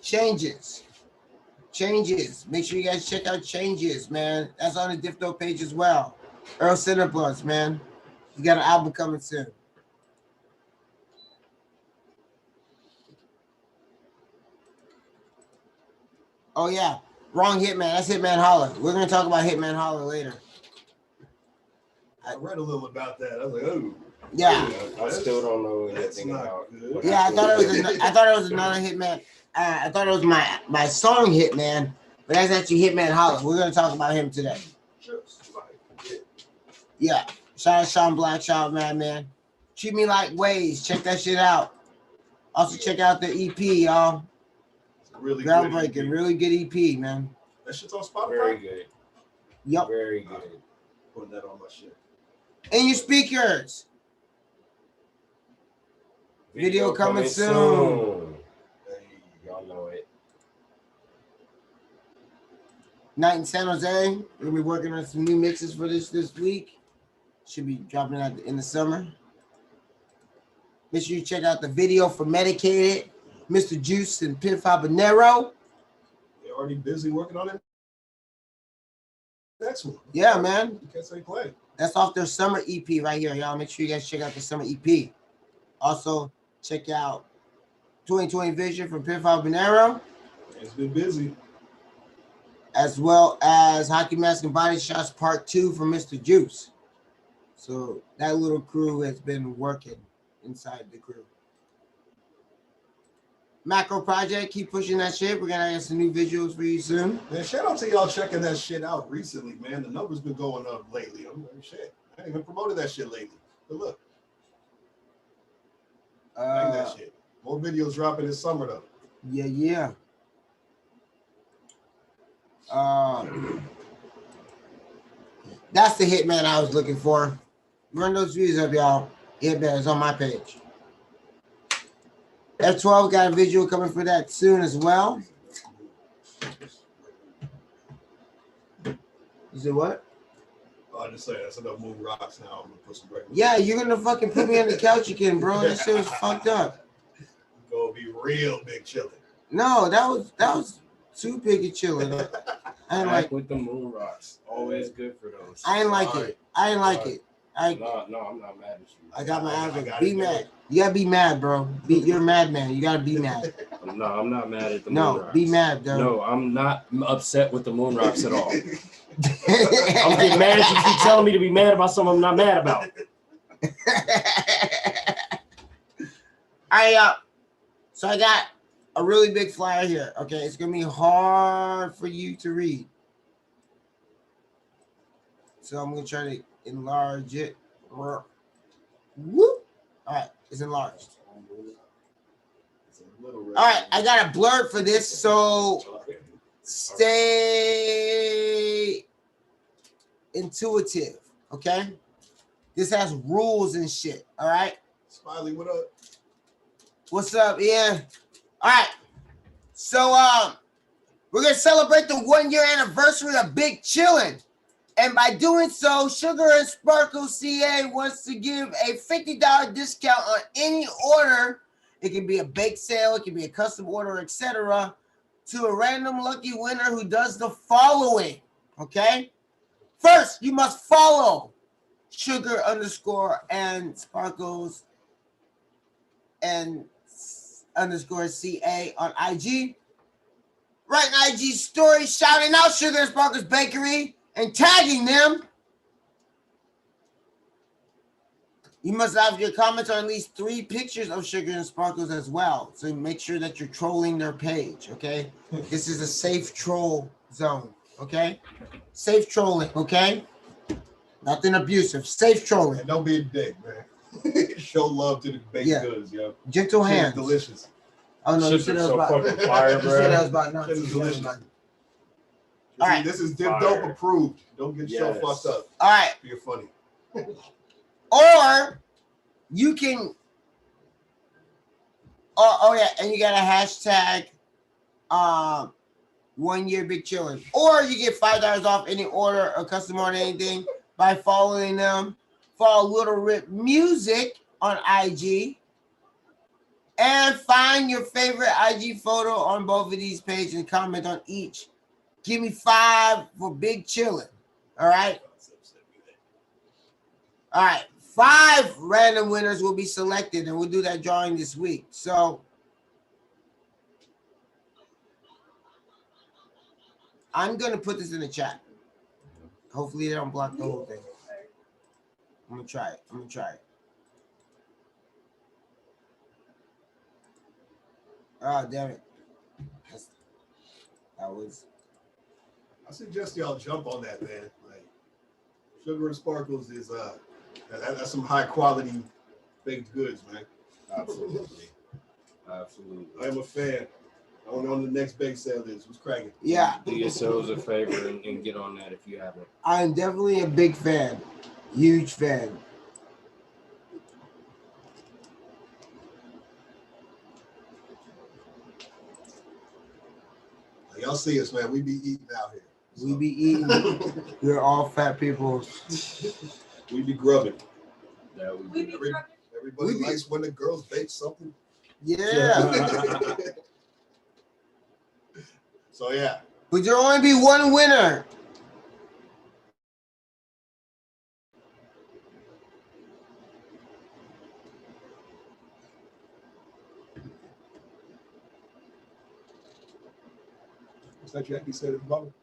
Changes. Changes. Make sure you guys check out Changes, man. That's on the Diff Dope page as well. Earl Cinebloods, man. You got an album coming soon. Oh yeah, wrong Hitman. That's Hitman Holler. We're gonna talk about Hitman Holler later. I read a little about that. I was like, oh. Yeah. I still don't know anything about. Yeah, I thought it was another Hitman. I thought it was my song Hitman, but that's actually Hitman Holler. We're gonna talk about him today. Yeah. Shout out Sean Black, shout out Madman. Treat Me Like Ways. Check that shit out. Also check out the EP, y'all. Really groundbreaking, good EP. really good EP, man. That shit's on Spotify. Very good. Yep. Very good. Putting that on my shit. In your speakers. Video coming soon. Hey, y'all know it. Night in San Jose. We're gonna be working on some new mixes for this week. Should be dropping out in the summer. Make sure you check out the video for Medicated, Mr. Juice and Pimp Habanero. They're already busy working on it. Next one. Yeah, man. You can't say play. That's off their summer EP right here, y'all. Make sure you guys check out the summer EP. Also, check out 2020 Vision from Pimp Habanero. It's been busy. As well as Hockey Mask and Body Shots Part 2 from Mr. Juice. So that little crew has been working inside the crew. Macro Project, keep pushing that shit. We're gonna get some new visuals for you soon. Man, shout out to y'all checking that shit out recently, man. The numbers been going up lately. I'm like, shit. I ain't even promoted that shit lately. But look. Like that shit. More videos dropping this summer though. Yeah. That's the Hitman I was looking for. Run those views up, y'all. Hitman is on my page. F12 got a visual coming for that soon as well. You said what? I just say that's enough Moon Rocks now. I'm gonna put some regular. Yeah, you're gonna fucking put me on the couch again, bro. That shit was fucked up. Gonna be real big chillin'. No, that was too big of chilling. I ain't like with the Moon Rocks. Always good for those. I ain't like it. I ain't like it. No, I'm not mad at you. I got my average. Be mad. You gotta be mad, bro. You're a madman. You gotta be mad. No, I'm not mad at the Moon No, Rocks. be mad, though. No, I'm not upset with the Moon Rocks at all. I'm getting mad if you keep telling me to be mad about something I'm not mad about. So I got a really big flyer here. Okay, it's gonna be hard for you to read. So I'm gonna try to enlarge it. Whoop. All right, it's enlarged. All right, I got a blurb for this, so stay intuitive, okay? This has rules and shit, all right? Smiley, what up? What's up, Ian? All right, so we're gonna celebrate the 1-year anniversary of Big Chillin'. And by doing so, Sugar and Sparkle CA wants to give a $50 discount on any order. It can be a bake sale, it can be a custom order, etc. to a random lucky winner who does the following, okay? First, you must follow Sugar _ and Sparkles and _ CA on IG. Write an IG story shouting out Sugar and Sparkles Bakery and tagging them. You must have your comments on at least 3 pictures of Sugar and Sparkles as well. So make sure that you're trolling their page, okay? This is a safe troll zone, okay? Safe trolling, okay? Nothing abusive. Safe trolling. And don't be a dick, man. Show love to the baked goods, yo. Gentle Shit is hands. delicious. Oh no, you said that was about. fucking fire, You said that was bro. about not Shit is too delicious. much. All right. This is Diff Fire. Dope approved. Don't get so Yes. fucked up. All right. You're funny. Or you can. Oh yeah, and you got a hashtag. 1 year Big Chillin'. Or you get $5 off any order or custom order anything by following them. Follow Little Rip Music on IG. And find your favorite IG photo on both of these pages and comment on each. Give me 5 for Big Chillin. All right. All right. 5 random winners will be selected, and we'll do that drawing this week. So I'm gonna put this in the chat. Hopefully they don't block the whole thing. I'm gonna try it. Oh, damn it. That was. I suggest y'all jump on that, man. Like, Sugar and Sparkles is that's some high quality baked goods, man. Absolutely. I am a fan. I don't know when the next bake sale is. Who's cracking? Yeah. Do yourselves a favor and get on that if you haven't. I'm definitely a big fan. Huge fan. Y'all see us, man. We be eating out here. So. We be eating. We're all fat people. We be grubbing. That would be Everybody likes when the girls bake something. Yeah. So yeah. But there'll only be one winner. Is that Jackie said at the bottom?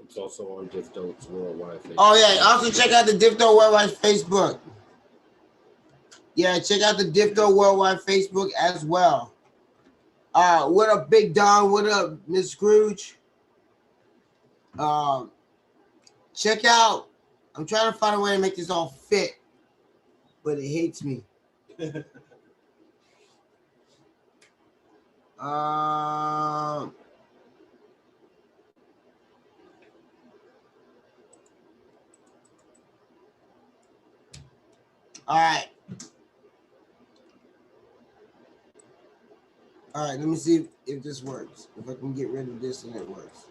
It's also on Diff Dope's Worldwide Facebook. Oh yeah, also check out the Difto Worldwide Facebook. Yeah, check out the Difto Worldwide Facebook as well. What up, Big Don? What up, Miss Scrooge? Check out. I'm trying to find a way to make this all fit, but it hates me. All right. All right, let me see if this works. If I can get rid of this and it works.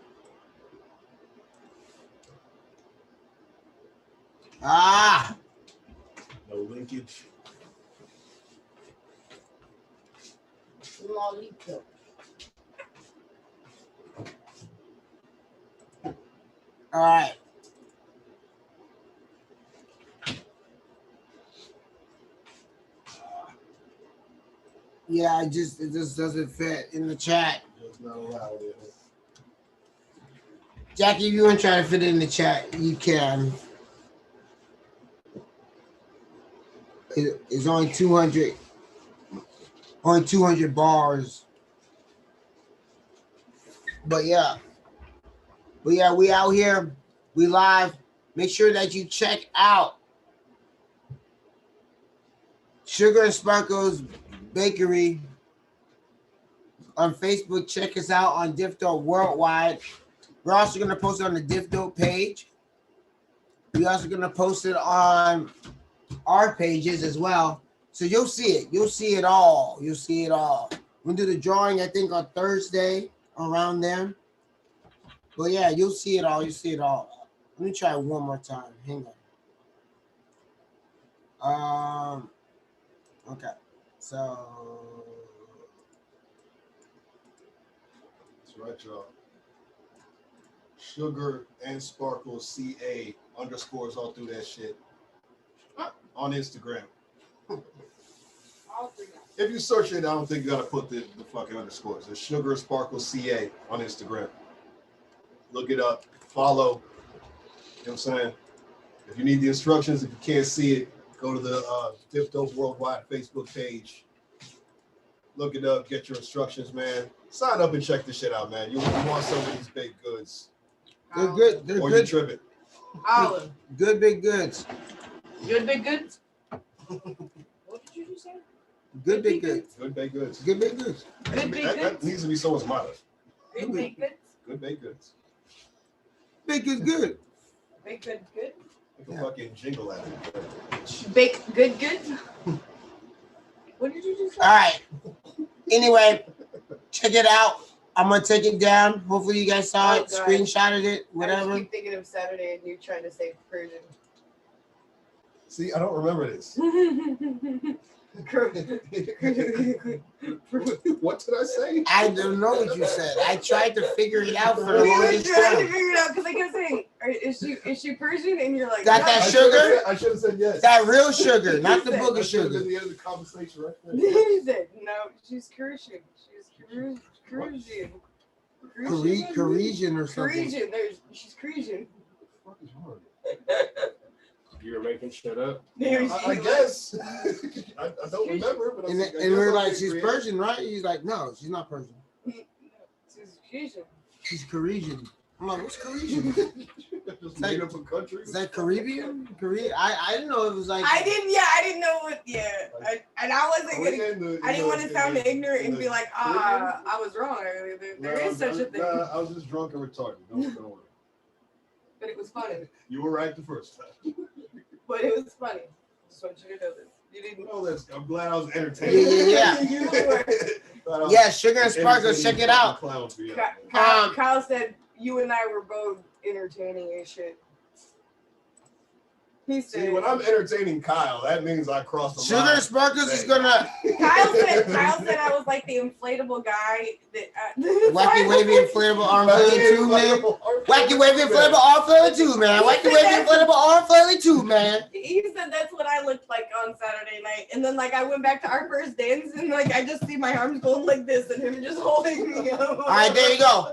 Ah! No linkage. All right. Yeah, it just doesn't fit in the chat. It's not allowed. Jackie, if you want to try to fit it in the chat, you can. It's only 200. Only 200 bars. But yeah, we out here. We live. Make sure that you check out Sugar and Sparkles Bakery on Facebook. Check us out on Difto Worldwide. We're also going to post it on the Difto page. We're also going to post it on our pages as well. So you'll see it. You'll see it all. You'll see it all. We'll do the drawing, I think, on Thursday around then. But yeah, you'll see it all. You'll see it all. Let me try it one more time. Hang on. Okay. So That's right, y'all. Sugar and Sparkles CA underscores all through that shit on Instagram. If you search it, I don't think you gotta put the fucking underscores. It's Sugar and Sparkles CA on Instagram. Look it up, follow. You know what I'm saying? If you need the instructions, if you can't see it, go to the Difto Worldwide Facebook page. Look it up, get your instructions, man. Sign up and check this shit out, man. You want some of these baked goods. they're good. They're Or good. you tripping. Olive. Good big goods. Good big goods? What did you just say? Good big goods. Good baked goods. Good big goods. Good big That goods? needs to be someone's motto. Good big goods? Good baked goods. Big goods good. Big good good? Like a fucking jingle at it. Bake good goods? What did you just say? All right. Anyway, check it out. I'm gonna take it down. Hopefully you guys saw it, God. screenshotted it, I whatever. just keep thinking of Saturday and you trying to say Persian. See, I don't remember this. What did I say? I don't know what you said. I tried to figure it out for the You longest tried to time. figure it out because I kept saying, is she Persian? And you're like, Got that sugar? I should have said yes. That real sugar, not the booger That should have sugar. been the end of the conversation right there. He said, no, she's Persian. She's Persian. Parisian or something. Parisian. She's Parisian. What the fuck is wrong? You were making shit up. I guess. I don't remember, but And we're like, she's Persian, right? He's like, no, she's not Persian. She's Parisian. She's Parisian. I'm like, what's Parisian? Just made up a country. Is that Caribbean? I didn't know it was like. I didn't know what. Yeah, I wasn't gonna. I didn't want to sound ignorant and be like, I was wrong. There is such a thing. Nah, I was just drunk and retarded. Don't worry. But it was funny. You were right the first time. But it was funny. Just want you to know this. You didn't know this. I'm glad I was entertained. Yeah. Yeah, Sugar and Sparkles, check it out. Kyle said you and I were both entertaining and shit. He said, see, when I'm entertaining Kyle, that means I crossed the line. Sugar and Sparkles is gonna. Kyle said I was like the inflatable guy that. Wacky wavy inflatable arm flailing too, man. Wacky wavy inflatable arm flailing too, man. Wacky wavy inflatable arm flailing too, man. He said that's what I looked like on Saturday night, and then like I went back to our first dance, and like I just see my arms going like this, and him just holding me up. All right, there you go.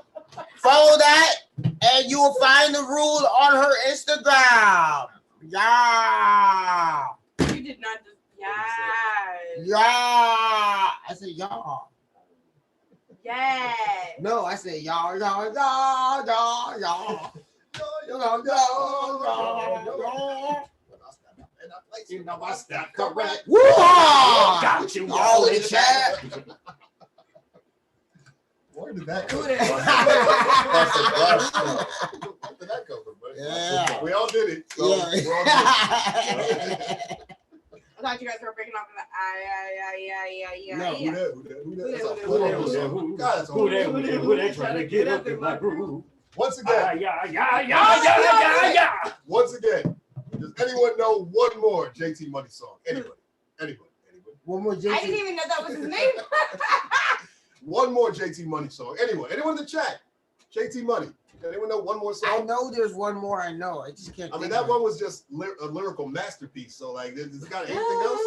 Follow that, and you will find the rules on her Instagram. Yeah. You did not just Yeah. I said y'all. Yeah. No, I said y'all. You know my step correct. Woo! Got you all in chat. Where did that go? Where did that go from? Yeah. We all did it. So Yeah. we're all good. I thought you guys were breaking off in the No, who that? Who that trying to get up in my groove? Once again. Yeah. Once again. Does anyone know one more JT Money song? Anybody? One more JT. I didn't even know that was his name. One more JT Money song. Anyone in the chat? JT Money. Anyone know one more song? I know there's one more. I know. I just can't. I mean, that one was just a lyrical masterpiece. So, like, it's got anything else?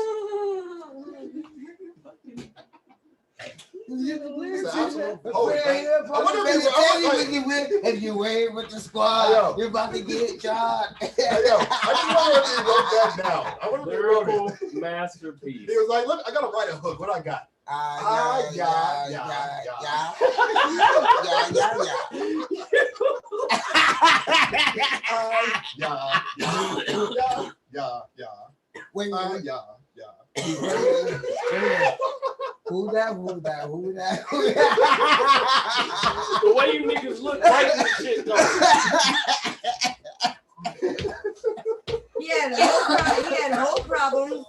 If you ain't with the squad, you're about to get shot. I just wonder if he wrote that down. I wonder if he wrote it. Masterpiece. He was like, look, I gotta write a hook. What I got? Wait. Who that? The way you niggas look right in this shit, though. He had whole problems.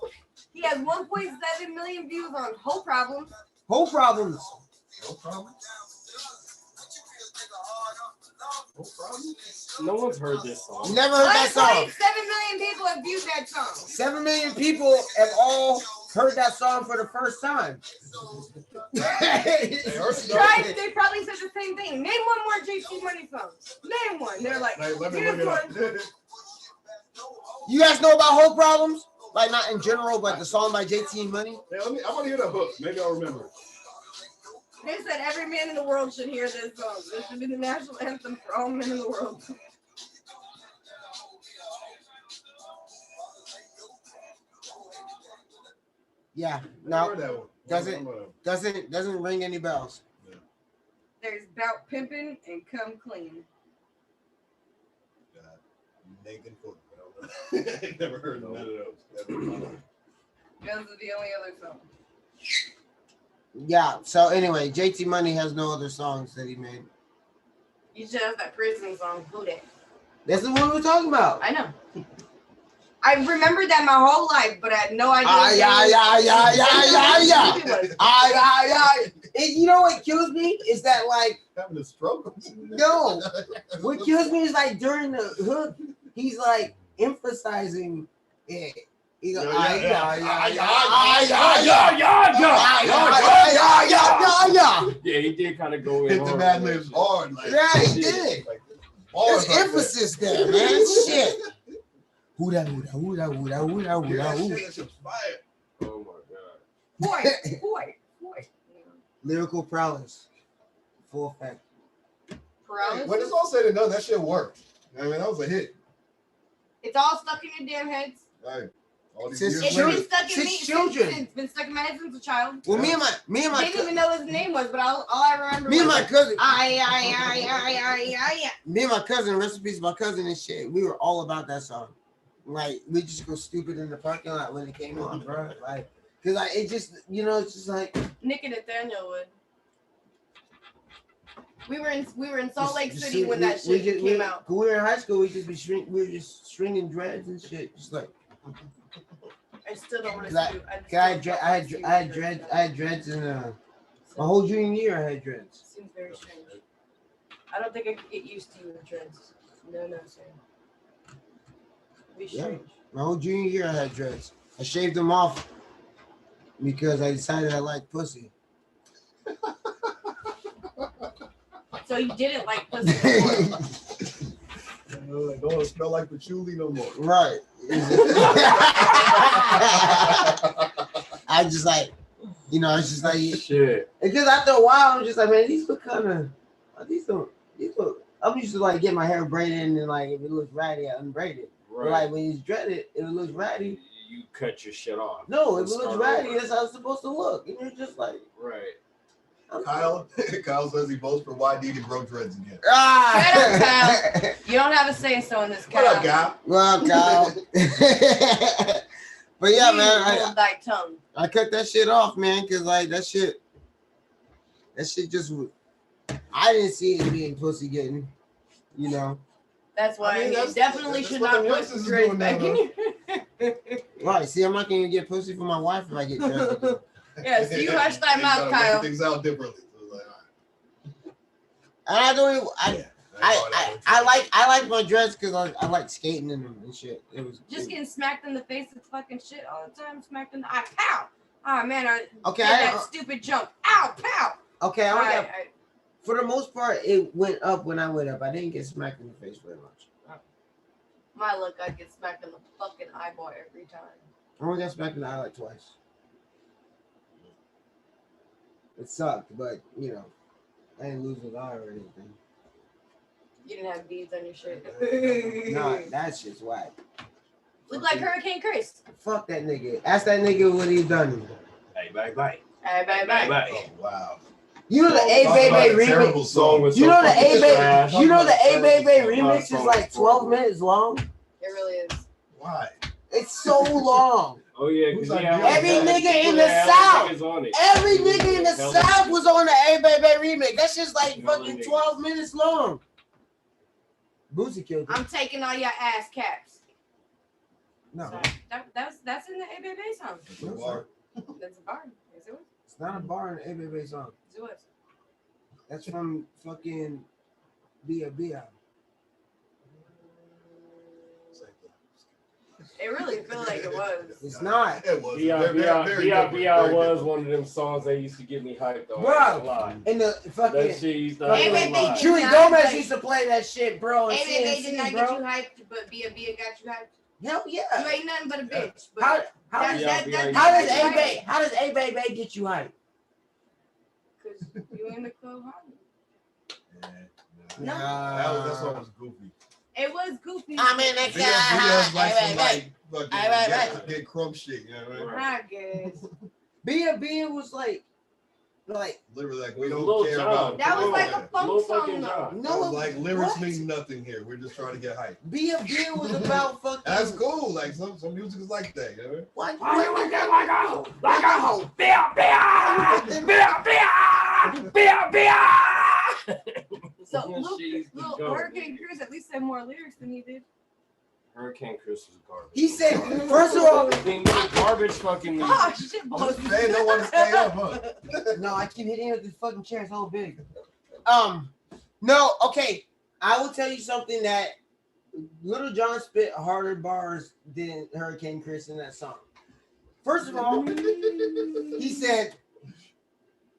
He has 1.7 million views on whole problems. Whole problems. No one's heard this song. Never heard that song. 1.7 million people have viewed that song. 7 million people have all heard that song for the first time. They probably said the same thing. Name one more JT Money song. Name one. They're like, let me look it up. You guys know about whole problems? Like not in general, but the song by JT Money. Yeah, I want to hear the hook. Maybe I'll remember it. They said every man in the world should hear this song. This should be the national anthem for all men in the world. Yeah, no, doesn't ring any bells. There's Bout Pimpin' and Come Clean. Nathan Foote. Never heard none of those. Those are the only other songs. Yeah. So anyway, JT Money has no other songs that he made. You should have that prison song. Who that? That's the one we're talking about. I know. I remembered that my whole life, but I had no idea. And you know what kills me is that like having a stroke. No, what kills me is like during the hook, he's like emphasizing Yeah. He go, Yeah, he did kind of go in. Hit the Mad Libs hard. Like, yeah, he did. Like, There's emphasis there, man. Shit. Who that? That shit's fire. Oh my god. Boy. Lyrical prowess. Full effect. When it's all said and done, that shit worked. I mean, that was a hit. It's all stuck in your damn heads. Right. All these Since years It's later. been stuck in Since me. children. It's been stuck in my head since a child. Well, me and my Didn't even know what his name was, but all I remember me and was my cousin, I. me and my cousin, recipes my cousin and shit. We were all about that song. Like we just go stupid in the parking lot when it came on, bro. Like, cause it just, it's just like Nick and Nathaniel would. We were in Salt Lake City when that shit came out. We were in high school. We were just stringing dreads and shit, just like. I still don't want I had dreads in my whole junior year. I had dreads. Seems very strange. I don't think I could get used to you with dreads. No, sir. It'd be strange. My whole junior year, I had dreads. I shaved them off because I decided I liked pussy. So you didn't like pussy before. Don't want to smell like patchouli no more. Right. I just like, it's just like shit. Because after a while, I'm just like, man, these look kind of, these look. I'm used to like get my hair braided and then like if it looks ratty, I unbraid it. Right. But like when you dread it, if it looks ratty. You cut your shit off. No, if it looks ratty, that's how it's supposed to look. And you're just like, right. Kyle says he votes for YD to grow dreads again. Shut up, Kyle. You don't have a say so in this, Kyle. What up, Kyle? Well, Kyle. But yeah, man, I cut that shit off, man, because like that shit just, I didn't see it being pussy getting, That's why you definitely should not put dreads back in your. Right, see, I'm not gonna get pussy for my wife if I get dreads. Yes, you hush that mouth, Kyle. Things out differently. And I don't even. I like my dress because I like skating in them and shit. Just getting smacked in the face with fucking shit all the time. Smacked in the eye. Pow! Oh man, I okay, did that stupid jump. Ow! Pow! Okay, for the most part, it went up when I went up. I didn't get smacked in the face very much. My luck, I get smacked in the fucking eyeball every time. I only got smacked in the eye like twice. It sucked, but I didn't lose an eye or anything. You didn't have beads on your shirt. Nah, that shit's whack. Look like Hurricane Chris. Fuck that nigga. Ask that nigga what he done. Hey, bye. Hey, bye. Oh, wow. You know the A Baby remix. You know the A Baby remix is like 12 minutes long. It really is. Why? It's so long. Oh yeah, every nigga in the South. Every nigga in the South was on the A Baby remix. That shit's like fucking 12 minutes long. Boozy killed it. I'm taking all your ass caps. No. So that's in the A Baby song. That's a bar. That's a bar. Yes, it was. It's not a bar in the A Baby song. Yes, it was. That's from fucking Bia Bia. It really feel like it was. It's not. It was. B.I. was one of them songs that used to get me hyped on. Bro, in the fucking. That shit used to Chewy Gomez used to play that shit, bro. Hey, they did not get you hyped, but Bia got you hyped. Hell yeah. You ain't nothing but a bitch. But how does A Baby get you hyped? Because you in the club, huh? No. That song was goofy. It was goofy. I'm in the car. Get crump shit, you know what I mean? I guess. Bia was like literally like we don't care about. That was like a funk song though. No, like lyrics mean nothing here. We're just trying to get hype. Bia was about fucking. That's cool. Like some music is like that, you know? What? Like a hoe. Bia. So look, Hurricane Chris at least said more lyrics than he did. Hurricane Chris was garbage. He said, first of all, garbage fucking. Oh shit, boy. They don't want to stay up, huh? No, I keep hitting it with this fucking chair. It's so big. No, okay. I will tell you something that Little John spit harder bars than Hurricane Chris in that song. First of all, he said,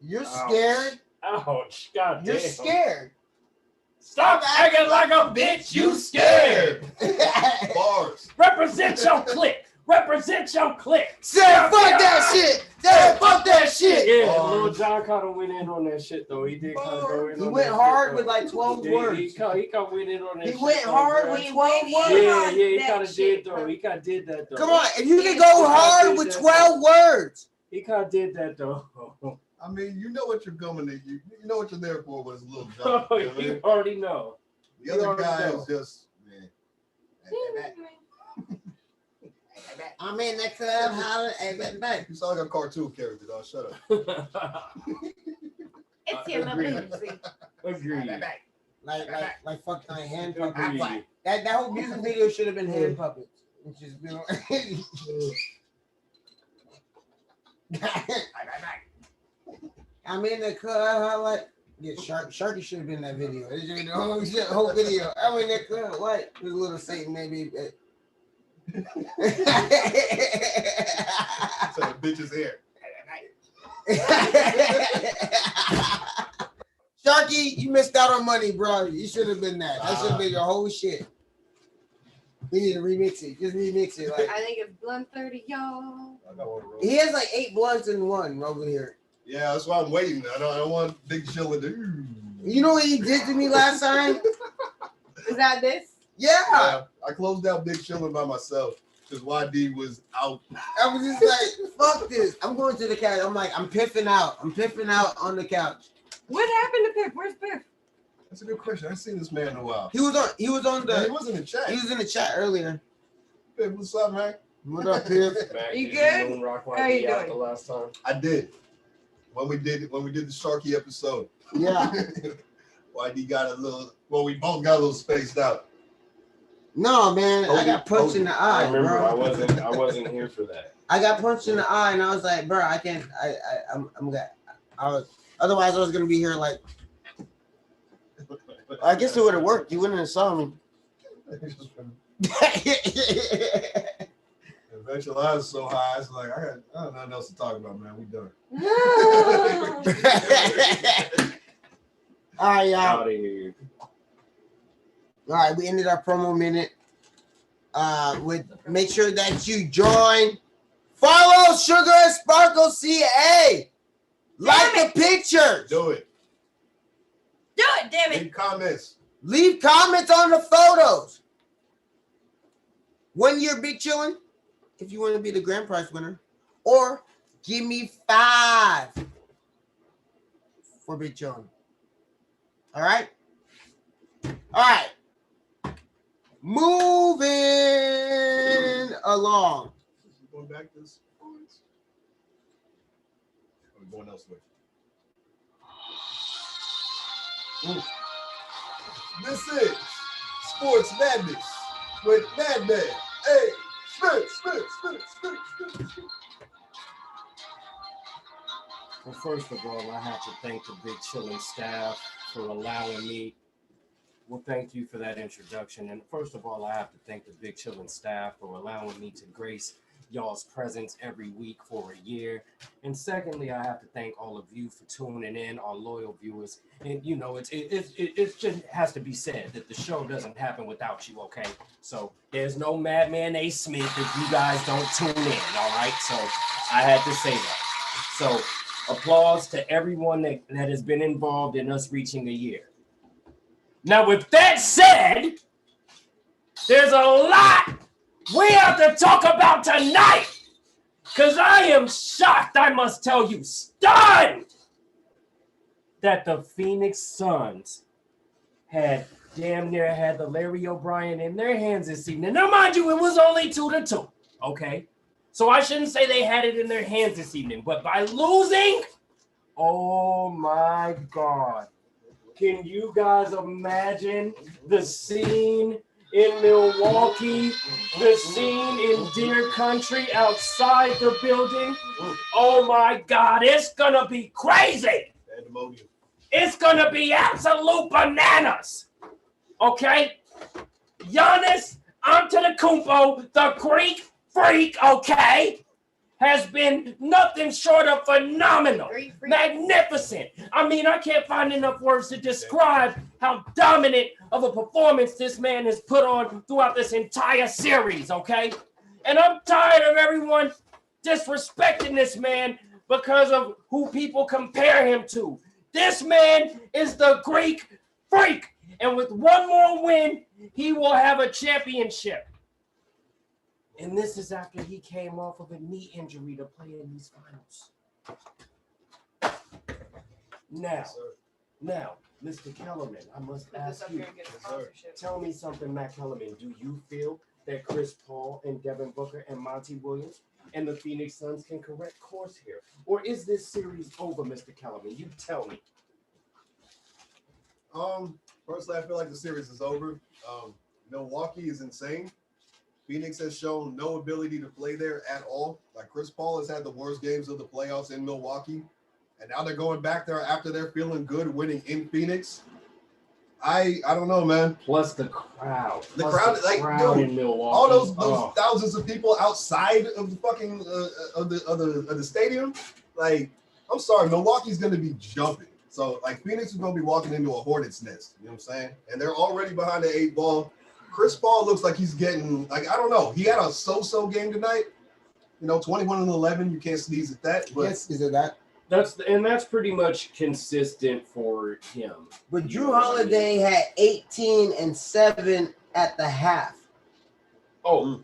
"You're scared. Ouch! God You're damn. scared. Stop acting like a bitch. You scared." Bars. Represent your clique. Represent your clique. Say fuck that shit. Say fuck that shit. Yeah, Lil Jon kind of went in on that shit though. He did kind of go in. He on went that hard shit, with like 12 words. He kind of went in on that. He shit, went though, hard bro. with 12 words. Yeah, he kind of did though. He kind of did that though. Come on, if you can go hard with 12 words. He kind of did that though. I mean, you know what you're coming to. You know what you're there for when it's Lil Jon. Oh, You know what I you mean? already know. The other guy is just man. I'm in the club, holler, hey, back. You sound like a cartoon character, dog. Shut up. It's your Lucy. Agreed. Like fucking hand puppets. Agreed. That whole music video should have been hand puppets. Which is, you know. I'm in the club, holler. Yeah, Sharky should have been in that video. It should have been the whole video. I'm in that club, what? There's a little Satan, maybe. So the bitch's hair. Sharky, you missed out on money, bro. You should have been that. That should have been your whole shit. We need to remix it. Just remix it. Like I think it's blunt 30, y'all. he has like 8 blunts in one over here. Yeah, that's why I'm waiting. I don't want Big Chillin to. You know what he did to me last time? Is that this? Yeah. I closed out Big Chillin by myself because YD was out. I was just like, fuck this. I'm going to the couch. I'm like, I'm piffing out. I'm piffing out on the couch. What happened to Piff? Where's Piff? That's a good question. I haven't seen this man in a while. He was on the Yeah, he was in the chat. He was in the chat earlier. Piff, what's up, man? What up, Piff? You good? How you doing? The last time I did. When we did the Sharky episode. Yeah. YD got a little. Well, we both got a little spaced out. No, man, I got punched in the eye, I remember bro. I wasn't here for that. I got punched in the eye, and I was like, bro, I can't. Otherwise, I was gonna be here like. I guess it would have worked. You wouldn't have saw me. Eventually, I was so high. It's like I got nothing else to talk about, man. We done. All right, y'all. Out of here. All right, we ended our promo minute. With make sure that you join, follow Sugar and Sparkle CA, like the pictures, Do it. Do it, damn it. Leave comments. leave comments on the photos. 1 year Big Chillin, if you want to be the grand prize winner, or give me 5 for Big Chillin. All right. Moving along. Going back to the sports. Or going elsewhere. This is Sports Madness with Madman. Hey, spit. Well, first of all, I have to thank the Big Chillin staff for allowing me. Well, thank you for that introduction. And first of all, I have to thank the Big Chillin staff for allowing me to grace y'all's presence every week for a year. And secondly, I have to thank all of you for tuning in, our loyal viewers. And you know, it just has to be said that the show doesn't happen without you, okay? So there's no Madman A. Smith if you guys don't tune in, all right? So I had to say that. So applause to everyone that has been involved in us reaching a year. Now, with that said, there's a lot we have to talk about tonight, because I am shocked, I must tell you, stunned, that the Phoenix Suns damn near had the Larry O'Brien in their hands this evening. Now, mind you, it was only 2-2, okay? So I shouldn't say they had it in their hands this evening, but by losing, oh my God. Can you guys imagine the scene in Milwaukee, the scene in Deer Country outside the building? Oh my God, it's gonna be crazy. It's gonna be absolute bananas. Okay? Giannis Antetokounmpo, the Greek freak, okay, has been nothing short of phenomenal, magnificent. I mean, I can't find enough words to describe how dominant of a performance this man has put on throughout this entire series, okay? And I'm tired of everyone disrespecting this man because of who people compare him to. This man is the Greek freak. And with one more win, he will have a championship. And this is after he came off of a knee injury to play in these finals. Now, Mr. Kellerman, I must ask you, tell me something, Matt Kellerman. Do you feel that Chris Paul and Devin Booker and Monty Williams and the Phoenix Suns can correct course here? Or is this series over, Mr. Kellerman? You tell me. Personally, I feel like the series is over. Milwaukee is insane. Phoenix has shown no ability to play there at all. Like Chris Paul has had the worst games of the playoffs in Milwaukee. And now they're going back there after they're feeling good, winning in Phoenix. I don't know, man. Plus the crowd. The crowd, dude, in Milwaukee. all those thousands of people outside of the fucking of the stadium. Like, I'm sorry, Milwaukee's gonna be jumping. So like Phoenix is gonna be walking into a hornet's nest. You know what I'm saying? And they're already behind the 8 ball. Chris Paul looks like he's getting, like, I don't know. He had a so-so game tonight. 21 and 11. You can't sneeze at that. But Yes, is it that? That's pretty much consistent for him. But Drew Holiday had 18 and 7 at the half. Oh,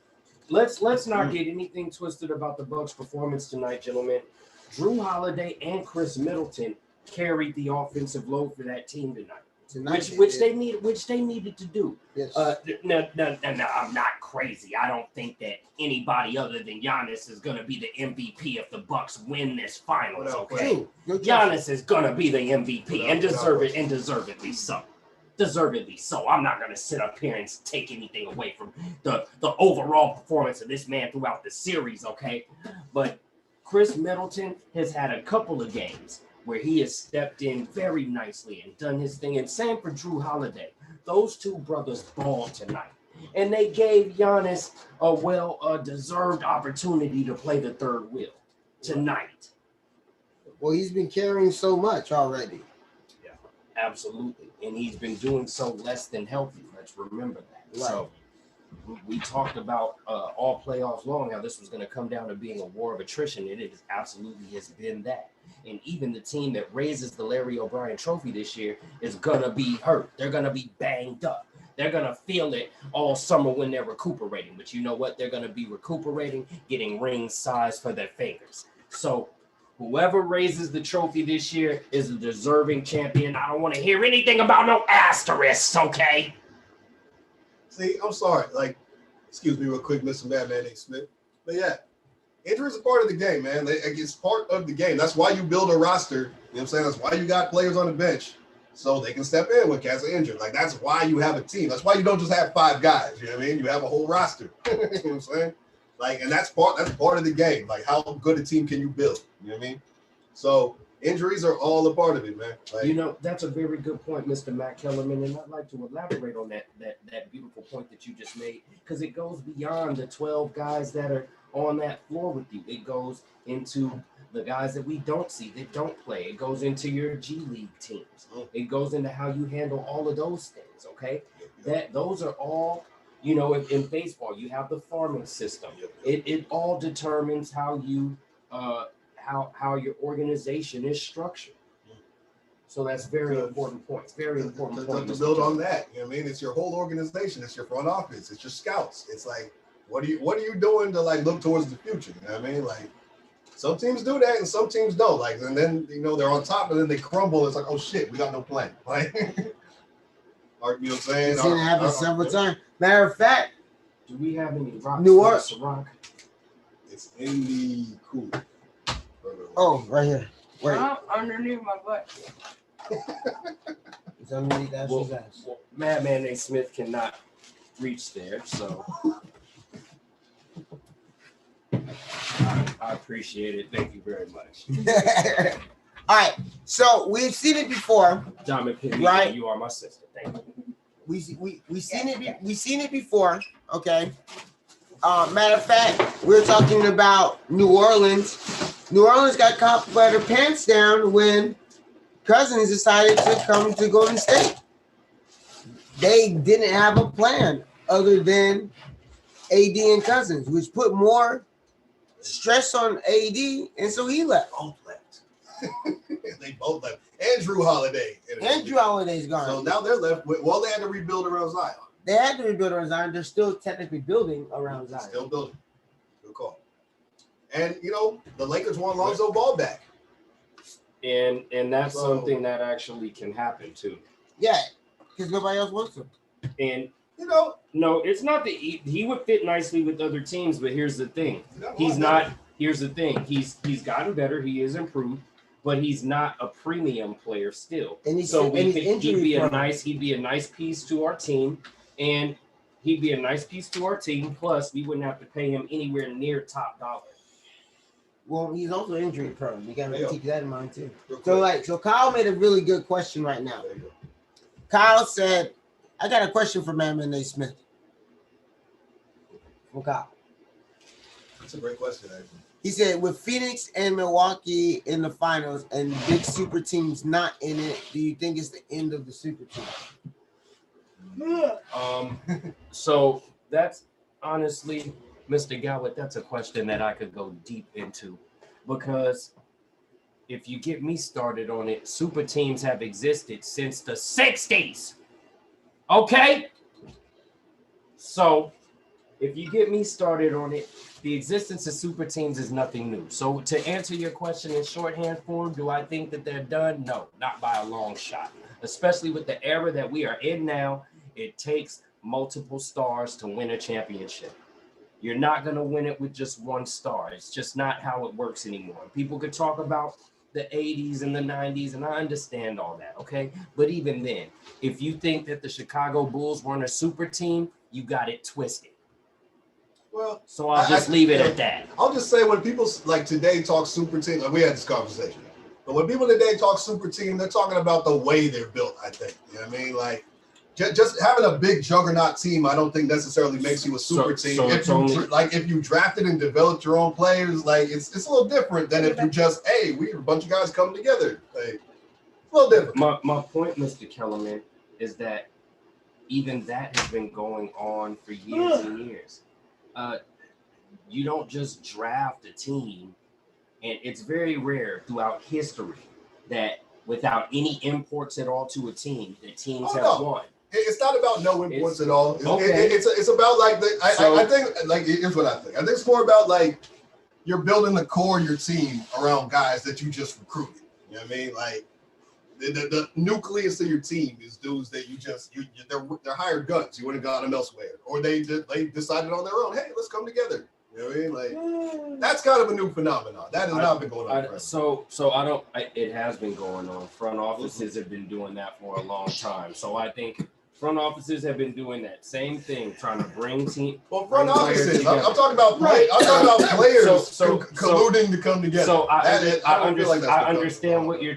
let's not get anything twisted about the Bucks' performance tonight, gentlemen. Drew Holiday and Chris Middleton carried the offensive load for that team tonight. Which they needed to do. Yes. No, I'm not crazy. I don't think that anybody other than Giannis is gonna be the MVP if the Bucks win this finals. Okay, Giannis is gonna be the MVP and deservedly so. Deservedly so. I'm not gonna sit up here and take anything away from the overall performance of this man throughout the series. Okay, but Chris Middleton has had a couple of games where he has stepped in very nicely and done his thing. And same for Drew Holiday. Those two brothers balled tonight. And they gave Giannis a well-deserved opportunity to play the third wheel tonight. Well, he's been carrying so much already. Yeah, absolutely. And he's been doing so less than healthy. Let's remember that. Right. So we talked about all playoffs long how this was going to come down to being a war of attrition. It absolutely has been that. And even the team that raises the Larry O'Brien trophy this year is going to be hurt. They're going to be banged up. They're going to feel it all summer when they're recuperating. But you know what? They're going to be recuperating, getting ring size for their fingers. So whoever raises the trophy this year is a deserving champion. I don't want to hear anything about no asterisks, okay? See, I'm sorry. Like, excuse me real quick, Mr. Madman A. Smith. But yeah, injuries are part of the game, man. It's part of the game. That's why you build a roster. You know what I'm saying? That's why you got players on the bench so they can step in when cats are injured. Like, that's why you have a team. That's why you don't just have 5 guys. You know what I mean? You have a whole roster. You know what I'm saying? Like, and that's part of the game. Like, how good a team can you build? You know what I mean? So injuries are all a part of it, man. Like, that's a very good point, Mr. Matt Kellerman, and I'd like to elaborate on that beautiful point that you just made, because it goes beyond the 12 guys that are on that floor with you. It goes into the guys that we don't see, that don't play. It goes into your G League teams. It goes into how you handle all of those things, okay? Those are all, in baseball, you have the farming system. It all determines how you how your organization is structured. So that's very important points. Very important point. To build on that, you know what I mean? It's your whole organization. It's your front office. It's your scouts. It's like, what are you doing to like look towards the future? You know what I mean? Like, some teams do that and some teams don't. Like, and then they're on top and then they crumble. It's like, oh shit, we got no plan. Like, or, you know what I'm saying? It's gonna happen several times. Matter of fact, do we have any rock? New Orleans. It's in the cooler. Oh, right here. Wait. Underneath my butt. It's underneath Ashley's ass. Well, Madman A. Smith cannot reach there, so I appreciate it. Thank you very much. All right. So we've seen it before. Diamond Pig, right? You are my sister. Thank you. We seen it before. Okay. Matter of fact, we're talking about New Orleans. New Orleans got caught by their pants down when Cousins decided to come to Golden State. They didn't have a plan other than AD and Cousins, which put more stress on AD, and so he left. Both left. They both left. And Drew Holiday. And Drew Holiday's gone. So now they're left with, well, they had to rebuild around Zion. They had to rebuild around Zion. They're still technically building around Zion. Still building. Good call. And, you know, the Lakers want Lonzo Ball back. And that's something that actually can happen, too. Yeah, because nobody else wants him. And, you know, no, it's not that he would fit nicely with other teams, but here's the thing. He's gotten better. He is improved. But he's not a premium player still. And he'd be a nice piece to our team, and he'd be a nice piece to our team. Plus, we wouldn't have to pay him anywhere near top dollar. Well, he's also injury prone. You gotta keep that in mind too. So Kyle made a really good question right now. Kyle said, "I got a question for Madman A. Smith." From Kyle. That's a great question, actually. He said, with Phoenix and Milwaukee in the finals and big super teams not in it, do you think it's the end of the super team? So that's honestly, Mr. Gallitt, that's a question that I could go deep into, because if you get me started on it, super teams have existed since the 60s. Okay? So if you get me started on it, the existence of super teams is nothing new. So to answer your question in shorthand form, do I think that they're done? No, not by a long shot. Especially with the era that we are in now, it takes multiple stars to win a championship. You're not going to win it with just one star. It's just not how it works anymore. People could talk about the 80s and the 90s, and I understand all that, okay? But even then, if you think that the Chicago Bulls weren't a super team, you got it twisted. Well, so I'll just leave it at that. I'll just say, when people like today talk super team, like we had this conversation, but when people today talk super team, they're talking about the way they're built, I think. You know what I mean? Like, just having a big juggernaut team, I don't think necessarily makes you a super team. If you drafted and developed your own players, like it's a little different than if you just, hey, we're a bunch of guys coming together. Like, it's a little different. My point, Mr. Kellerman, is that even that has been going on for years and years. You don't just draft a team, and it's very rare throughout history that without any imports at all to a team, the teams have won. It's not about no imports at all. It's about like I think like here's what I think. I think it's more about like you're building the core of your team around guys that you just recruited. You know what I mean? Like the nucleus of your team is dudes that they're hired guns. You wouldn't have gotten them elsewhere, or they decided on their own. Hey, let's come together. You know what I mean? Like that's kind of a new phenomenon. That has not been going on. It has been going on. Front offices have been doing that for a long time. So I think front offices have been doing that same thing, trying to bring team. Well, front offices. I'm talking about players. I'm talking about players colluding to come together. So I understand what you're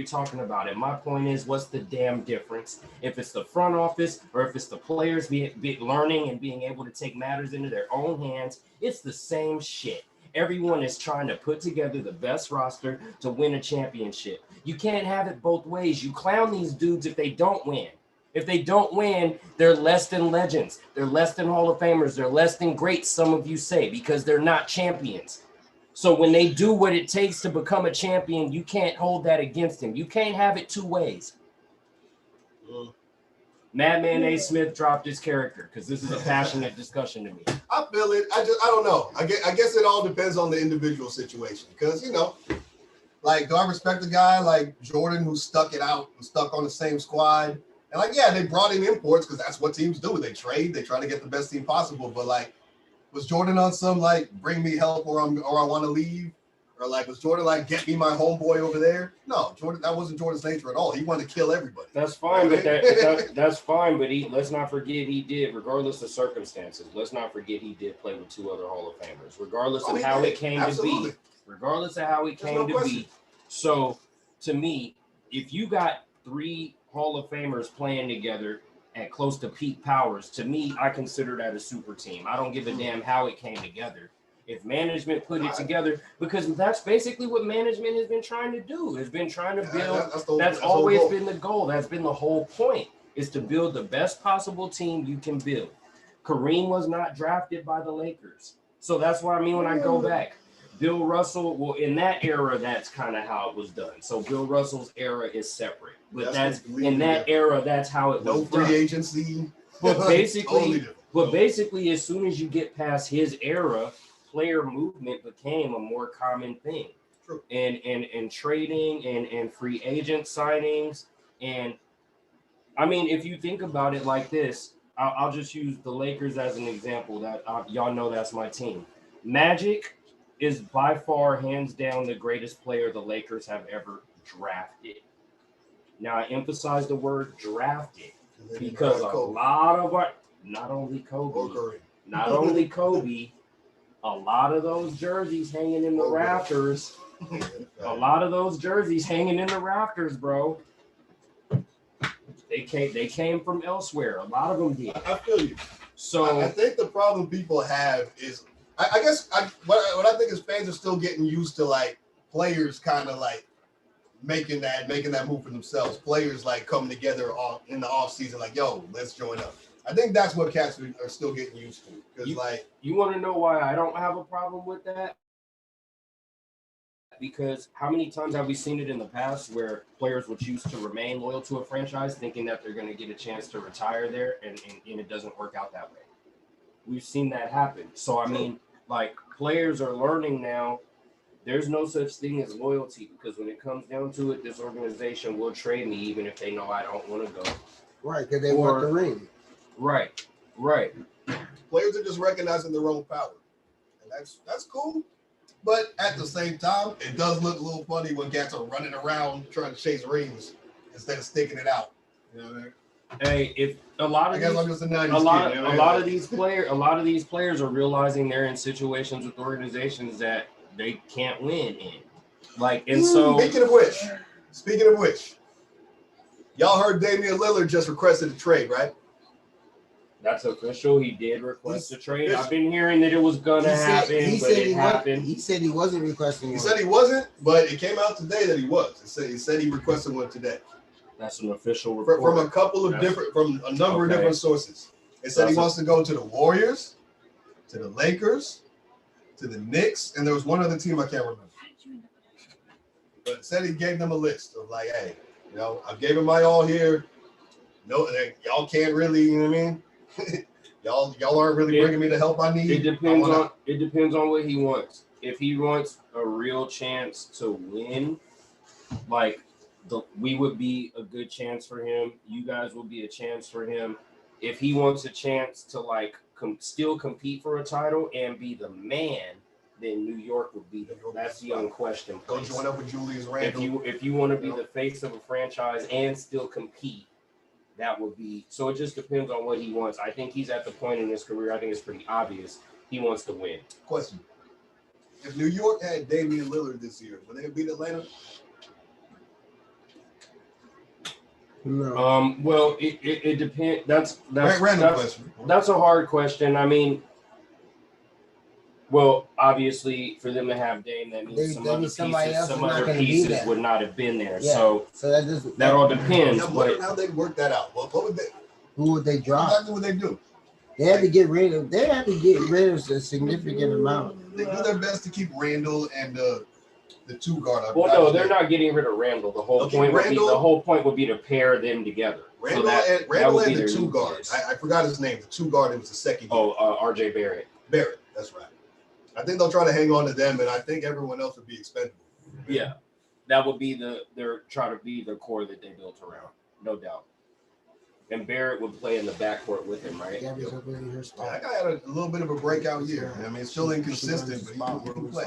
talking about. And my point is, what's the damn difference if it's the front office or if it's the players be learning and being able to take matters into their own hands? It's the same shit. Everyone is trying to put together the best roster to win a championship. You can't have it both ways. You clown these dudes if they don't win. If they don't win, they're less than legends. They're less than Hall of Famers. They're less than greats, some of you say, because they're not champions. So when they do what it takes to become a champion, you can't hold that against them. You can't have it two ways. Madman A. Smith dropped his character because this is a passionate discussion to me. I feel it. I don't know. I guess it all depends on the individual situation. Because, you know, like, do I respect a guy like Jordan who stuck it out and stuck on the same squad? And like, yeah, they brought in imports because that's what teams do. They trade. They try to get the best team possible. But like, was Jordan on some like bring me help or I want to leave? Or like, was Jordan like get me my homeboy over there? No, Jordan. That wasn't Jordan's nature at all. He wanted to kill everybody. That's fine, but that's fine. But let's not forget he did, regardless of circumstances. Let's not forget he did play with 2 other Hall of Famers, regardless of how it came to be. Regardless of how it came to be. So to me, if you got 3 Hall of Famers playing together at close to peak powers. To me, I consider that a super team. I don't give a damn how it came together. If management put it together, because that's basically what management has been trying to do. Has been trying to build. That's always been the goal. That's been the whole point, is to build the best possible team you can build. Kareem was not drafted by the Lakers. So that's what I mean when I go back. Bill Russell, well, in that era, that's kind of how it was done. So Bill Russell's era is separate. But that's in that era, that's how it was done. No free agency. But basically, as soon as you get past his era, player movement became a more common thing. True. And trading and free agent signings. And I mean, if you think about it like this, I'll just use the Lakers as an example. That y'all know that's my team. Magic is by far, hands down, the greatest player the Lakers have ever drafted. Now, I emphasize the word drafted because a lot of our, not only Kobe, a lot of those jerseys hanging in the rafters, bro. They came from elsewhere. A lot of them did. I feel you. So I think the problem people have is, I guess what I think is fans are still getting used to, like, players kind of like making that move for themselves. Players like coming together in the off season, like, yo, let's join up. I think that's what cats are still getting used to. Because you want to know why I don't have a problem with that? Because how many times have we seen it in the past where players will choose to remain loyal to a franchise thinking that they're going to get a chance to retire there, and it doesn't work out that way. We've seen that happen. So, I mean, like, players are learning now there's no such thing as loyalty, because when it comes down to it, this organization will trade me even if they know I don't want to go. Right, because they want the ring. Right. Players are just recognizing their own power. And that's cool. But at the same time, it does look a little funny when cats are running around trying to chase rings instead of sticking it out. You know what I mean? Hey, if a lot of these players are realizing they're in situations with organizations that they can't win in. Like, and so speaking of which, y'all heard Damian Lillard just requested a trade, right? That's official. He did request a trade. I've been hearing that it was gonna happen, but it happened. He said he wasn't requesting one. He said he wasn't, but it came out today that he was. He said he requested one today. That's an official report. From a couple of from a number of different sources. It said he wants to go to the Warriors, to the Lakers, to the Knicks, and there was one other team I can't remember. But it said he gave them a list of, like, hey, you know, I gave him my all here. No, y'all can't really, you know what I mean? y'all aren't really bringing me the help I need. It depends on what he wants. If he wants a real chance to win, like, we would be a good chance for him. You guys will be a chance for him. If he wants a chance to, like, still compete for a title and be the man, then New York would be that's the unquestioned place. Go join up with Julius Randle. If you want to be the face of a franchise and still compete, that would be. So it just depends on what he wants. I think he's at the point in his career, I think it's pretty obvious, he wants to win. Question: if New York had Damian Lillard this year, would they beat Atlanta? No. Well, it depends. That's random question. That's a hard question. I mean, well, obviously, for them to have Dame, that means some other pieces would not have been there. Yeah. So that all depends. I'm wondering how they work that out. What would they? Who would they drop? Exactly what they do. They had to get rid of. They had to get rid of a significant amount. They do their best to keep Randall and the two guard. Well, no, they're not getting rid of Randall. The whole point would be to pair them together. Randall and the two guards. I forgot his name. The two guard. It was the second. RJ Barrett. Barrett. That's right. I think they'll try to hang on to them, and I think everyone else would be expendable. Yeah, that would be they're trying to be the core that they built around, no doubt. And Barrett would play in the backcourt with him, right? Yeah, that guy had a little bit of a breakout year. I mean, it's still inconsistent, but he can play.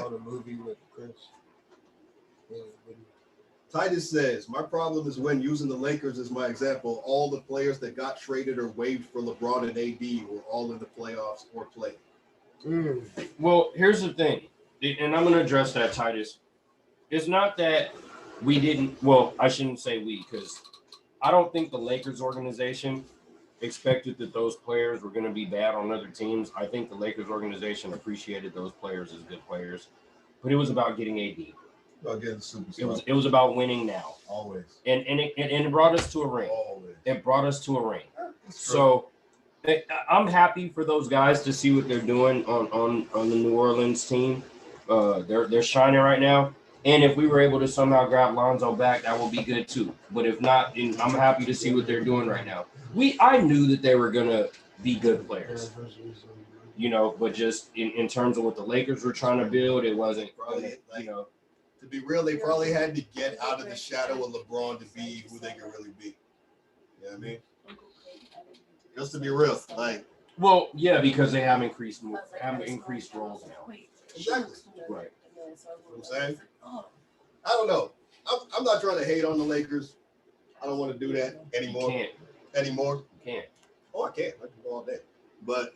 Titus says, my problem is when using the Lakers as my example, all the players that got traded or waived for LeBron and AD were all in the playoffs or played. Well, here's the thing, and I'm going to address that, Titus. It's not that we didn't, well, I shouldn't say we, because I don't think the Lakers organization expected that those players were going to be bad on other teams. I think the Lakers organization appreciated those players as good players, but it was about getting AD. About getting superstar. It was about winning now. Always. And it brought us to a ring. Always. It brought us to a ring. So I'm happy for those guys to see what they're doing on the New Orleans team. They're shining right now. And if we were able to somehow grab Lonzo back, that will be good too. But if not, I'm happy to see what they're doing right now. I knew that they were gonna be good players, you know, but just in terms of what the Lakers were trying to build, it wasn't probably, you know. To be real, they probably had to get out of the shadow of LeBron to be who they could really be. You know what I mean? Just to be real, like. Well, yeah, because they have increased roles now. Exactly. Right. You know what I'm saying? I don't know. I'm not trying to hate on the Lakers. I don't want to do that anymore. You can't. Anymore. You can't. Oh, I can. I can go all day. But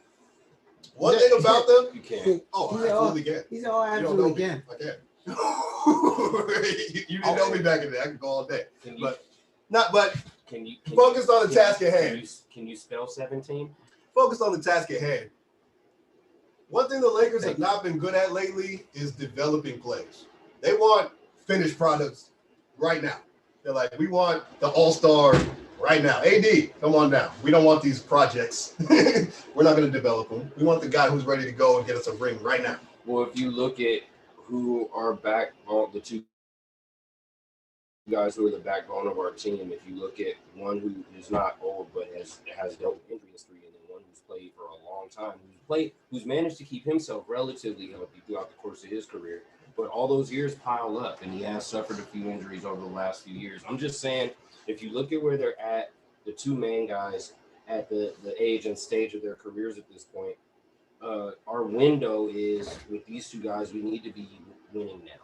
one thing about them, you can't. Oh, I absolutely can. He's all absolutely can. I can. You didn't know me back in the day. I can go all day. Can you focus on the task at hand. Can you spell 17? Focus on the task at hand. One thing the Lakers have not been good at lately is developing players. They want finished products right now. They're like, we want the all-star right now. AD, come on down. We don't want these projects. We're not going to develop them. We want the guy who's ready to go and get us a ring right now. Well, if you look at who are back on the two guys who are the backbone of our team, if you look at one who is not old but has dealt with injury history, and then one who's played for a long time, who's managed to keep himself relatively healthy throughout the course of his career, but all those years pile up, and he has suffered a few injuries over the last few years. I'm just saying, if you look at where they're at, the two main guys at the age and stage of their careers at this point, our window is with these two guys, we need to be winning now.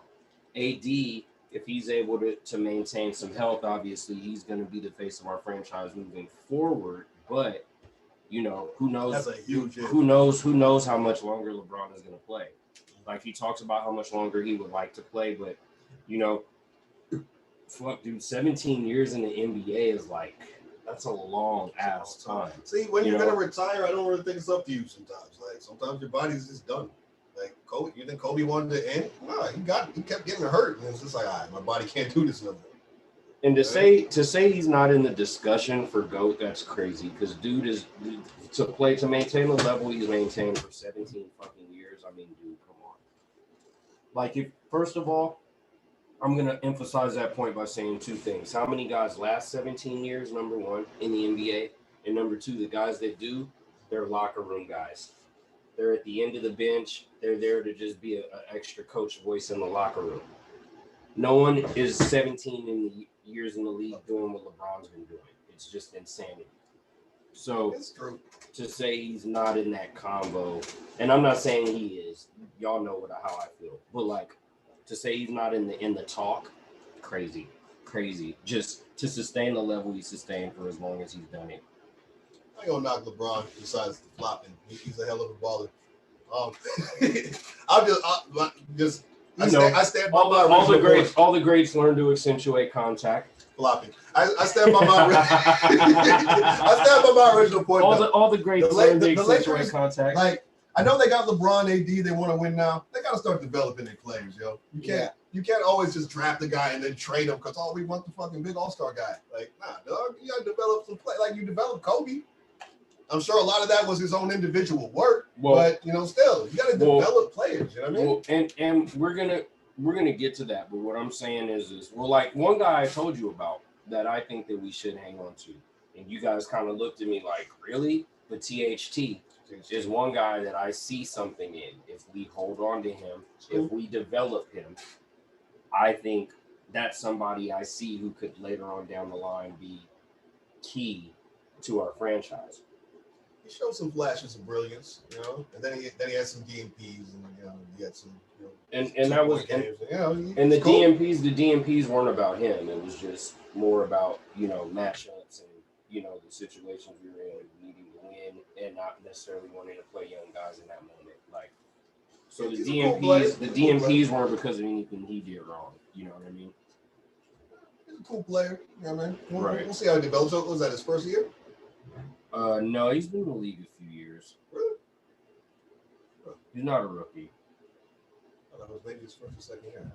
AD, if he's able to maintain some health, obviously he's going to be the face of our franchise moving forward. But you know, who knows? That's a huge who knows how much longer LeBron is going to play? Like, he talks about how much longer he would like to play, but you know, fuck, dude, 17 years in the NBA is like, that's a long ass time. See, when you're gonna retire, I don't really think it's up to you sometimes. Like, sometimes your body's just done. Like Kobe, you think Kobe wanted to end? No, he kept getting hurt, and it's just like, all right, my body can't do this no more. And to say he's not in the discussion for GOAT, that's crazy. Because dude is to maintain the level he's maintained for 17 fucking years. I mean, dude, come on. Like, if first of all, I'm gonna emphasize that point by saying two things: how many guys last 17 years? Number one, in the NBA, and number two, the guys that do, they're locker room guys. They're at the end of the bench. They're there to just be an extra coach voice in the locker room. No one is 17 in the years in the league doing what LeBron's been doing. It's just insanity. So to say he's not in that combo, and I'm not saying he is. Y'all know how I feel. But like, to say he's not in the talk, crazy. Just to sustain the level he sustained for as long as he's done it. I ain't gonna knock LeBron besides the flopping. He's a hell of a baller. I stand by all the greats learn to accentuate contact. Flopping. I stand by my I stand by my original point. All the greats learn to accentuate contact. Like, I know they got LeBron, AD. They want to win now. They got to start developing their players, yo. You can't always just draft a guy and then trade him because we want the fucking big all-star guy. Like, nah, dog. You got to develop some play. Like, you developed Kobe. I'm sure a lot of that was his own individual work, but you know, still, you got to develop players. You know what I mean? And we're gonna get to that. But what I'm saying is like one guy I told you about that I think that we should hang on to, and you guys kind of looked at me like, really? But THT is one guy that I see something in. If we hold on to him, if we develop him, I think that's somebody I see who could later on down the line be key to our franchise. He showed some flashes of brilliance, you know, and then he had some DMPs, and you know, he had some, you know, and that was games, and the cool. DMPs weren't about him. It was just more about, you know, matchups and, you know, the situations we were in, needing to win and not necessarily wanting to play young guys in that moment. Like, so the DMPs weren't because of anything he did wrong. You know what I mean? He's a cool player. You know what I mean? Right. We'll see how he develops. Was that his first year? No, he's been in the league a few years. Really? He's not a rookie. I thought it was maybe his first or second year.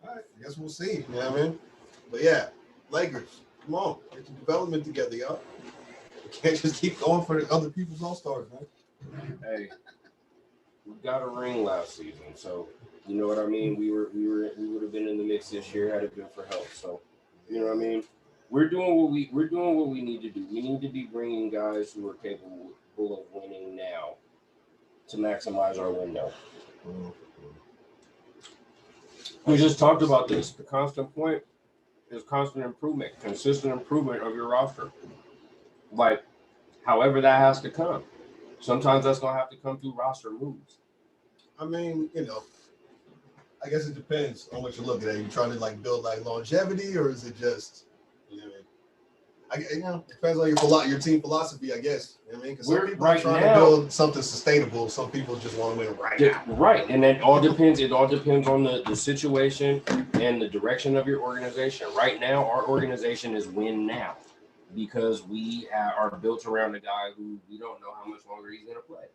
All right, I guess we'll see. You know what I mean? But yeah, Lakers, come on, get your development together, y'all. You can't just keep going for the other people's all-stars, man. Hey, we got a ring last season, so you know what I mean. We would have been in the mix this year had it been for help. So you know what I mean. We're doing what we need to do. We need to be bringing guys who are capable of winning now to maximize our window. We just talked about this. The constant point is constant improvement, consistent improvement of your roster. Like, however that has to come. Sometimes that's gonna have to come through roster moves. I mean, I guess it depends on what you're looking at. You trying to like build like longevity, or is it just, you know what I mean? It depends on your team philosophy, I guess. You know what I mean? Because some people are trying to build something sustainable. Some people just want to win now. Right, and it all depends. It all depends on the situation and the direction of your organization. Right now, our organization is win now because we are built around a guy who we don't know how much longer he's going to play.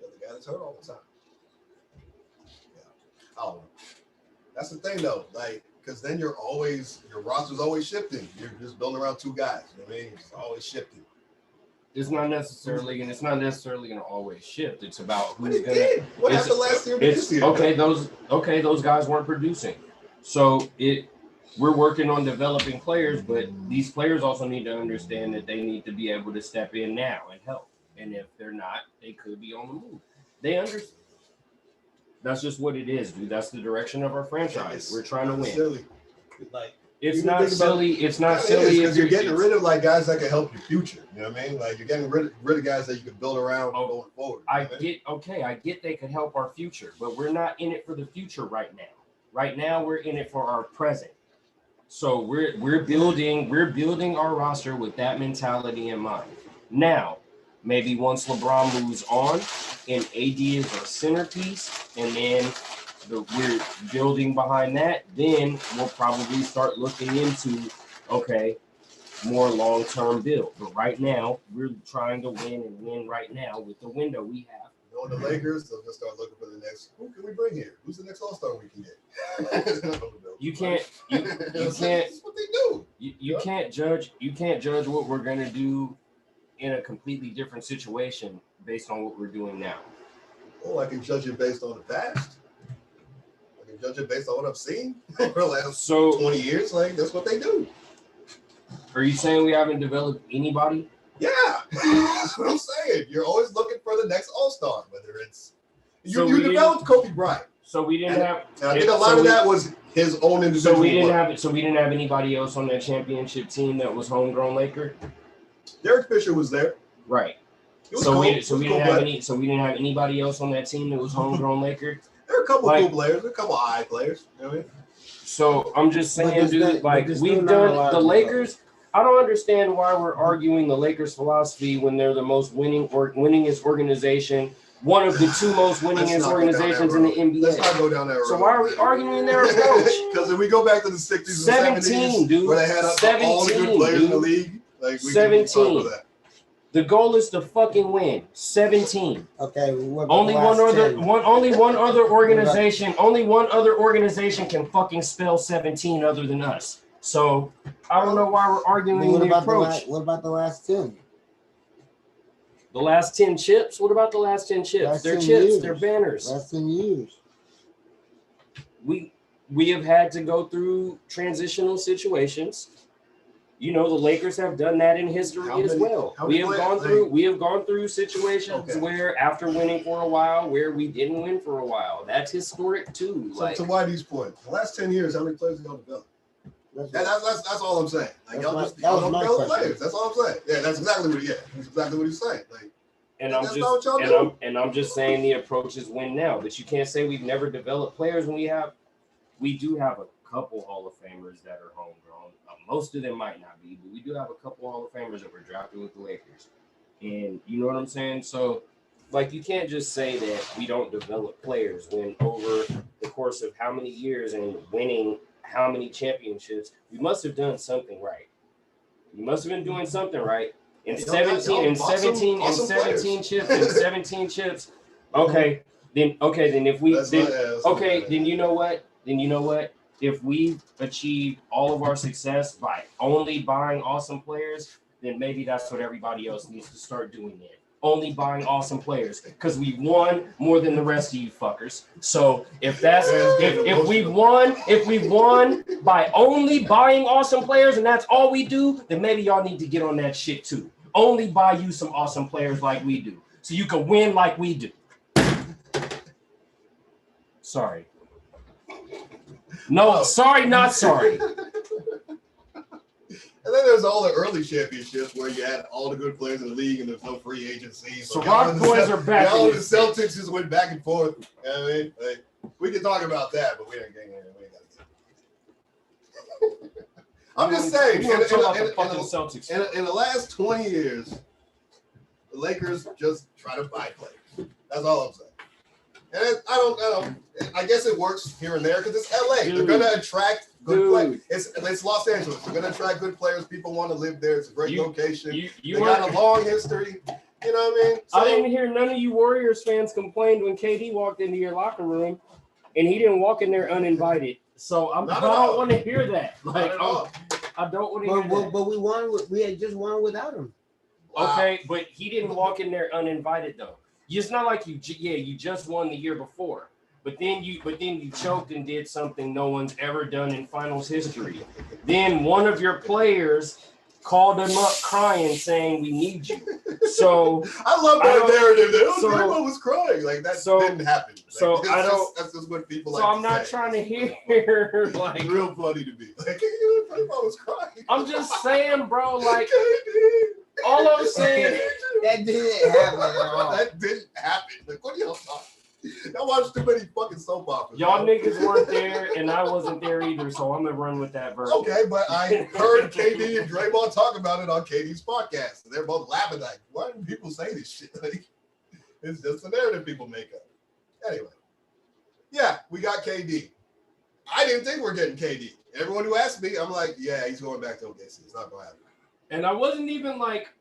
Yeah, the guy that's hurt all the time. Yeah, I don't know. That's the thing, though. Like, because then your roster's always shifting. You're just building around two guys. You know what I mean? It's always shifting. It's not necessarily going to always shift. It's about who's going to. What happened last year? This year? Those guys weren't producing. So we're working on developing players, but these players also need to understand that they need to be able to step in now and help. And if they're not, they could be on the move. They understand. That's just what it is, dude. That's the direction of our franchise. We're trying to win. Silly. It's not silly. It's not silly because you're getting rid of like guys that can help your future. You know what I mean? Like you're getting rid of guys that you can build around going forward. I get they could help our future, but we're not in it for the future right now. Right now, we're in it for our present. So we're building our roster with that mentality in mind. Now, maybe once LeBron moves on and AD is our centerpiece, and then we're building behind that, then we'll probably start looking into, more long-term build. But right now, we're trying to win right now with the window we have. The Lakers, they'll just start looking for the next. Who can we bring here? Who's the next All-Star we can get? You can't. That's what they do. You can't judge. You can't judge what we're gonna do in a completely different situation based on what we're doing now. Oh, I can judge it based on the past. I can judge it based on what I've seen for the last 20 years. Like that's what they do. Are you saying we haven't developed anybody? Yeah, that's what I'm saying. You're always looking for the next All-Star, whether it's you developed Kobe Bryant. So we didn't have. And I think a lot of that was his own individual. So we didn't have. So we didn't have anybody else on that championship team that was homegrown Laker. Derek Fisher was there. Right. We didn't have anybody else on that team that was homegrown Laker. There are a couple cool players, a couple eye players. You know what I mean? So I'm just saying, dude. We've done the Lakers. I don't understand why we're arguing the Lakers' philosophy when they're the most winningest organization, one of the two most winningest organizations in the NBA. Let's not go down that road. So why are we arguing their approach? Because if we go back to the 60s and 70s, dude, where they had all the good players in the league, like we 17. The goal is to fucking win. 17. Okay. Only one other organization can fucking spell 17 other than us. So I don't know why we're arguing the approach. What about the last 10? The last 10 chips? What about the last 10 chips? They're chips. They're banners. Last 10 years. We have had to go through transitional situations. You know, the Lakers have done that in history as well. We have gone through situations where after winning for a while, where we didn't win for a while. That's historic too. So to Whitey's point, the last 10 years, how many players have y'all developed? That's all I'm saying. Like y'all don't develop players. That's all I'm saying. Yeah, that's exactly what he's saying. Like, I'm just saying the approach is win now. But you can't say we've never developed players when we do have a couple Hall of Famers that are homegrown. Most of them might not be, but we do have a couple Hall of Famers that were drafted with the Lakers. And you know what I'm saying? So, like, you can't just say that we don't develop players when over the course of how many years and winning how many championships, we must have done something right. You must have been doing something right. In Yo, 17 yo, and 17 and awesome 17 players. chips and 17 chips. Okay, then if we then you know what? If we achieve all of our success by only buying awesome players, then maybe that's what everybody else needs to start doing then. Only buying awesome players because we won more than the rest of you fuckers. So if we won by only buying awesome players and that's all we do, then maybe y'all need to get on that shit too. Only buy you some awesome players like we do, so you can win like we do. Sorry. No, sorry, not sorry. And then there's all the early championships where you had all the good players in the league and there's no free agency. So Rock Boys are back. Y'all and the Celtics just went back and forth. You know what I mean? Like, we can talk about that, but we ain't getting it. I'm just saying, in the last 20 years, the Lakers just try to buy players. That's all I'm saying. And I guess it works here and there because it's LA. Dude. They're gonna attract good players. It's Los Angeles. They're gonna attract good players. People want to live there. It's a great location. They got a long history. You know what I mean? So, I didn't hear none of you Warriors fans complain when KD walked into your locker room, and he didn't walk in there uninvited. So I don't want to hear that. Like I don't want to hear that. But we won. We had just won without him. Wow. Okay, but he didn't walk in there uninvited though. It's not like you just won the year before, but then you choked and did something no one's ever done in finals history. Then one of your players called him up crying saying we need you. So I love that narrative. Everyone was crying like that didn't happen. Like, so that's just what people like. So I'm not trying to hear like it's real funny to me. Like everyone was crying. I'm just saying, bro. Like all I'm saying. That didn't happen at all. That didn't happen. Like, what are y'all talking? Y'all watch too many fucking soap operas. Y'all niggas weren't there, and I wasn't there either, so I'm gonna run with that version. Okay, but I heard KD and Draymond talk about it on KD's podcast, and they're both laughing like, why do people say this shit? Like, it's just a narrative people make up. Anyway, yeah, we got KD. I didn't think we're getting KD. Everyone who asked me, I'm like, yeah, he's going back to OKC. It's not gonna happen. And I wasn't even like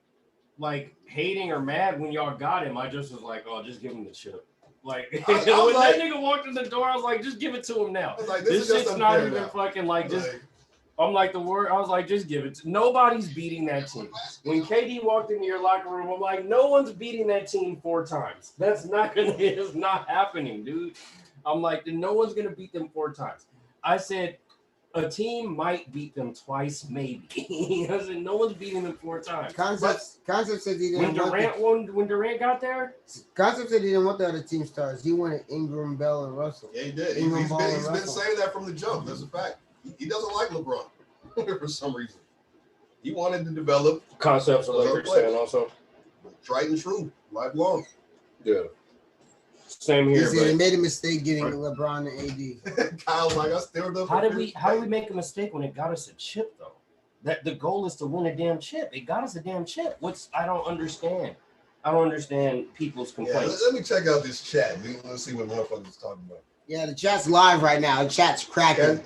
hating or mad when y'all got him. I just was like, oh, just give him the chip. Like when that nigga walked in the door, I was like, just give it to him now. Like, this shit's not even fucking like just. I'm like the word. I was like, just give it. Nobody's beating that team. When KD walked into your locker room, I'm like, no one's beating that team 4 times. That's not gonna. It's not happening, dude. I'm like, no one's gonna beat them 4 times. I said. A team might beat them twice, maybe. I said, no one's beating them 4 times. Concept said he didn't when Durant got there. Concept said he didn't want the other team stars. He wanted Ingram, Bell, and Russell. Yeah, he did. He's been saying that from the jump. That's a fact. He doesn't like LeBron for some reason. He wanted to develop Concepts of Lakers fan also. Tried and true, lifelong. Yeah. Same here. He made a mistake getting LeBron and AD. Kyle's like, I still don't. How did we make a mistake when it got us a chip though? That the goal is to win a damn chip. It got us a damn chip. I don't understand. I don't understand people's complaints. Yeah, let me check out this chat. Let's see what motherfuckers is talking about. Yeah, the chat's live right now. The chat's cracking.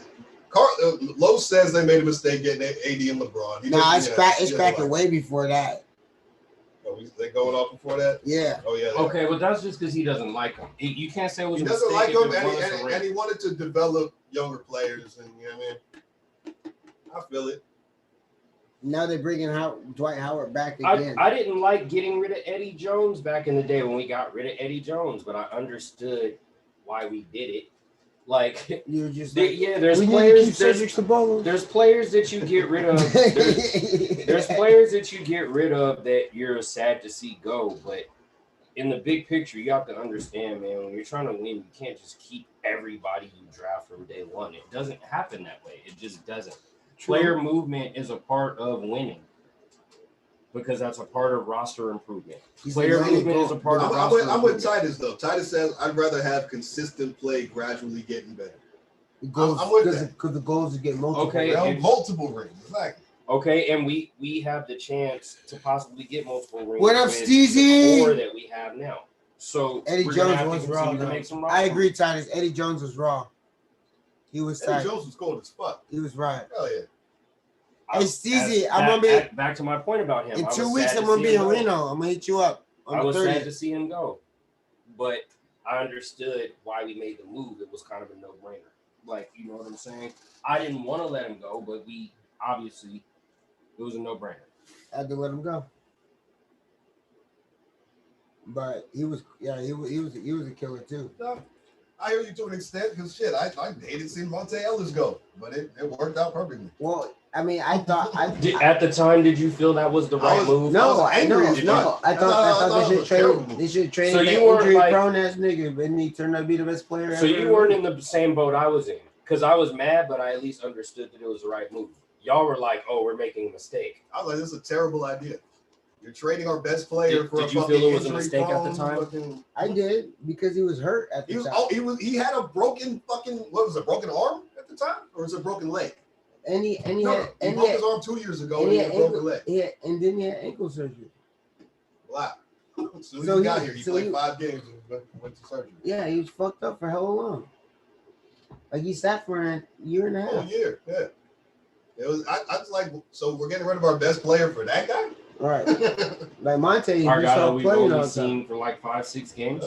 Lowe says they made a mistake getting AD and LeBron. It's cracking way before that. They going off before that? Yeah. Oh, yeah. Okay, well, that's just because he doesn't like him. You can't say it was he a doesn't mistake. Like him, and he wanted to develop younger players, and you know what I mean? I feel it. Now they're bringing Dwight Howard back again. I didn't like getting rid of Eddie Jones back in the day when we got rid of Eddie Jones, but I understood why we did it. Like you were just there's players. There's players that you get rid of. There's players that you get rid of that you're sad to see go. But in the big picture, you have to understand, man. When you're trying to win, you can't just keep everybody you draft from day one. It doesn't happen that way. It just doesn't. True. Player movement is a part of winning. Because that's a part of roster improvement. Player movement is a part of roster improvement. I'm with Titus, though. Titus says, I'd rather have consistent play gradually getting better. I'm with that. Because the goal is to get multiple rings. Exactly. Okay, and we have the chance to possibly get multiple rings. What up, Steezy? More that we have now. So Eddie Jones was raw. I agree, Titus. Eddie Jones was raw. He was tight. Eddie Jones was cold as fuck. He was right. Hell yeah. Hey, Steezy, I'm gonna be back to my point about him. in 2 weeks. I'm gonna be in Reno. I'm gonna hit you up. I was sad to see him go, but I understood why we made the move. It was kind of a no-brainer. Like, you know what I'm saying? I didn't want to let him go, but we obviously it was a no-brainer. I had to let him go. But he was a killer too. No, I hear you to an extent because shit, I hated seeing Monte Ellis go, but it worked out perfectly. Well, I mean, at the time, did you feel that was the right move? No, I thought they should trade so that injury prone ass nigga, but he turned out to be the best player. So you weren't in the same boat I was in, because I was mad, but I at least understood that it was the right move. Y'all were like, "Oh, we're making a mistake." I was like, "This is a terrible idea. You're trading our best player for a Did you feel it was a mistake at the time? I did because he was hurt at the time. He had a broken broken arm at the time, or was it a broken leg? He broke his arm 2 years ago and he had a broken leg. And then he had ankle surgery. Wow. So he got here. He played 5 games and went to surgery. Yeah, he was fucked up for hell long. Like he sat for a year and a half. A year, yeah. It was. I was like, so we're getting rid of our best player for that guy, right? Like Monte, our guy that we've only seen for like 5-6 games.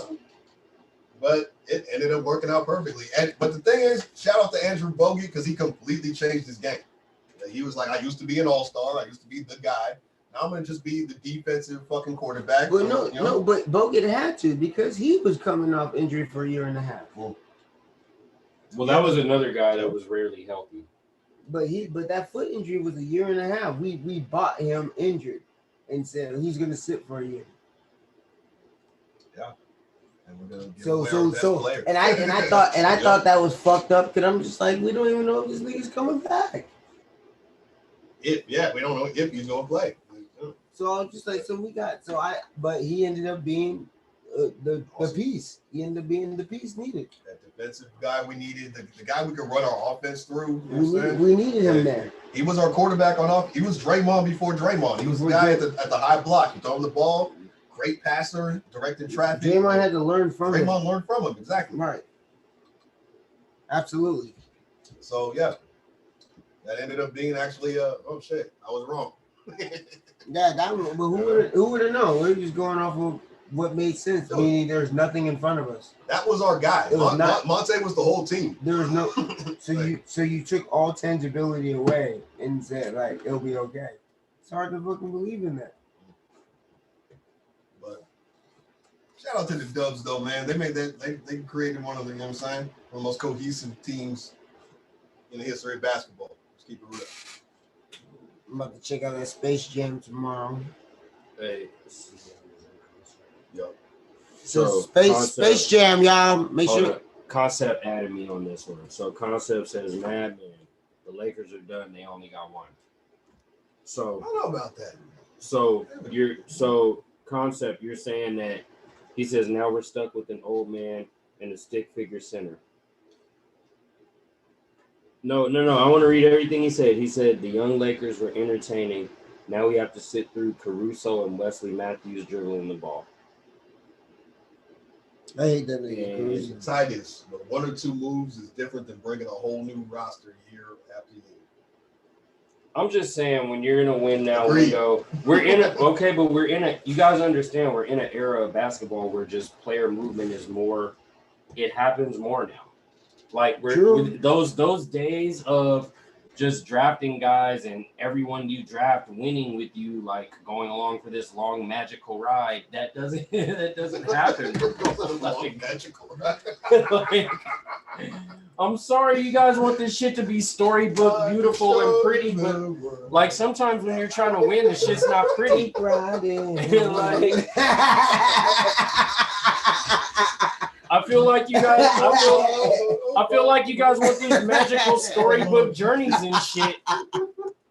But it ended up working out perfectly. But the thing is, shout out to Andrew Bogut because he completely changed his game. He was like, I used to be an all-star. I used to be the guy. Now I'm gonna just be the defensive fucking quarterback. But but Bogut had to because he was coming off injury for a year and a half. Well, that was another guy that was rarely healthy. But that foot injury was a year and a half. We bought him injured and said he's gonna sit for a year. Yeah. And we're gonna get and I thought that was fucked up because I'm just like, we don't even know if this nigga's coming back. We don't know if he's gonna play. So I'm just like, but he ended up being the piece. He ended up being the piece needed. That defensive guy we needed, the guy we could run our offense through. We needed him there. He was our quarterback on off. He was Draymond before Draymond. He was the guy at the high block. He throw him the ball. Great passer, directed traffic. Draymond had to learn from him. Draymond learned from him, exactly. Right. Absolutely. So yeah, that ended up being actually oh shit, I was wrong. But who would have known? We're just going off of what made sense. Meaning there's nothing in front of us. That was our guy. Monte was the whole team. There was no. So you took all tangibility away and said like it'll be okay. It's hard to fucking believe in that. But shout out to the Dubs though, man. They made that. They created one of the, you know what I'm saying, one of the most cohesive teams in the history of basketball. Let's keep it real. I'm about to check out that Space Jam tomorrow. Hey. Yo. So Space Jam, y'all. Make sure. Concept added me on this one. So Concept says, "Madman, the Lakers are done. They only got one." So I don't know about that. So Concept, you're saying that he says now we're stuck with an old man and a stick figure center. No. I want to read everything he said. He said the young Lakers were entertaining. Now we have to sit through Caruso and Wesley Matthews dribbling the ball. I hate that nigga. Tigers, but 1 or 2 moves is different than bringing a whole new roster year after year. I'm just saying, when you're in a win now window, you guys understand we're in an era of basketball where just player movement is more, it happens more now. Like with those days of just drafting guys and everyone you draft winning with you, like going along for this long magical ride, that doesn't happen. Like, magical ride. I'm sorry you guys want this shit to be storybook beautiful and pretty, but like sometimes when you're trying to win, the shit's not pretty. Like, I feel like you guys. I feel like you guys want these magical storybook journeys and shit.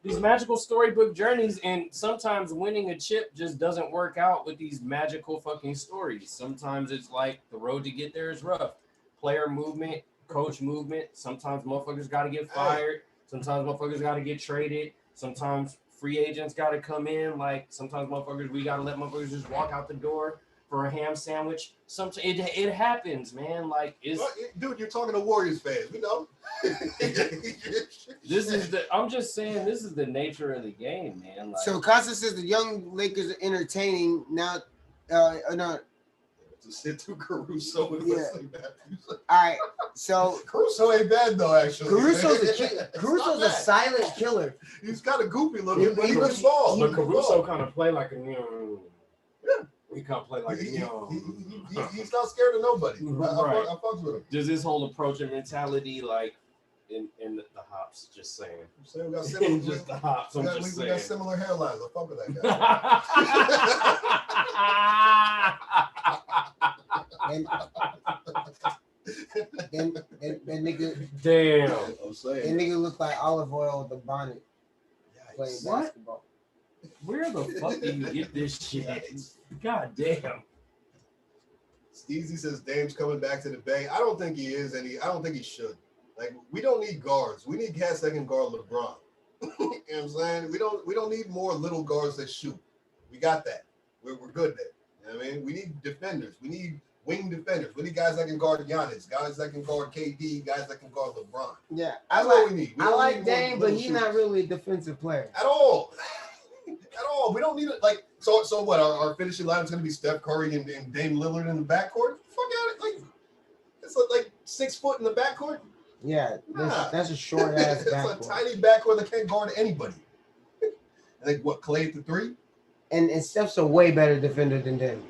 These magical storybook journeys, and sometimes winning a chip just doesn't work out with these magical fucking stories. Sometimes it's like the road to get there is rough. Player movement, coach movement. Sometimes motherfuckers got to get fired. Sometimes motherfuckers got to get traded. Sometimes free agents got to come in. Like sometimes we got to let motherfuckers just walk out the door. for a ham sandwich. Sometimes it happens, man. Like dude, you're talking to Warriors fans. We know. I'm just saying this is the nature of the game, man. Like, So Costa says the young Lakers are entertaining now. No. To sit through Caruso and Wesley Matthews. All right, so Caruso ain't bad though. Actually, Caruso's a silent killer. He's got a goofy little bit. He was ball, but Caruso kind of play like a He kind of play like he's not scared of nobody. Right. I fucks with him. Does his whole approach and mentality like in the hops? Just saying. We got similar, just the hops. we got similar hairlines. I fuck with that guy. Then nigga. Damn. I'm saying. That nigga look like olive oil with the bonnet. Playing What? basketball. Where the fuck do you get this shit? God damn. Steezy says Dame's coming back to the Bay. I don't think he is, and I don't think he should. Like, we don't need guards. We need cats that can guard LeBron. You know what I'm saying? We don't need more little guards that shoot. We got that. We're good there. You know what I mean? We need defenders. We need wing defenders. We need guys that can guard Giannis, guys that can guard KD, guys that can guard LeBron. Yeah, That's what we need. I like Dame, but he's not really a defensive player at all. At all. We don't need it. Like, so what? Our finishing line is going to be Steph Curry and Dame Lillard in the backcourt? Fuck out it. Like, it's like 6 foot in the backcourt. Yeah, that's a short ass backcourt. It's a tiny backcourt that can't guard anybody. I think what, Clay at the 3? And Steph's a way better defender than Dame.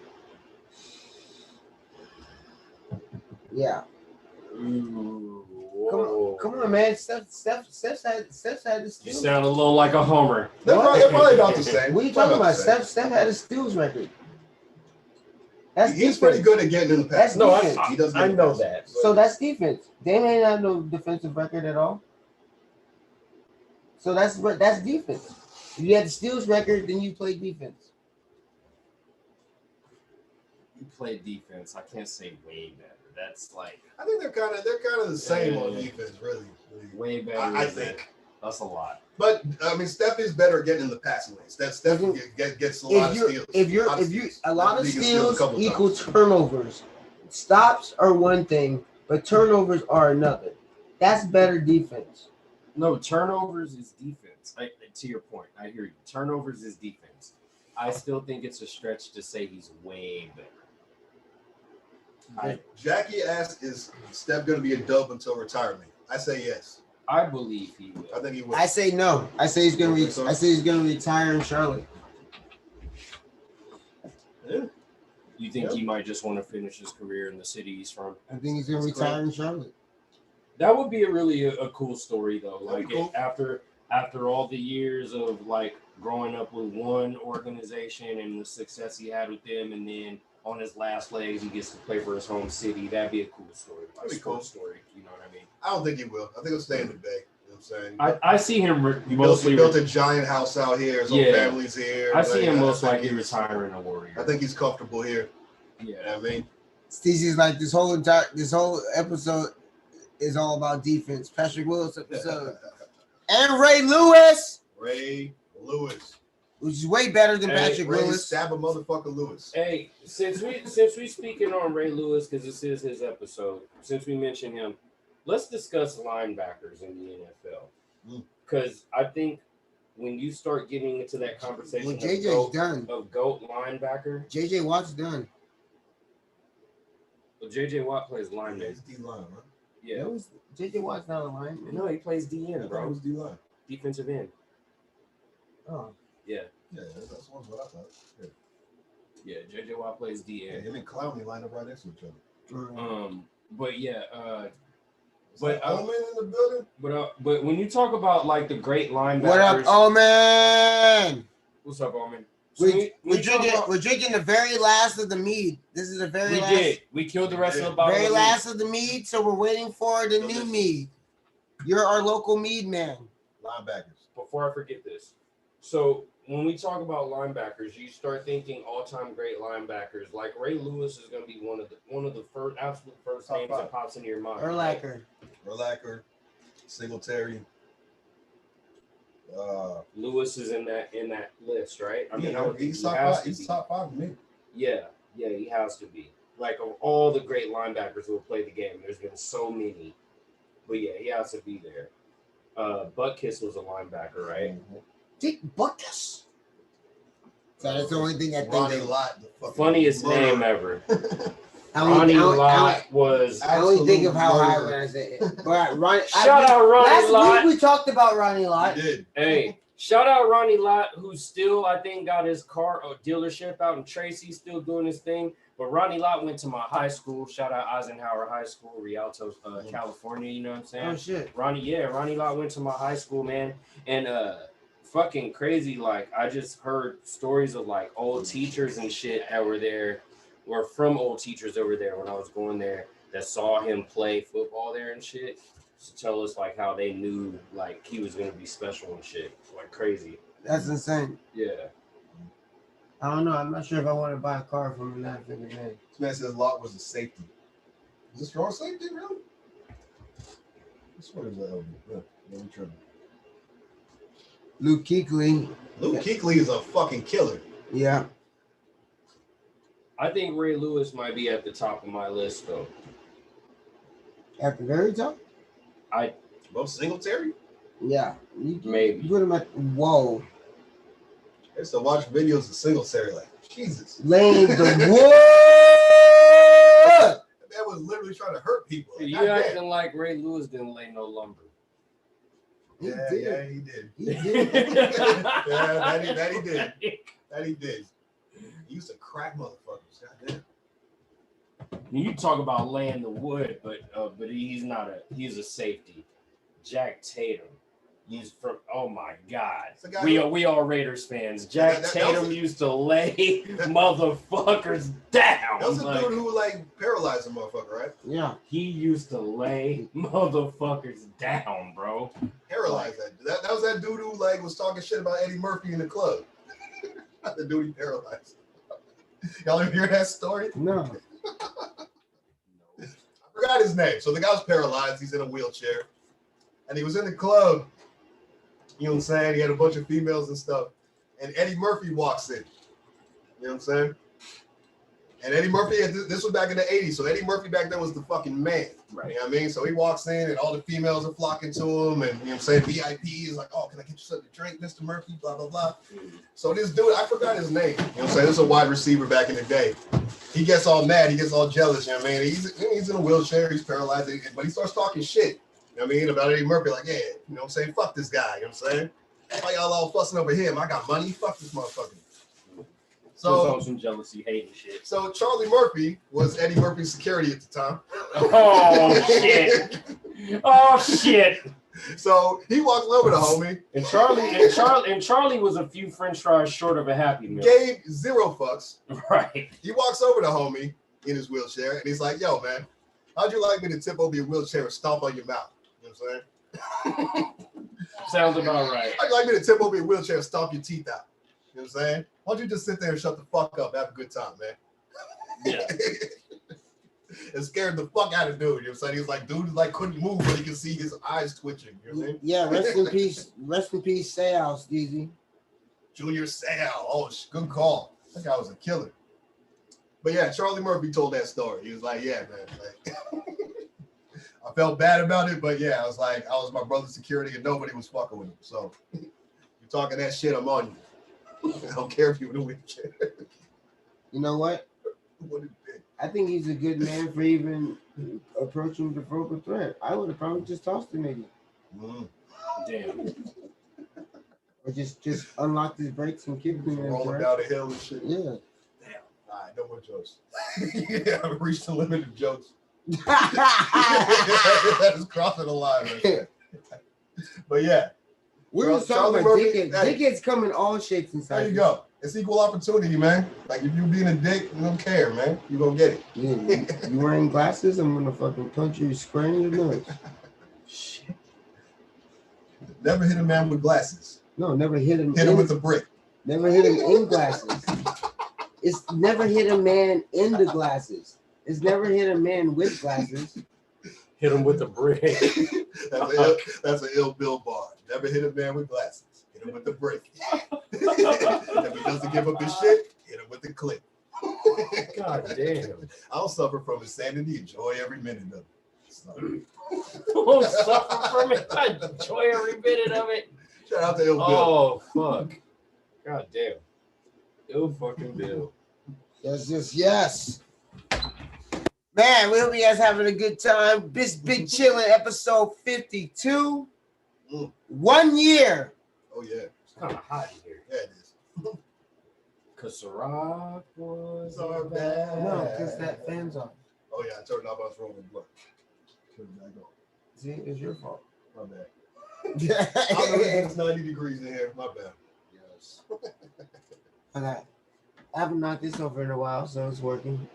Yeah. Come on, man. Steph's had the steals. You sound a little like a homer. They're probably about the same. What are you talking about? Steph had a steals record. He's pretty good at getting in the pass. No, he does. I know that. So that's defense. Dame ain't have no defensive record at all. So that's defense. If you had the steals record, then you play defense. You play defense. I can't say way better. That's like I think they're kind of the same on defense, really. Way better. I think that's a lot. But I mean, Steph is better at getting in the passing lanes. Steph gets a lot of steals. If you a lot of steals equal turnovers. Stops are one thing, but turnovers are another. That's better defense. No, turnovers is defense. To your point, I hear you. Turnovers is defense. I still think it's a stretch to say he's way better. Jackie asked, "Is Steph going to be a dub until retirement?" I say yes. I believe he will. I think he will. I say no. I say he's going to. I say he's going to retire in Charlotte. Yeah. You think he might just want to finish his career in the city he's from? I think he's going to retire in Charlotte. That would be a cool story though. Like cool. after all the years of like growing up with one organization and the success he had with them, and then on his last legs he gets to play for his home city. That'd be a cool story. That'd be a cool story. You know what I mean? I don't think he will. I think he'll stay in the Bay. You know what I'm saying? I see him He mostly built a giant house out here. His whole family's here. I see him most likely retiring a Warrior. I think he's comfortable here. Yeah, you know what I mean, Steezy's like this whole episode is all about defense. Patrick Willis episode and Ray Lewis. Which is way better than Patrick Lewis. Stab a motherfucker Lewis. Hey, since we speaking on Ray Lewis because this is his episode, since we mentioned him, let's discuss linebackers in the NFL. Because I think when you start getting into that conversation of GOAT linebacker, JJ Watt's done. Well, JJ Watt plays lineman. He's D-line, right? Yeah. JJ Watt's not a lineman. No, he plays DN, bro. Who's D-line? Defensive end. Oh. Yeah, that's what I thought. Yeah, JJ Watt plays DN. Yeah, him and Clowney line up right next to each other. But yeah, Omen in the building. But when you talk about like the great linebackers, what up, Omen? What's up, Omen? So we're drinking the very last of the mead. This is the very last. We did. We killed the rest of the bottle. Very last of the mead, so we're waiting for the new mead. You're our local mead man. Linebackers. Before I forget this, so when we talk about linebackers, you start thinking all-time great linebackers. Like Ray Lewis is going to be one of the absolute first names that pops into your mind. Urlacher, Singletary. Lewis is in that list, right? I mean, he's top 5 to me. Yeah, Yeah, he has to be. Like of all the great linebackers who have played the game, there's been so many. But yeah, he has to be there. Butkus was a linebacker, right? Dick Butkus. So that's the only thing I think Ronnie of. Lott, the fucking Funniest murderer. name ever. Ronnie Lott was. I only think of how high murderer. when I say it. But Ronnie, Shout out Ronnie Lott. Last week we talked about Ronnie Lott. He did. Hey, shout out Ronnie Lott, who still, I think, got his car dealership out in Tracy, still doing his thing. But Ronnie Lott went to my high school. Shout out Eisenhower High School, Rialto, California. You know what I'm saying? Oh shit. Ronnie Lott went to my high school, man. And fucking crazy. Like, I just heard stories of like old teachers and shit that were there, or from old teachers over there when I was going there, that saw him play football there and shit. To tell us like how they knew like he was gonna be special and shit. Like crazy. That's insane. Yeah. I don't know. I'm not sure if I want to buy a car from him that figure name. This man says Lott was a safety. Is this your safety, really? This one is a LB. Look, let me try. Luke Kuechly. Luke Kuechly is a fucking killer. Yeah. I think Ray Lewis might be at the top of my list though. At the very top? Above Singletary? Yeah. Maybe. You put him at whoa. I used to watch videos of Singletary like, Jesus. Laying the wood. That man was literally trying to hurt people. Like, You goddamn. acting like Ray Lewis didn't lay no lumber. Yeah, did. yeah, he did. He did. Yeah, that he did. That he did. He used to crack motherfuckers. Goddamn. You talk about laying the wood, but he's not he's a safety. Jack Tatum. He's from oh my god. We all Raiders fans. Jack Tatum used to lay motherfuckers down. That was the like, dude who like paralyzed a motherfucker, right? Yeah. he used to lay motherfuckers down, bro. Paralyzed that was that dude who like was talking shit about Eddie Murphy in the club. Not the dude he paralyzed. Y'all ever hear that story? No. I forgot his name. So the guy was paralyzed. He's in a wheelchair. And he was in the club. You know what I'm saying? He had a bunch of females and stuff. And Eddie Murphy walks in. You know what I'm saying? And Eddie Murphy, this was back in the 80s. So Eddie Murphy back then was the fucking man. Right. You know what I mean? So he walks in and all the females are flocking to him. And you know what I'm saying? VIP is like, oh, can I get you something to drink, Mr. Murphy? Blah, blah, blah. So this dude, I forgot his name. You know what I'm saying? This is a wide receiver back in the day. He gets all mad. He gets all jealous. You know what I mean? He's in a wheelchair. He's paralyzed. But he starts talking shit. You know what I mean? About Eddie Murphy. Like, yeah, you know what I'm saying? Fuck this guy. You know what I'm saying? Why y'all all fussing over him? I got money. Fuck this motherfucker. So some jealousy, hate and shit. So Charlie Murphy was Eddie Murphy's security at the time. Oh shit! Oh shit! So he walks over to homie. And Charlie was a few French fries short of a Happy Meal. Gave zero fucks. Right. He walks over to homie in his wheelchair and he's like, "Yo, man, how'd you like me to tip over your wheelchair and stomp on your mouth?" You know what I'm saying? Sounds about right. How'd you like me to tip over your wheelchair and stomp your teeth out? You know what I'm saying? Why don't you just sit there and shut the fuck up, have a good time, man? Yeah. It scared the fuck out of dude. You know what I'm saying? He was like, dude like couldn't move, but he could see his eyes twitching. You know what I mean? Yeah, rest in peace, Sayal, Steezy. Junior Sal. Oh, good call. That guy was a killer. But yeah, Charlie Murphy told that story. He was like, yeah, man. Like, I felt bad about it, but yeah, I was my brother's security and nobody was fucking with him. So you're talking that shit, I'm on you. I don't care if you're in a wheelchair. You know what? What it be? I think he's a good man for even approaching the vocal threat. I would have probably just tossed the nigga. Damn. Or just unlocked his brakes and kicked him. Rolling down the hill and shit. Yeah. Damn. All right, no more jokes. Yeah, I've reached the limit of jokes. That is crossing the line right there. But yeah. We were talking about dickheads. Dickheads come in all shapes and sizes. There you go. It's equal opportunity, man. Like if you being a dick, you don't care, man. You gonna get it. Yeah, you wearing glasses? I'm gonna fucking punch you square in your nose. Shit. Never hit a man with glasses. No, never hit him. Hit him with a brick. Never hit him in glasses. It's never hit a man in the glasses. It's never hit a man with glasses. Hit him with a brick. That's an ill Bill bar. Never hit a man with glasses. Hit him with the brick. If he doesn't give up his shit, hit him with the clip. God damn. I don't suffer from insanity. Enjoy every minute of it. So. Don't suffer from it. I enjoy every minute of it. Shout out to Ill Bill. Oh, fuck. God damn. Ill fucking Bill. Yes. Man, we hope you guys having a good time. This Big Chillin' episode 52. 1 year. Oh, yeah. It's kind of hot in here. Yeah, it is. Because Ciroc boys are bad. No, because that fan's on. Oh, yeah. I turned off. I was rolling blood. Turn it back on. See, it's your fault. My bad. I know it's 90 degrees in here. My bad. Yes. Okay. I haven't knocked this over in a while, so it's working.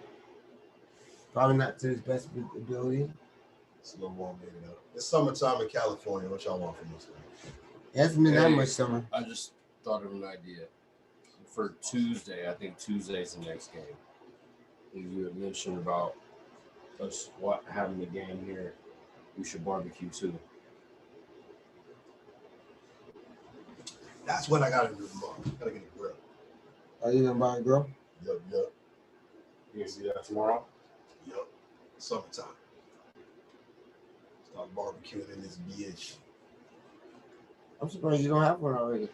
Probably not to his best ability. It's a little warm here, though. It's summertime in California. What y'all want from us? It hasn't been that much summer. I just thought of an idea. For Tuesday, I think Tuesday's the next game. You had mentioned about us having the game here. We should barbecue too. That's what I gotta do tomorrow. Gotta get a grill. Are you gonna buy a grill? Yup. You gonna see that tomorrow? Yup. Summertime. Start barbecuing in this bitch. I'm surprised you don't have one already.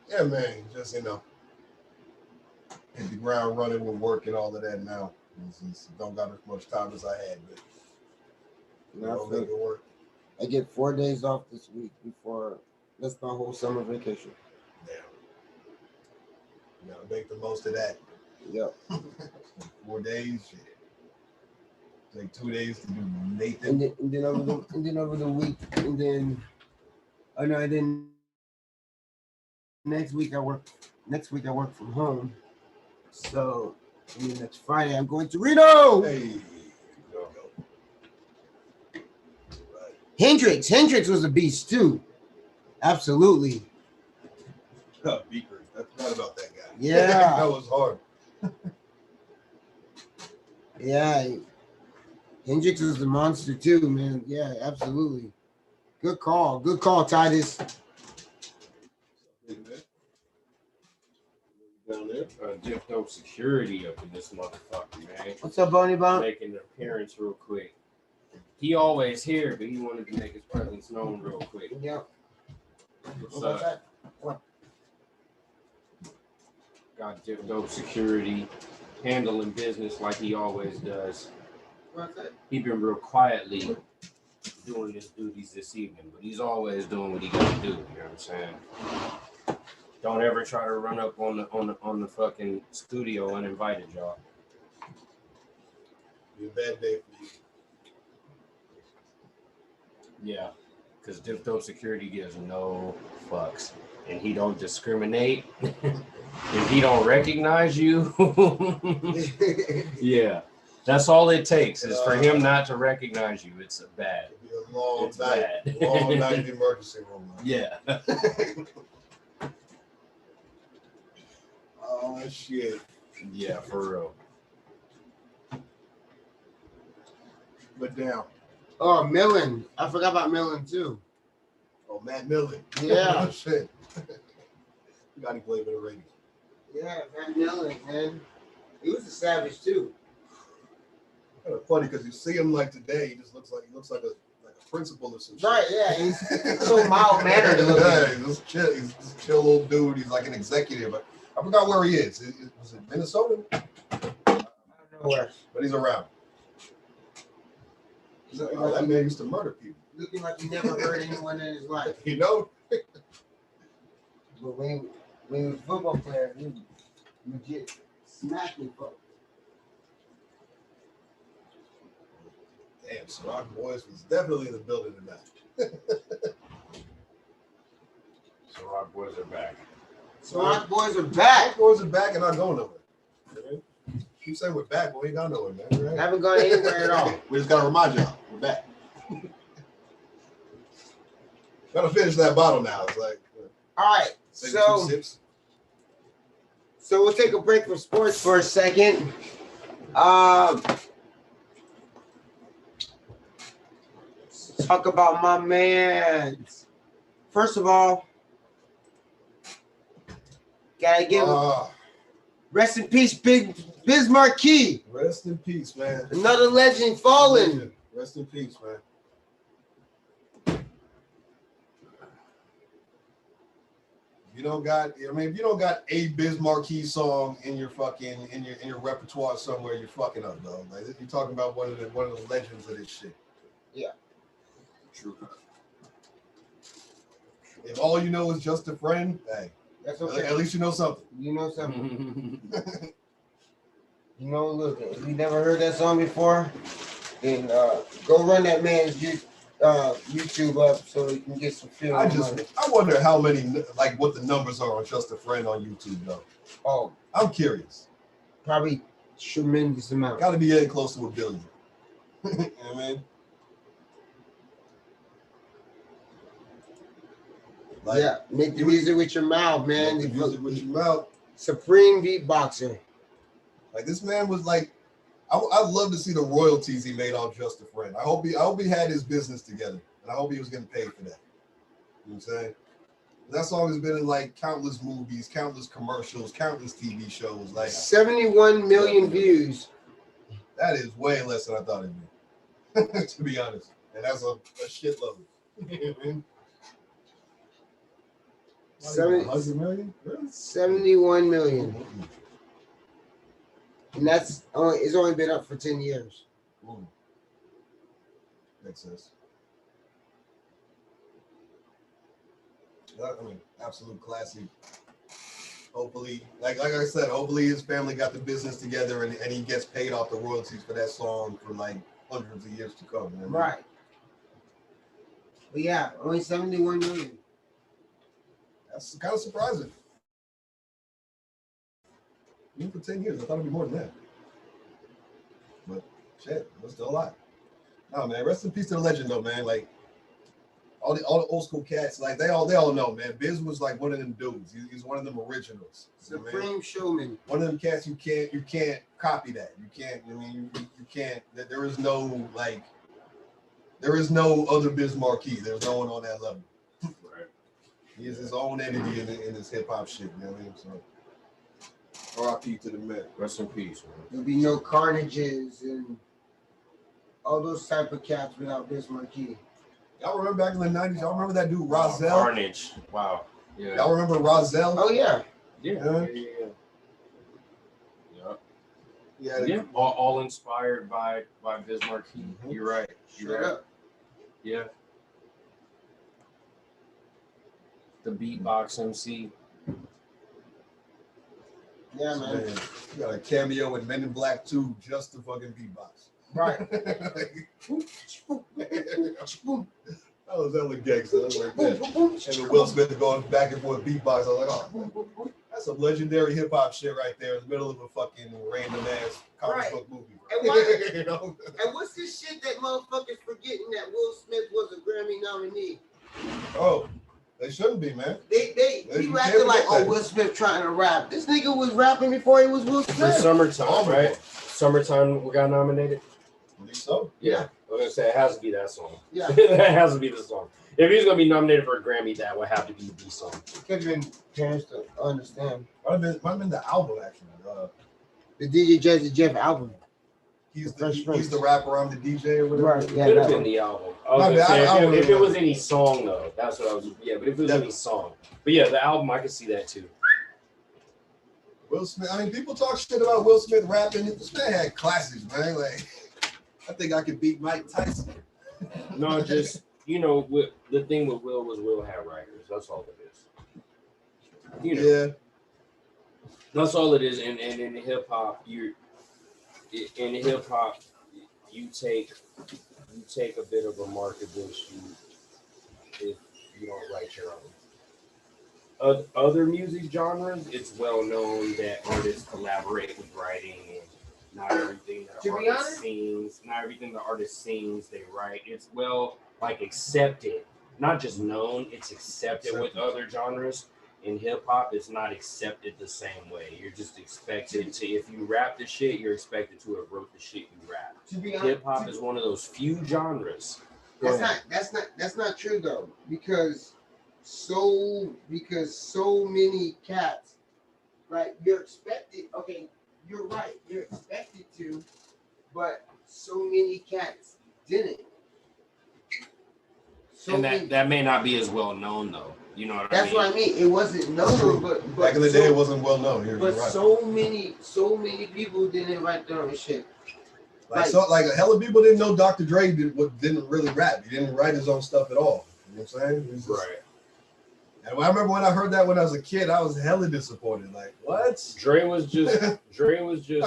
Yeah, man. Just, hit the ground running with work and all of that now. Don't got as much time as I had, but work. I get 4 days off this week before that's my whole summer vacation. Damn. You gotta make the most of that. Yep. 4 days, shit. Take 2 days to do Nathan. And then over the week, and then next week I work from home. So next Friday I'm going to Reno. Hey. Hendrix was a beast too. Absolutely. Beaker. I forgot about that guy. Yeah. That was hard. Yeah. Hendrix was the monster too, man. Yeah, absolutely. Good call, Titus. Down there, Diff Dope Security up in this motherfucker, man. What's up, Bonnie Bomb? Making an appearance real quick. He always here, but he wanted to make his presence known real quick. Yep. What's up? Got Diff Dope Security handling business like he always does. He been real quietly doing his duties this evening, but he's always doing what he gotta do. You know what I'm saying? Don't ever try to run up on the fucking studio uninvited, y'all. Be a bad day for you. Yeah, because Diff Dope Security gives no fucks, and he don't discriminate. If he don't recognize you, yeah, that's all it takes is for him not to recognize you. It's bad. It'll be a long It's night. bad. Long night in the emergency room. Man. Yeah. Oh shit. Yeah, for real. But damn. Oh, Millen. I forgot about Millen too. Oh, Matt Millen. Yeah. Shit. You got to play with the Raiders. Yeah, Matt Millen, man. He was a savage too. Kind of funny because you see him like today, he looks like a principal or some shit. Right, yeah. He's so mild mannered to look Yeah, at. he's this chill old dude. He's like an executive. I forgot where he is. Was it Minnesota? I don't know where. But he's around. Oh, that man used to murder people. Looking like he never hurt anyone in his life. You know? But when he was a football player, he was legit smacking folks. Damn, Ciroc Boys was definitely in the building tonight. Ciroc Boys are back. Ciroc Boys are back. Ciroc Boys are back and not going nowhere. Okay? Keep saying we're back, but we ain't gone nowhere, man. Right? Haven't gone anywhere at all. We just gotta remind y'all, we're back. Gotta finish that bottle now. It's like All right, take 2 sips. so we'll take a break from sports for a second. Talk about my man. First of all, gotta give Rest in peace, Big Biz Marquee. Rest in peace, man. Another legend fallen. Rest in peace, man. You don't got, I mean, if you don't got a Biz Marquee song in your fucking in your repertoire somewhere, you're fucking up, though. Like you're talking about one of the legends of this shit. Yeah. True. If all you know is Just a Friend, hey, that's okay. At least you know something. You know something. You know, look, if you never heard that song before, then go run that man's YouTube up so you can get some feel. I wonder how many, like, what the numbers are on Just a Friend on YouTube, though. Oh, I'm curious. Probably tremendous amount. Got to be getting close to 1 billion. You know what I mean? Like, yeah, make the music with your mouth, man. Make the music with your mouth. Supreme beatboxer. Like this man was like, I'd love to see the royalties he made on Just a Friend. I hope he had his business together, and I hope he was getting paid for that. You know what I'm saying? That song has been in like countless movies, countless commercials, countless TV shows. Like 71 million views. That is way less than I thought it'd be, to be honest. And that's a shitload. You know what I mean? 100 million? Really? 71 million. And it's only been up for 10 years. Makes sense. I mean, absolute classic. Hopefully, like I said, hopefully his family got the business together and he gets paid off the royalties for that song for like hundreds of years to come. You know? Right. But yeah, only 71 million. That's kind of surprising. Even for 10 years, I thought it'd be more than that. But shit, we're still alive. No, man, rest in peace to the legend, though, man. Like all the old school cats, like they all know, man. Biz was like one of them dudes. He's one of them originals. Supreme showman. One of them cats you can't copy that. You can't. I mean, you can't. There is no other Biz Marquee. There's no one on that level. Right. He is his own entity in this hip hop shit. You know what I mean? So. R.I.P. to the man. Rest in peace, man. There'll be no Carnages and all those type of cats without Biz Marquee. Y'all remember back in the 90s? Y'all remember that dude, Rozelle? Carnage. Wow. Yeah. Y'all remember Rozelle? Oh, yeah. Yeah. Yeah. All inspired by Biz Marquee. Mm-hmm. You're right. You're right. Yeah. The beatbox MC. Yeah, man. You got a cameo in Men in Black 2 just to fucking beatbox. Right. That was hella gangster. That was like that. And the Will Smith going back and forth beatbox. I was like, oh, that's some legendary hip hop shit right there in the middle of a fucking random ass comic book movie. And, you know? And what's this shit that motherfuckers forgetting that Will Smith was a Grammy nominee? Oh. They shouldn't be, man. They acting like, oh, Will Smith trying to rap. This nigga was rapping before he was Will Smith. For Summertime, right? Summertime, we got nominated. I believe so. Yeah. I was gonna say it has to be that song. Yeah. That has to be the song. If he's gonna be nominated for a Grammy, that would have to be the song. It could have been parents to understand. Might have been the album actually. The DJ Jazzy Jeff album. He's the rapper, I'm the DJ or whatever. Right. Yeah, could have been the album. I was gonna say, if it was any song though, that's what I was. Yeah, but if it was any song, but yeah, the album I could see that too. Will Smith. I mean, people talk shit about Will Smith rapping. This man had classics, man. Like, I think I could beat Mike Tyson. No, just the thing with Will had writers. That's all it is. Yeah. That's all it is. And in hip hop, you take a bit of a mark against you if you don't write your own. Other music genres, it's well known that artists collaborate with writing, and not everything that the artist sings, they write. It's accepted, not just known. It's accepted with other genres. In hip hop, it's not accepted the same way. You're just expected to, if you rap the shit, you're expected to have wrote the shit you rap. Hip hop is one of those few genres. That's not true though, because so many cats Like you're expected. Okay, you're right. You're expected to, but so many cats didn't. So And many, that may not be as well known though. You know what I mean? that's what I mean. It wasn't known, but Back in the day, it wasn't well known. You're But right. so many people didn't write their own shit. Like a hell of people didn't know Dr. Dre didn't really rap. He didn't write his own stuff at all. You know what I'm saying? Right. And I remember when I heard that when I was a kid, I was hella disappointed. Like, what? Dre was just. I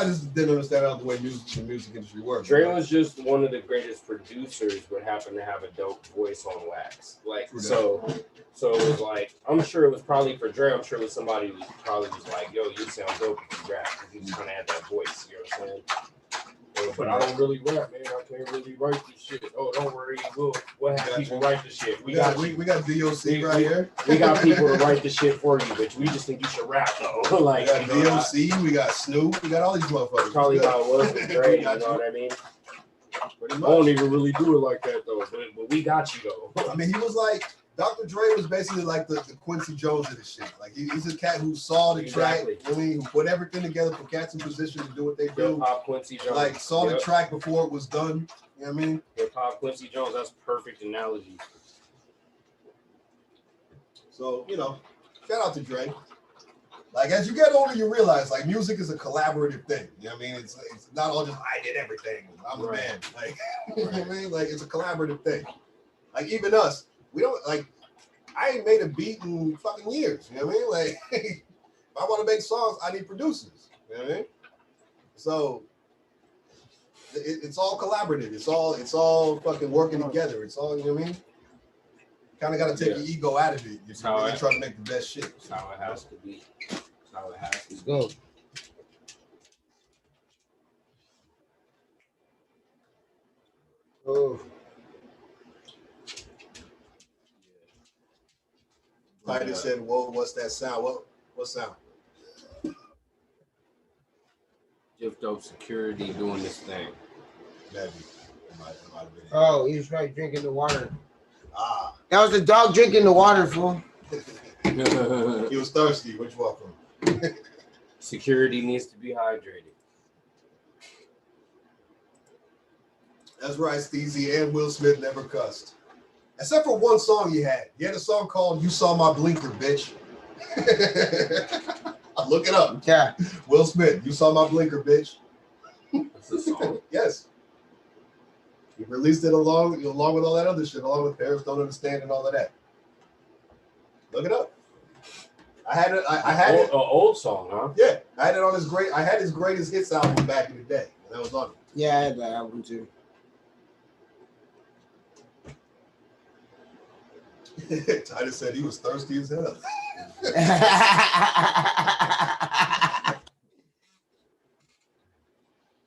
just didn't understand how the way the music industry works. Dre was just one of the greatest producers, but happened to have a dope voice on wax. Like so it was like I'm sure it was probably for Dre. I'm sure it was somebody who probably was like, "Yo, you sound dope if you rap," because he just kind of had that voice. You know what I'm saying? But I don't really rap, man. I can't really write this shit. Oh, don't worry, we'll have people write the shit. We got DOC right here. We got people to write the shit for you, but we just think you should rap though. Like we got DOC, we got Snoop, we got all these motherfuckers. Probably how it was with Dre, you know what I mean? I don't even really do it like that though, but we got you though. I mean, he was like Dr. Dre was basically like the Quincy Jones of the shit. Like he's a cat who saw the track, who put everything together for cats in position to do what they do. Hip-hop Quincy Jones. Like saw the track before it was done. You know what I mean? Hip-hop Quincy Jones, that's perfect analogy. So, shout out to Dre. Like as you get older, you realize like music is a collaborative thing. You know what I mean? It's not all just I did everything. I'm the man. Like you know what I mean? Like it's a collaborative thing. Like even us. We don't like. I ain't made a beat in fucking years. You know what I mean? Like, if I want to make songs, I need producers. You know what I mean? So it's all collaborative. It's all fucking working together. It's all, you know what I mean? Kind of got to take your ego out of it. You're really trying to make the best shit. That's how it has to be. That's how it has to be. Go. Oh. Titus said, "Whoa, what's that sound? What sound?" Diff Dope Security doing this thing. Oh, he was probably drinking the water. That was the dog drinking the water, fool. He was thirsty. What you want from him? Security needs to be hydrated. That's right, Steezy and Will Smith never cussed. Except for one song he had. He had a song called You Saw My Blinker, Bitch. Look it up. Yeah. Will Smith, You Saw My Blinker, Bitch. That's the song. Yes. He released it along with all that other shit, along with Parents Don't Understand and all of that. Look it up. I had it. An old song, huh? Yeah. I had it on I had his greatest hits album back in the day. That was on it. Yeah, I had that album too. Titus said he was thirsty as hell.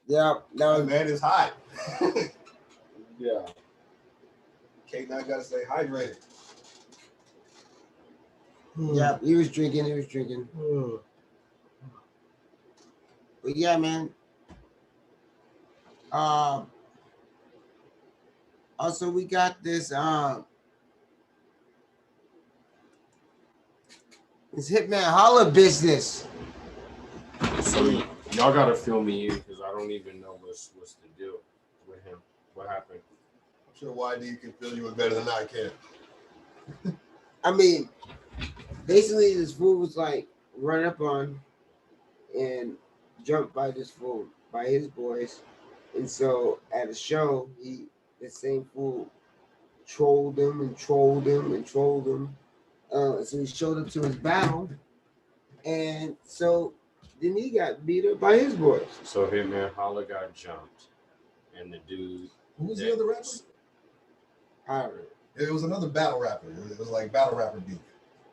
Yeah, no, man is hot. Yeah. K9 gotta stay hydrated. Yeah, he was drinking. But yeah, man. Also we got this this Hitman Holla business. So y'all gotta fill me in because I don't even know what's the deal with him. What happened? I'm sure YD can fill you in better than I can. I mean, basically this fool was like run up on and jumped by this fool, by his boys. And so at a show, the same fool trolled him. So he showed up to his battle. And so then he got beat up by his boys. So Hitman Holla got jumped. And the dude. Who was the other rapper? I don't know. It was another battle rapper. It was like battle rapper beef.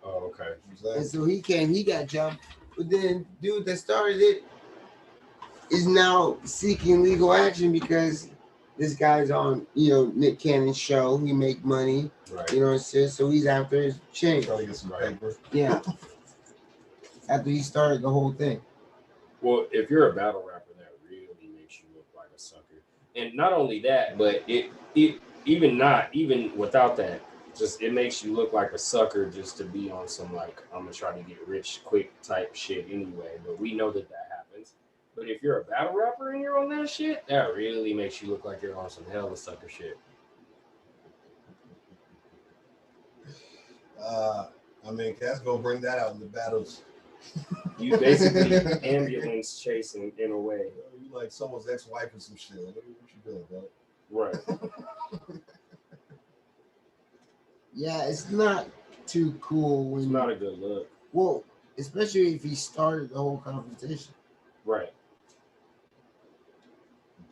Oh, okay. And so he got jumped. But then dude that started it is now seeking legal action because this guy's on, Nick Cannon's show. He make money. Right. You know what I'm saying? So he's after his chain. Trying to get some paper. Yeah. After he started the whole thing. Well, if you're a battle rapper, that really makes you look like a sucker. And not only that, but even without that, Just it makes you look like a sucker just to be on some like I'm gonna try to get rich quick type shit anyway. But we know that happens. But if you're a battle rapper and you're on that shit, that really makes you look like you're on some hella sucker shit. I mean, cats gonna bring that out in the battles. You basically ambulance chasing in a way. You like someone's ex-wife or some shit. What you doing, bro? Right. Yeah, it's not too cool when it's not a good look. Well, especially if he started the whole confrontation. Right.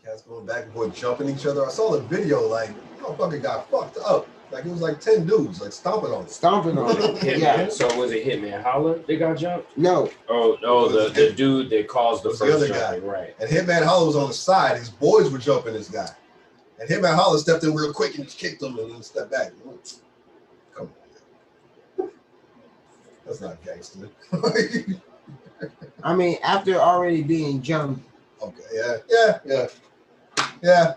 Cats going back and forth, jumping each other. I saw the video, like, motherfucker got fucked up. Like, it was like 10 dudes, like, stomping on it. Yeah. So was it Hitman Holla that got jumped? No. Oh, the dude that caused the first the other jumping, guy. right. And Hitman Holla was on the side. His boys were jumping this guy. And Hitman Holla stepped in real quick and kicked him and then stepped back. Come on. That's not gangster. I mean, after already being jumped. Okay, yeah.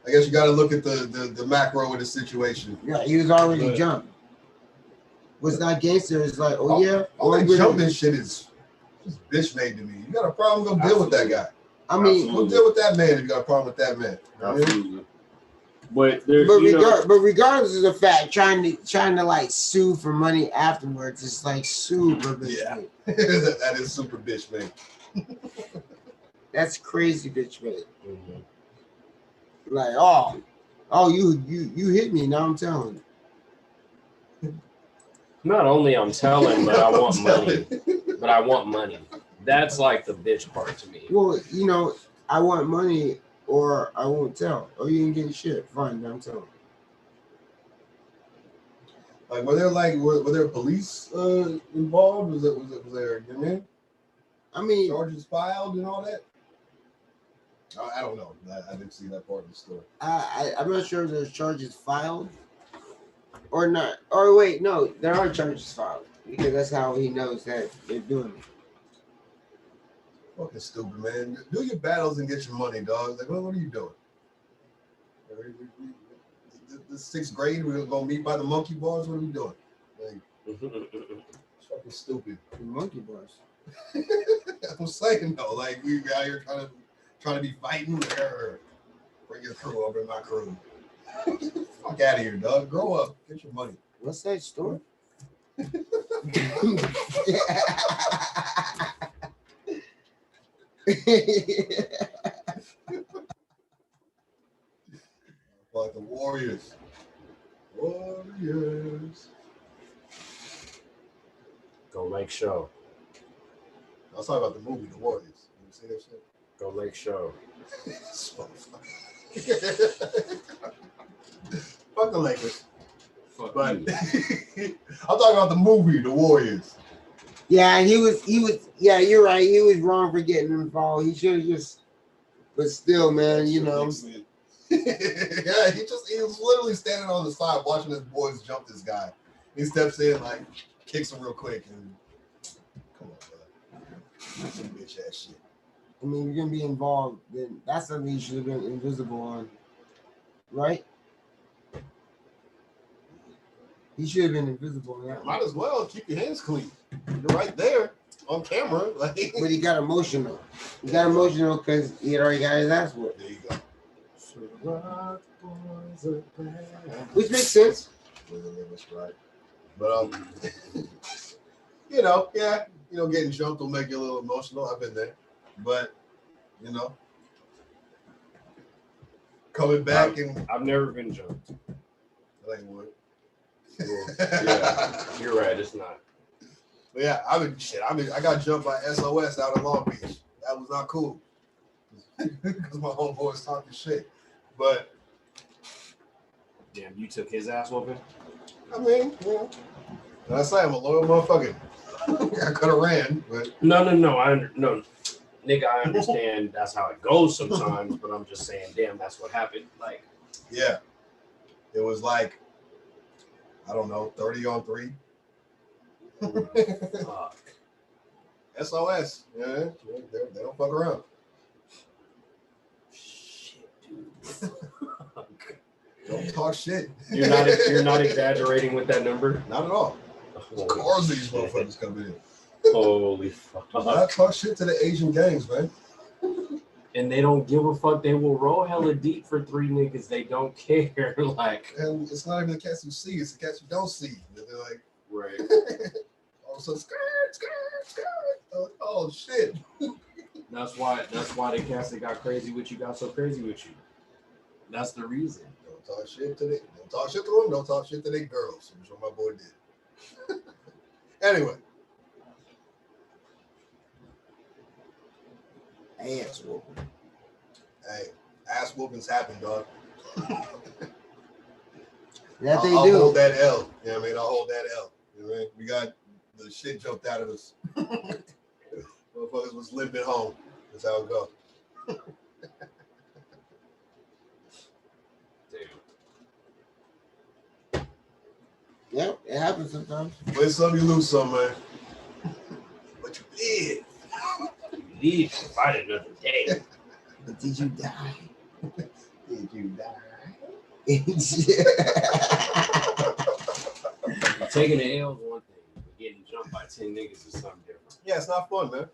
I guess you got to look at the macro of the situation. Yeah, he was already jumped. Was not gangster? It's like, all that jumping shit is just bitch made to me. You got a problem? Go deal with that guy. I mean, go deal with that man if you got a problem with that man. Absolutely. But regardless of the fact, trying to like sue for money afterwards, it's like super bitch made. That is super bitch made. That's crazy bitch made. Mm-hmm. Like, you hit me, now I'm telling. Not only I'm telling, but I want money. But I want money. That's like the bitch part to me. Well, I want money or I won't tell. Or you ain't getting shit. Fine, now I'm telling. Like, were there police involved? Was there, you know what I mean, charges filed and all that? I don't know. I didn't see that part of the story. I'm not sure if there's charges filed or not. Or wait, no, there are charges filed because that's how he knows that they're doing it. Fucking stupid, man. Do your battles and get your money, dog. Like, what are you doing? The sixth grade, we're gonna meet by the monkey bars. What are we doing? Like, it's fucking stupid. The monkey bars. I'm saying though, like we out here trying to be fighting. Bring your crew over in my crew. Fuck out of here, dog. Grow up. Get your money. What's that story? Like the Warriors. Go Lake Show. I was talking about the movie, The Warriors. You see that shit? Go Lake Show. Fuck the Lakers. Fuck but you. I'm talking about the movie, The Warriors. Yeah, he was. Yeah, you're right. He was wrong for getting involved. He should have just. But still, man, Yeah, he was literally standing on the side watching his boys jump this guy. He steps in, like, kicks him real quick, and come on, bro. Some bitch ass shit. I mean, you're gonna be involved. Then that's something you should have been invisible on, right? He should have been invisible on that. Might as well keep your hands clean. You're right there on camera. Like, but he got emotional. He got emotional because he had already got his ass whooped. There you go. Which makes sense. That's right. But getting jumped will make you a little emotional. I've been there. But coming back I've never been jumped. That ain't what. Yeah, you're right. It's not. But yeah, I got jumped by SOS out in Long Beach. That was not cool because my homeboys talking shit. But damn, you took his ass whooping. I mean, I say I'm a loyal motherfucker. I could have ran, but no. Nigga, I understand that's how it goes sometimes, but I'm just saying, damn, that's what happened. Like, yeah, it was like, I don't know, 30 on 3. Fuck. SOS, yeah, they don't fuck around. Shit, dude. Don't talk shit. You're not exaggerating with that number. Not at all. Cars these motherfuckers come in. Holy fuck! Not talk shit to the Asian gangs, man. And they don't give a fuck. They will roll hella deep for 3 niggas. They don't care. Like, and it's not even the cats you see; it's the cats you don't see. They're like, right. All of a sudden, skirt. Oh shit. That's why the cats that got crazy with you got so crazy with you. That's the reason. Don't talk shit to them. Don't talk shit to them. Don't talk shit to their girls. Which what my boy did. Anyway. Ass whooping. Hey, ass whoopings happen, dog. That they I'll do. hold that L. You know what I mean? I'll hold that L. You know what I mean? We got the shit jumped out of us. Motherfuckers was limping home. That's how it goes. Yeah, it happens sometimes. Win some, you lose some, man. But you did. You need to fight another day. But did you die? Did you die? Taking the L is one thing, but getting jumped by 10 niggas is something different. Yeah, it's not fun, man.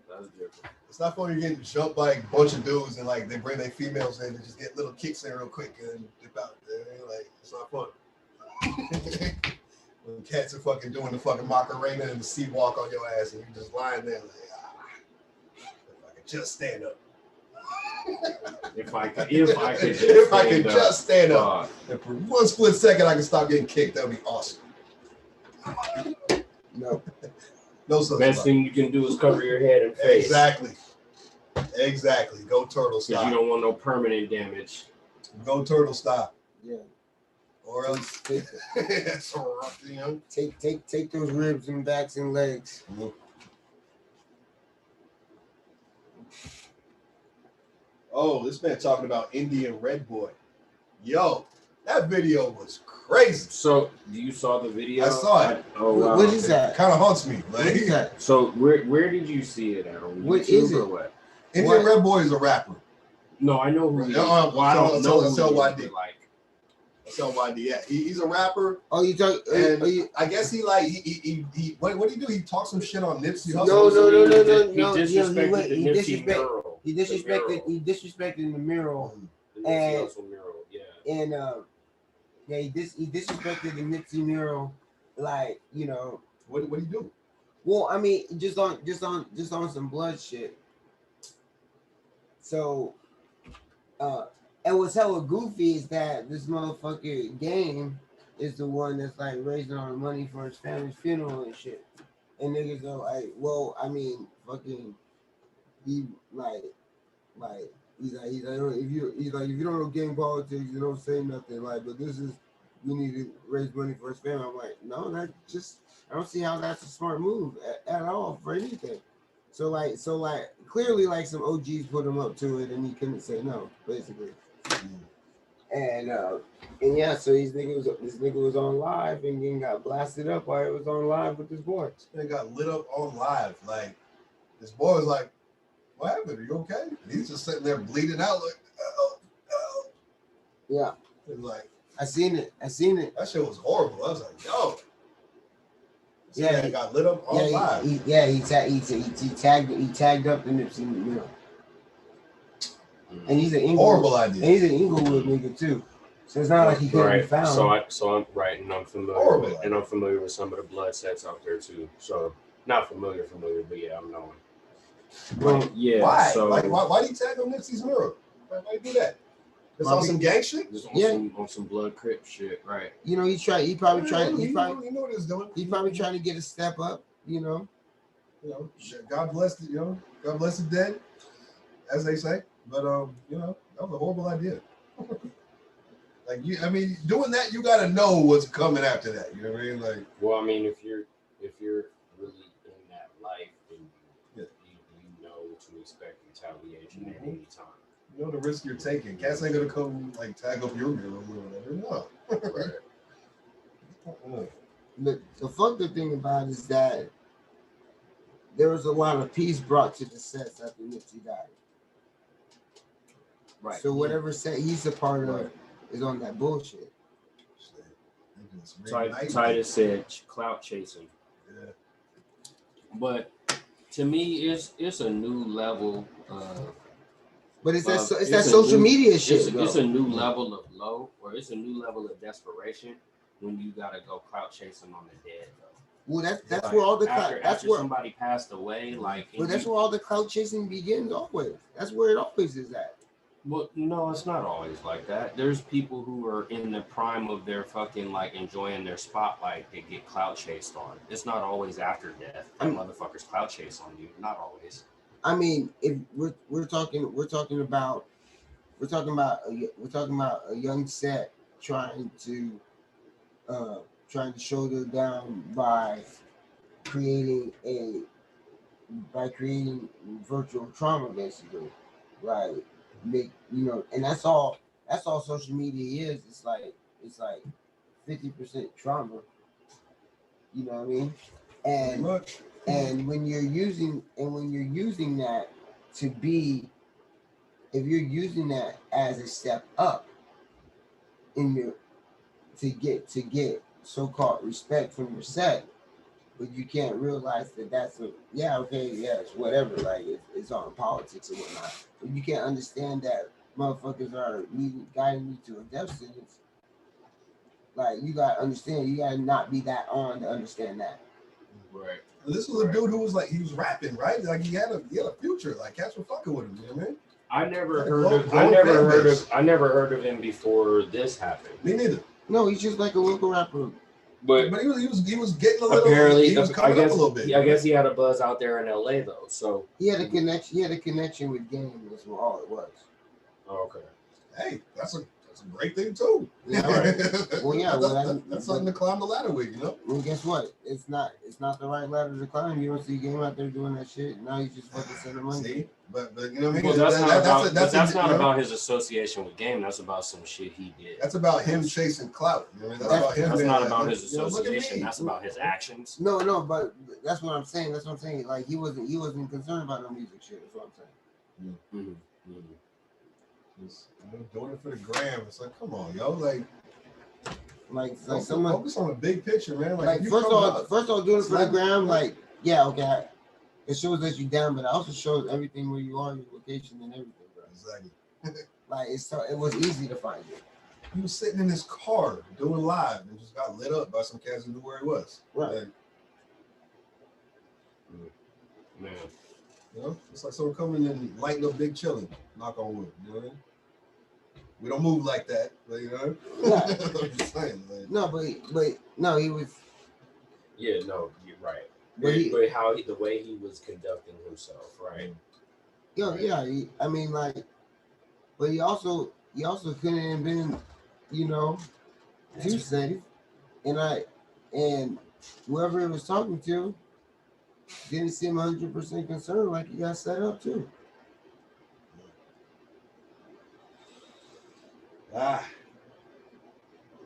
That's different. It's not fun. You're getting jumped by a bunch of dudes and like they bring their females in and just get little kicks in real quick and then dip out. You know what I mean? Like, it's not fun. When cats are fucking doing the fucking Macarena and the sea walk on your ass and you just lying there like, if I could just stand up. If I could just stand up. And for 1 split second I can stop getting kicked, that would be awesome. No. No such Best thing you can do is cover your head and face. Exactly. Go turtle style. Because you don't want no permanent damage. Go turtle style. Yeah. Or else that's so rough, you know. Take those ribs and backs and legs. Mm-hmm. Oh, this man talking about Indian Red Boy. Yo, that video was crazy. So, you saw the video? I saw it. Oh, wow. What is that? Kind of haunts me. What is that? So, where did you see it at? On What YouTube is it? or what? Indian Red Boy is a rapper. No, I know who he is. Well, I don't know who he is, LYD. but like, that's LYD. Yeah, he's a rapper. Oh, you talk? And I guess he like he what did he do? He talked some shit on Nipsey Hussle. No. He disrespected the Nipsey mural. He disrespected the mural. The Nipsey Hussle mural, yeah. And he disrespected the Nipsey mural, like, you know. What did he do? Well, I mean, just on some blood shit. So, and what's hella goofy is that this motherfucker Game is the one that's like raising all the money for his family's funeral and shit. And niggas are like, well, I mean, fucking, he's like, if you don't know gang politics, you don't say nothing. Like, but we need to raise money for his family. I'm like, no, I don't see how that's a smart move at all for anything. So clearly like some OGs put him up to it and he couldn't say no, basically. And yeah, so this nigga was on live and then got blasted up while he was on live with this boy. They got lit up on live. Like, this boy was like, what happened? Are you okay? And he's just sitting there bleeding out like, oh. Yeah. It was like, I seen it. That shit was horrible. I was like, yo. Yeah, he got lit up on live. He tagged up the Nipsey mural. And he's an horrible idea. And he's an Inglewood nigga too. So it's not like he couldn't be found. So I'm right, and I'm familiar with some of the blood sets out there too. So not familiar, but yeah, I'm knowing. Well, yeah. Why? So why do you tag on Nipsey's mural? Why do you do that? Just on some gang shit? Just on some blood crip shit, right? You know, he probably you know what he's doing. He probably trying to get a step up, you know. God bless the God bless the dead, as they say. But that was a horrible idea. Doing that, you gotta know what's coming after that. You know what I mean? Like, well, I mean, if you're really in that life, then you know to expect retaliation at any time. You know the risk you're taking. Cats ain't gonna come like tag up your mural or whatever. No. The fucked up thing about it is that there was a lot of peace brought to the sets after Nipsey died. Right. So whatever set he's a part of, is on that bullshit. Titus said clout chasing. Yeah. But to me, it's a new level of. But it's that social media shit. It's a new level of low, or it's a new level of desperation when you gotta go clout chasing on the dead. Though. Well, that's like, where all the after somebody passed away, like. Well, that's where all the clout chasing begins. Always, that's where it always is at. Well, no, it's not always like that. There's people who are in the prime of their fucking like enjoying their spotlight that get clout chased on. It's not always after death that motherfuckers clout chase on you. Not always. I mean, if we're talking about a young set trying to shoulder down by creating virtual trauma, basically, right? And that's all social media is. It's like 50% trauma. You know what I mean? And when you're using that to be, if you're using that as a step up in your to get so-called respect from your set, but you can't realize that that's it's whatever, like it's on politics and whatnot. But you can't understand that motherfuckers are guiding you to a death sentence. Like you gotta understand, you gotta not be that on to understand that. Right. This was a dude who was like, he was rapping, right? Like he had a future. Like cats were fucking with him, you know what I mean? I never heard of him before this happened. Me neither. No, he's just like a local rapper. But he was getting a little. Apparently, he was coming up a little bit. I guess he had a buzz out there in LA though. So he had a connection. He had a connection with Game. That's all it was. Oh, okay. Hey, that's a great thing too. Yeah, right. Well, that's something to climb the ladder with, you know. Well, guess what? It's not the right ladder to climb. You don't see Game out there doing that shit. Now he's just fucking sending money. See, but you know what I mean. Well, that's not about his association with Game. That's about some shit he did. That's about him chasing clout. You know what I mean? That's about him. That's not about his association. That's about his actions. No, but that's what I'm saying. That's what I'm saying. Like he wasn't concerned about no music shit. That's what I'm saying. Mm-hmm. Mm-hmm. Just, doing it for the gram. It's like, come on, yo, like someone focus on the big picture, man. Like first of all, doing it for the gram, like, yeah, okay, it shows that you down, but it also shows everything where you are, your location, and everything, bro. Exactly. Like it was easy to find you. He was sitting in his car doing live and just got lit up by some cats who knew where he was. Right. Like, man. You know, it's like someone coming and lighting up Big Chillin. Knock on wood. You know what I mean? We don't move like that, but you know. Yeah. I'm just saying. Like, no, he was. Yeah, no, you're right. But the way he was conducting himself, right? I mean, like, but he also couldn't have been, too safe, and whoever he was talking to didn't seem 100% concerned, like he got set up too.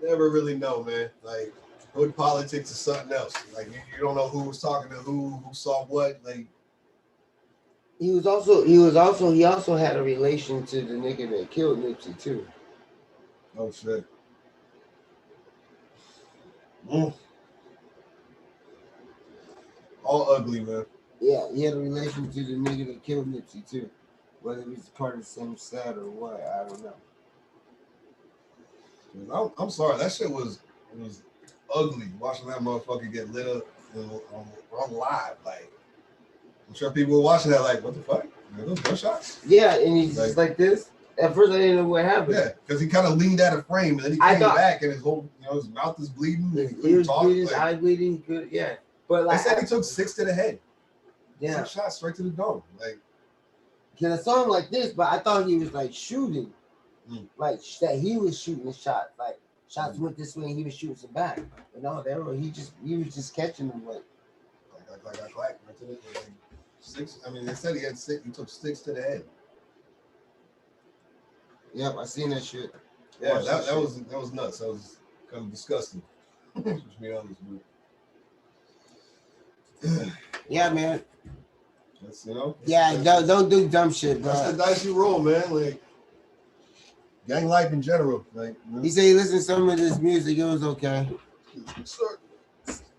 Never really know, man. Like, hood politics is something else. Like, you don't know who was talking to who saw what. Like, he also had a relation to the nigga that killed Nipsey too. Oh shit. All ugly, man. Yeah, he had a relation to the nigga that killed Nipsey too. Whether it was part of the same set or what, I don't know. I'm sorry, that shit was ugly. Watching that motherfucker get lit up on live, like I'm sure people were watching that, like, what the fuck? Those gunshots? Yeah, and he's just like this. At first, I didn't know what happened. Yeah, because he kind of leaned out of frame, and then he came back, and his whole, his mouth is bleeding. And he was talk, bleeding, eye bleeding. Yeah, but like they said he took 6 to the head. Yeah, 6 shots straight to the dome. Like, because I saw him like this, but I thought he was like shooting. Like that he was shooting shots, like shots went this way and he was shooting some back. But no, he was just catching them like right to the, like 6. I mean, they said he had 6. He took 6 to the head. Yep, I seen that shit. Yeah, that was nuts. That was kind of disgusting. To be honest with you. Yeah, man. That's Yeah, don't do dumb shit, bro. That's the dice you roll, man. Like. gang life in general. Like He said he listened to some of this music. It was okay.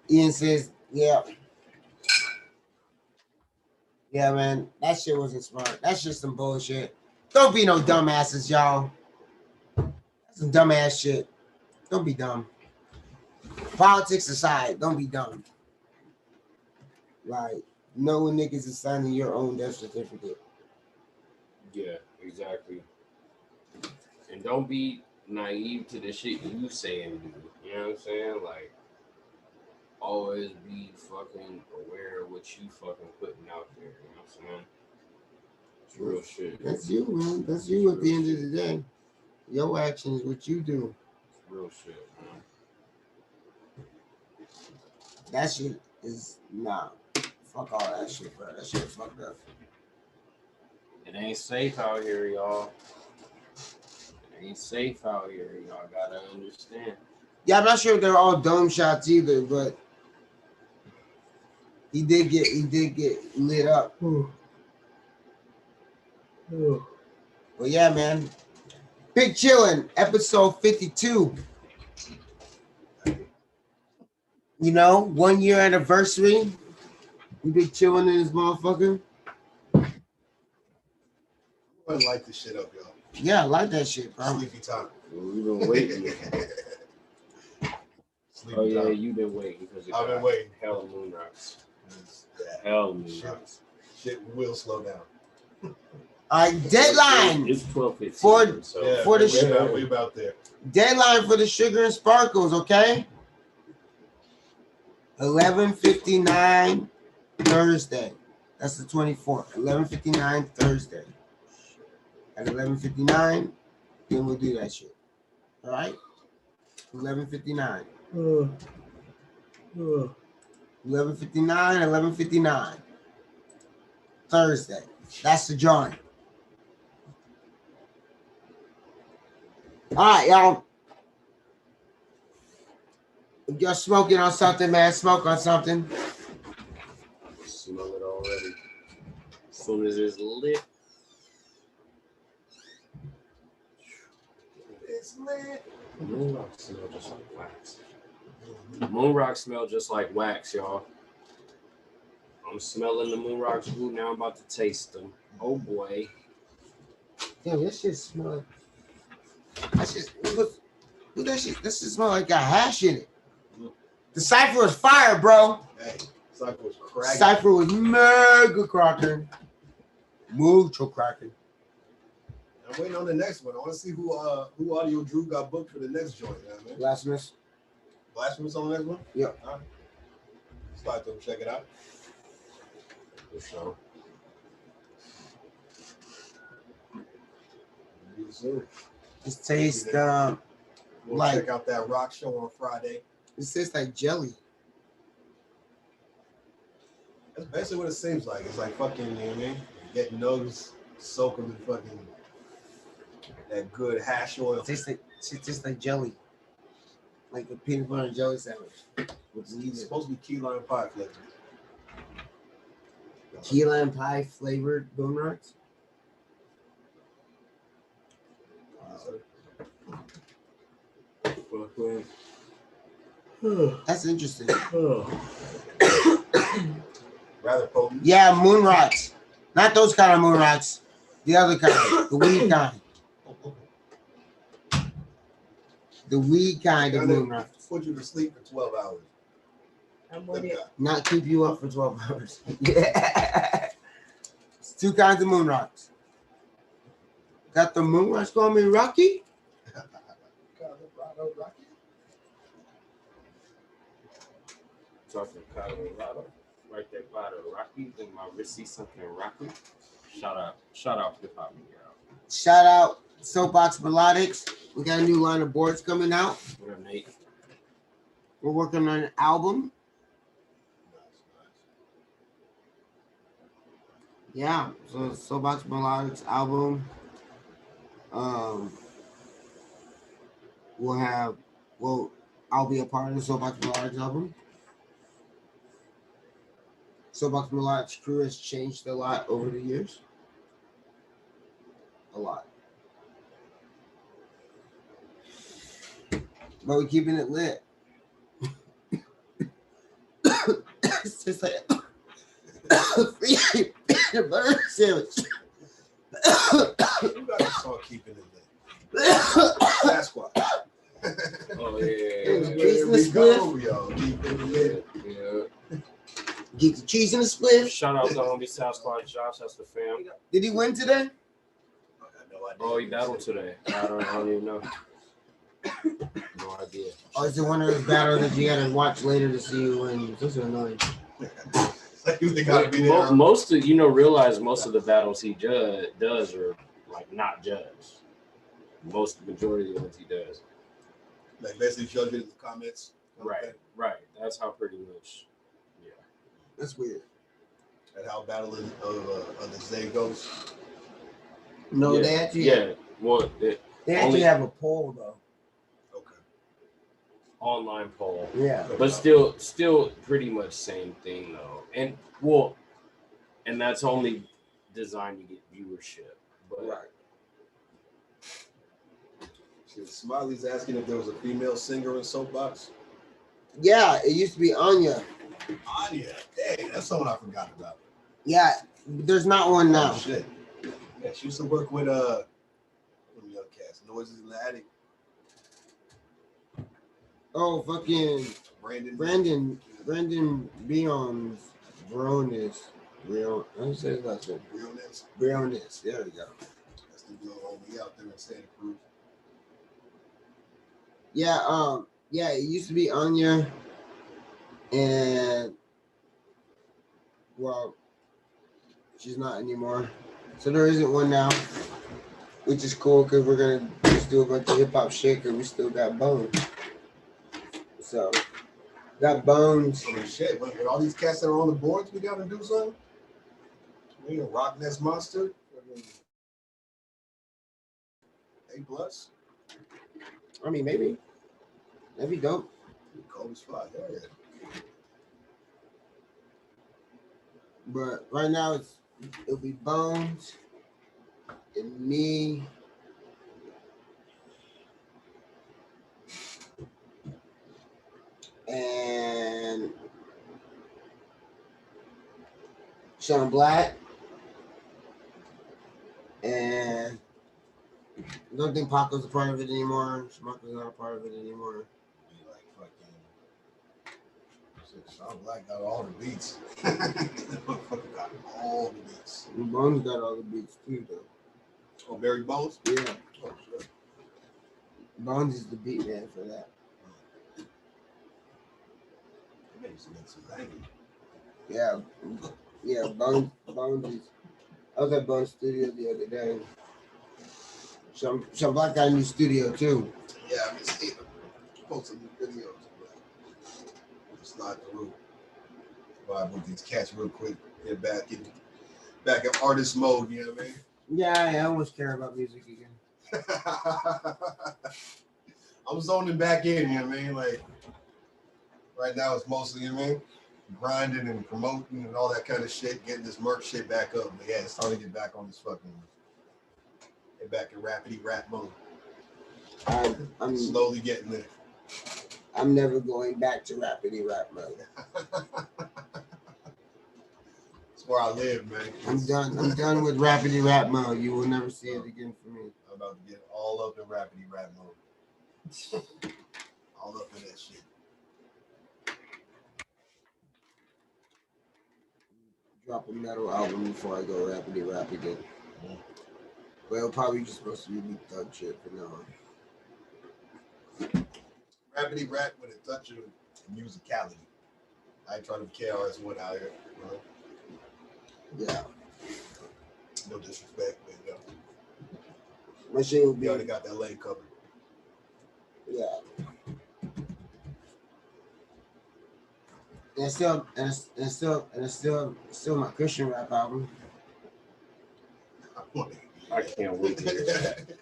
Ian says, yeah. Yeah, man. That shit wasn't smart. That's just some bullshit. Don't be no dumbasses, y'all. That's some dumbass shit. Don't be dumb. Politics aside, don't be dumb. Like, no niggas is signing your own death certificate. Yeah, exactly. And don't be naive to the shit you say and do. You know what I'm saying? Like, always be fucking aware of what you fucking putting out there. You know what I'm saying? It's real shit. That's you, man. That's you at the end of the day. Your actions, what you do. It's real shit, man. That shit is nah. Fuck all that shit, bro. That shit fucked up. It ain't safe out here, y'all. It ain't safe out here. Y'all gotta understand. Yeah, I'm not sure if they're all dome shots either, but he did get lit up. Well, yeah, man. Big Chillin', episode 52. You know, 1 year anniversary. We big chillin' in this motherfucker. I light this shit up, y'all. Yeah, I like that shit, bro. Sleepy time. We've been waiting. Oh yeah, you've been waiting because I've been waiting. Hell of moon rocks. Hell moon rocks. Shit will slow down. All right, deadline. It's 12:15. For the we about there. Deadline for the sugar and sparkles, okay? 11:59 Thursday. That's the 24th. 11:59 Thursday. At 11:59, then we'll do that shit. All right? 11:59. 11:59. Thursday. That's the joint. All right, y'all. If you're smoking on something, man, smoke on something. Smell it already. As soon as it's lit. It's lit. Moon rock smell just like wax. Moon rock smell just like wax, y'all. I'm smelling the moon rocks root now. I'm about to taste them. Oh boy. Damn, this shit smell. That shit, look that shit. This shit smell like got hash in it. The cipher was fire, bro. Hey, cipher was cracking. Cipher was mega cracking. Mucho cracking. I'm waiting on the next one. I want to see who Audio Drew got booked for the next joint, man. Blasphemous. Blasphemous on the next one? Yep. All right. Start to check it out. For sure. Just taste we'll like check out that rock show on Friday. It tastes like jelly. That's basically what it seems like. It's like fucking, you know what I mean? Getting nose soaking in fucking that good hash oil. It tastes like jelly. Like a peanut butter and jelly sandwich. It's supposed to be key lime pie flavor. Key lime pie flavored bone rocks. That's interesting. Rather potent. Yeah, moon rocks. Not those kind of moon rocks. The other kind. The weed kind. The weed kind of moon rocks. Put you to sleep for 12 hours. I'm with it. Not keep you up for 12 hours. Yeah. It's two kinds of moon rocks. Got the moon rocks calling me Rocky? Rocky? Talking Colorado. Right there by the Rockies and my wrist see something rocky. Shout out hip hop media. Shout out Soapbox Melodics. We got a new line of boards coming out. What up, Nate? We're working on an album. Yeah, so Soapbox Melodics album. I'll be a part of the Soapbox Melodics album. Soapbox Melodics crew has changed a lot over the years. A lot. But we're keeping it lit. It's just like free peanut butter sandwich. You gotta start keeping it lit. Sasquatch. Oh yeah. Cheese in the spliff. Yo. Keep it lit. Yeah. Get the cheese in the spliff. Shout out to homie Sasquatch Josh. That's the fam. Did he win today? I got no idea. Oh, he battled today. I don't even know. No idea. Or is it one of those battles that you gotta watch later to see who wins? Those are annoying. They gotta be there. Most of realize most of the battles he does are like not judged. Majority of the ones he does. Like basically judge it in the comments. Right. That's how pretty much. Yeah. That's weird. And how battle of the Zay goes. No, yeah. they actually they actually have a poll though. Okay. Online poll. Yeah. But still pretty much same thing though. And that's only designed to get viewership. But Right. Smiley's asking if there was a female singer in Soapbox. Yeah, it used to be Anya. Anya, dang, that's someone I forgot about. Yeah, there's not one now. Oh, shit. Yeah, she used to work with young cats, Noises in the Attic. Oh, fucking Brandon Beon's Briones. How say his last name? Briones. There we go. That's the little homie out there in Santa Cruz. Yeah, yeah, it used to be Anya, and well, she's not anymore. So there isn't one now, which is cool because we're gonna just do a bunch of hip hop shit because we still got Bones. So got Bones. I mean, shit, with all these cats that are on the boards, we gotta do something. We a Rock Nest Monster. A+. I mean, maybe that'd be dope. Cold as fuck, hell yeah. But right now it'll be Bones and me. And Sean Black. And I don't think Paco's a part of it anymore. Schmucker's not a part of it anymore. Be like fucking shit, Sean Black got all the beats. Motherfucker got all the beats. And Bones got all the beats too, though. Oh, Barry Bones? Yeah. Oh, sure. Bones is the beat man for that. Yeah, yeah. Bones is. I was at Bones Studio the other day. Some Black got a new studio too. Yeah, I've been seeing him post some new videos. Slide through. Vibe with these cats real quick. Get back in artist mode, you know what I mean? Yeah, I almost care about music again. I'm zoning back in, you know what I mean? Like, right now it's mostly, you know what I mean? Grinding and promoting and all that kind of shit, getting this merch shit back up. But yeah, it's time to get back on this fucking, get back in rapidy rap mode. I'm slowly getting there. I'm never going back to rapidy rap mode. That's where I live, man. I'm done with rapidy rap mode. You will never see it again for me. I'm about to get all up in rapidy rap mode. All up in that shit. Drop a metal album before I go rapidy rap again. Well, probably just supposed to be thug shit for now. Rapidy rap with a touch of musicality. I ain't trying to be KRS-One out here. You know? Yeah. No disrespect, but you know. My shit will be. You already got that lane covered. Yeah. And it's still my Christian rap album. I can't wait to hear that.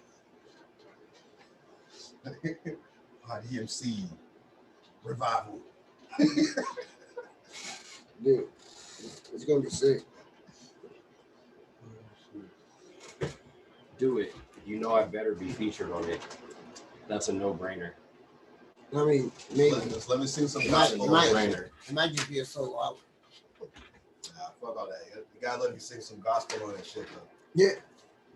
DMC revival. Dude, it's gonna be sick. Do it. You know I better be featured on it. That's a no-brainer. I mean, maybe. Let me sing some It might, gospel it, might, later. it might just be a solo album. Nah, fuck all that. You gotta let me sing some gospel on that shit though. Yeah.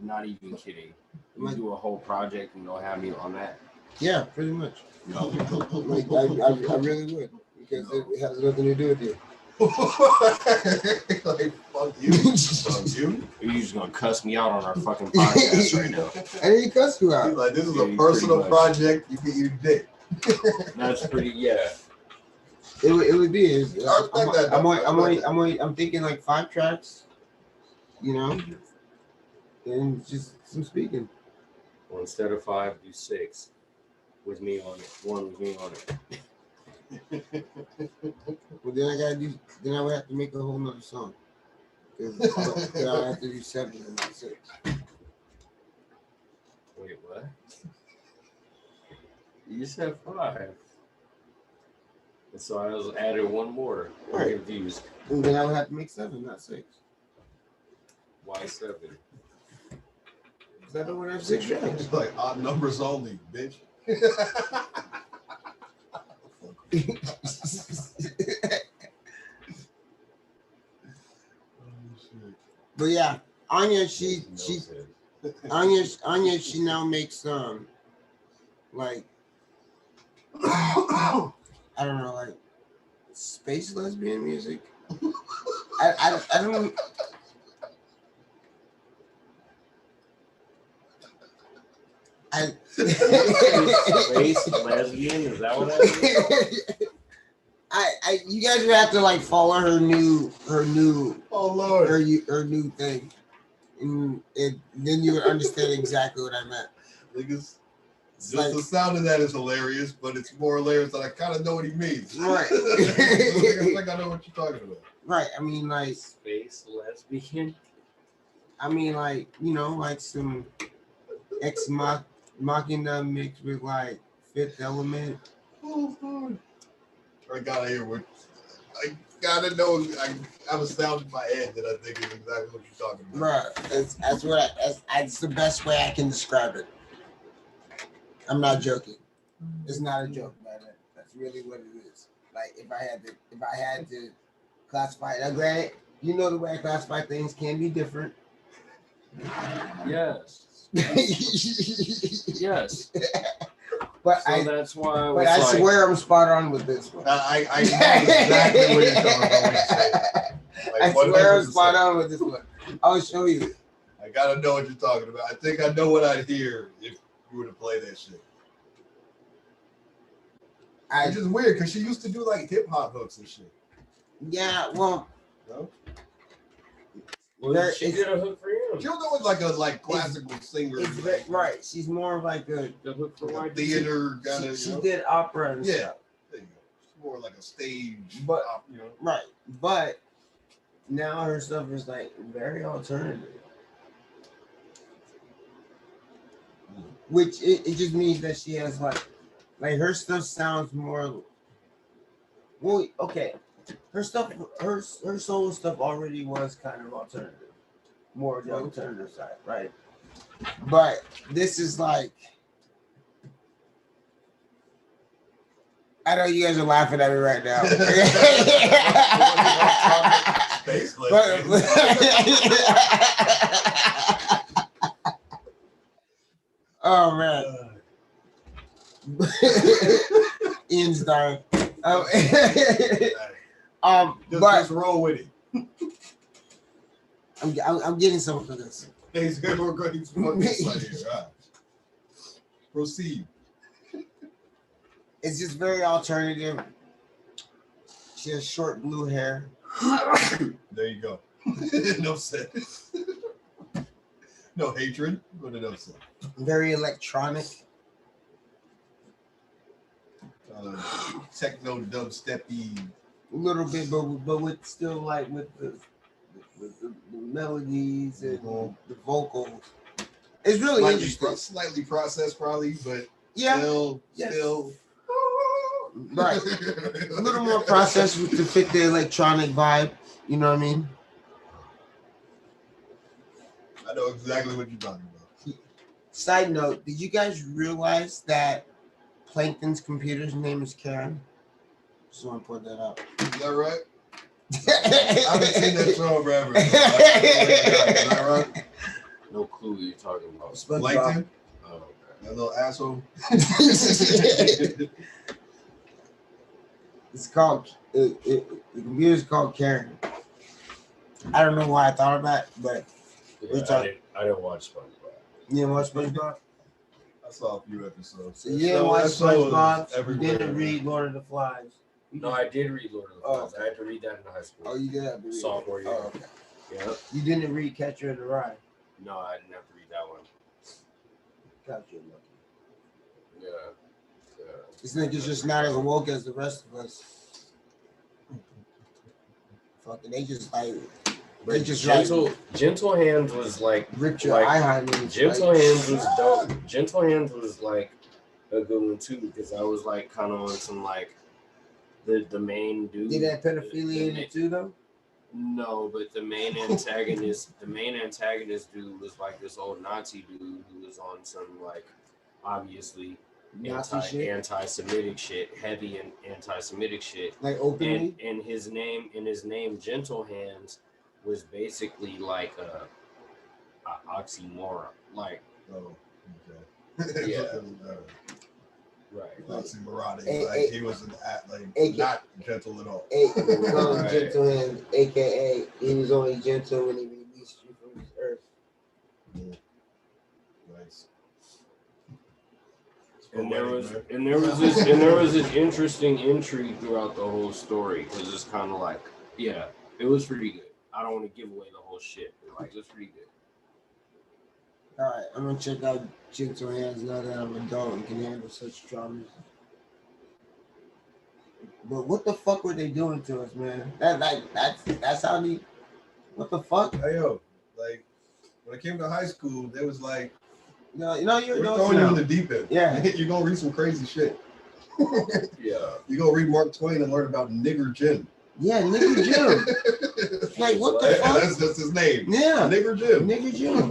Not even kidding. You do a whole project and you'll have me on that. Yeah, pretty much. No. Like, I really would, because it has nothing to do with you. Like, fuck you. Fuck you. Are you just gonna cuss me out on our fucking podcast right now? I didn't cuss you out. Like, this is Yeah, a personal project. You can eat a dick. That's pretty, yeah. It would be. I respect that. I'm thinking like 5 tracks, you know, and just some speaking. Well, instead of 5, do 6 with me on it. 1 with me on it. Well, then I would have to make a whole nother song. Because I would have to do 7 and not 6. Wait, what? You said 5. And so I was added 1 more. I'm Right. confused. And then I would have to make 7, not 6. Why 7? Because I don't want to have 6 tracks. It's like odd numbers only, bitch. But yeah, Anya, she now makes like I don't know, like space lesbian music. I don't. Space lesbian? Is that what that is? You guys would have to like follow her new oh Lord, her new thing, and then you would understand exactly what I meant. Niggas, just like, the sound of that is hilarious, but it's more hilarious that I kind of know what he means. Right. Like I know what you're talking about. Right. I mean, like space lesbian. I mean, like, you know, like some Ex Machina mixed with like Fifth Element. Oh Lord. I gotta hear what I gotta know. I have a sound in my head that I think is exactly what you're talking about. Right. That's the best way I can describe it. I'm not joking. It's not a joke, man. That's really what it is. Like if I had to classify it. Now, granted, you know the way I classify things can be different. Yes. Yes. But so that's why. But I swear I'm spot on with this one. I know exactly what you're talking about when you say it. Like, I swear I'm spot on with this one. I'll show you. I gotta know what you're talking about. I think I know what I'd hear if you were to play that shit. Which is weird because she used to do like hip hop hooks and shit. Yeah, well. No? Well, she did a hook for him. She was always like a classical singer. Like, right. She's more of like a hook for like theater kind of. She did opera and stuff. There you go. She's more like a stage. But you know. Right. But now her stuff is like very alternative. Which it just means that she has like her stuff sounds more. Well, okay, her solo stuff already was kind of alternative, more the alternative side, right? But this is like, I know you guys are laughing at me right now. Oh man. Ian's dying. Just roll with it. I'm getting something for this. We're going to fuck this right here. All right. Proceed. It's just very alternative. She has short blue hair. There you go. No sense. No hatred, but no sense. Very electronic. Techno dubsteppy. A little bit, but with still like with the melodies and the vocals. It's really interesting. Slightly processed, probably, but yeah, still. Right. A little more processed to fit the electronic vibe. You know what I mean? I know exactly what you're talking about. Side note, did you guys realize that Plankton's computer's name is Karen. Just want to put that out. Is that right? I haven't seen that show forever. Is that right? No clue what you're talking about. Plankton? Oh, okay. That little asshole. It's called the computer's called Karen. I don't know why I thought about it, but Yeah, I didn't watch SpongeBob. you didn't watch SpongeBob? I saw a few episodes. So you didn't watch SpongeBob, you everywhere. didn't read Lord of the Flies. No, I did read Lord of the Flies. I had to read that in high school. Oh, you did have to read Sophomore year. Oh, okay. Yep. You didn't read Catcher in the Rye. No, I didn't have to read that one. Catcher in the Yeah. Yeah. This nigga's just not as woke as the rest of us. Fucking, they just like. They just Gentle Hands was like ripped your eye high. Gentle Hands was dope. Gentle Hands was like a good one too because I was like kind of on some like the main dude. Did that pedophilia in it too though? No, but the main antagonist dude was like this old Nazi dude who was on some like obviously anti-Semitic shit, heavy and anti-Semitic shit. Like openly. And his name Gentle Hands was basically like a oxymoron, like yeah, right. Oxymoron. Like he was not gentle at all. Right. Gentle Hands, aka he was only gentle when he released you from this earth. Nice. And there was this interesting intrigue throughout the whole story because it's kind of like it was pretty good. I don't want to give away the whole shit, but like it's pretty good. All right, I'm gonna check out Gentle Hands now that I'm an adult and can handle such traumas. But what the fuck were they doing to us, man? That's how they. What the fuck? Hey yo, like when I came to high school, there was like, you're throwing you in the deep end. Yeah, you're gonna read some crazy shit. Yeah, you gonna read Mark Twain and learn about Nigger Jim. Yeah, Nigger Jim. Like what the fuck? That's just his name. Yeah, Nigger Jim. Nigger Jim.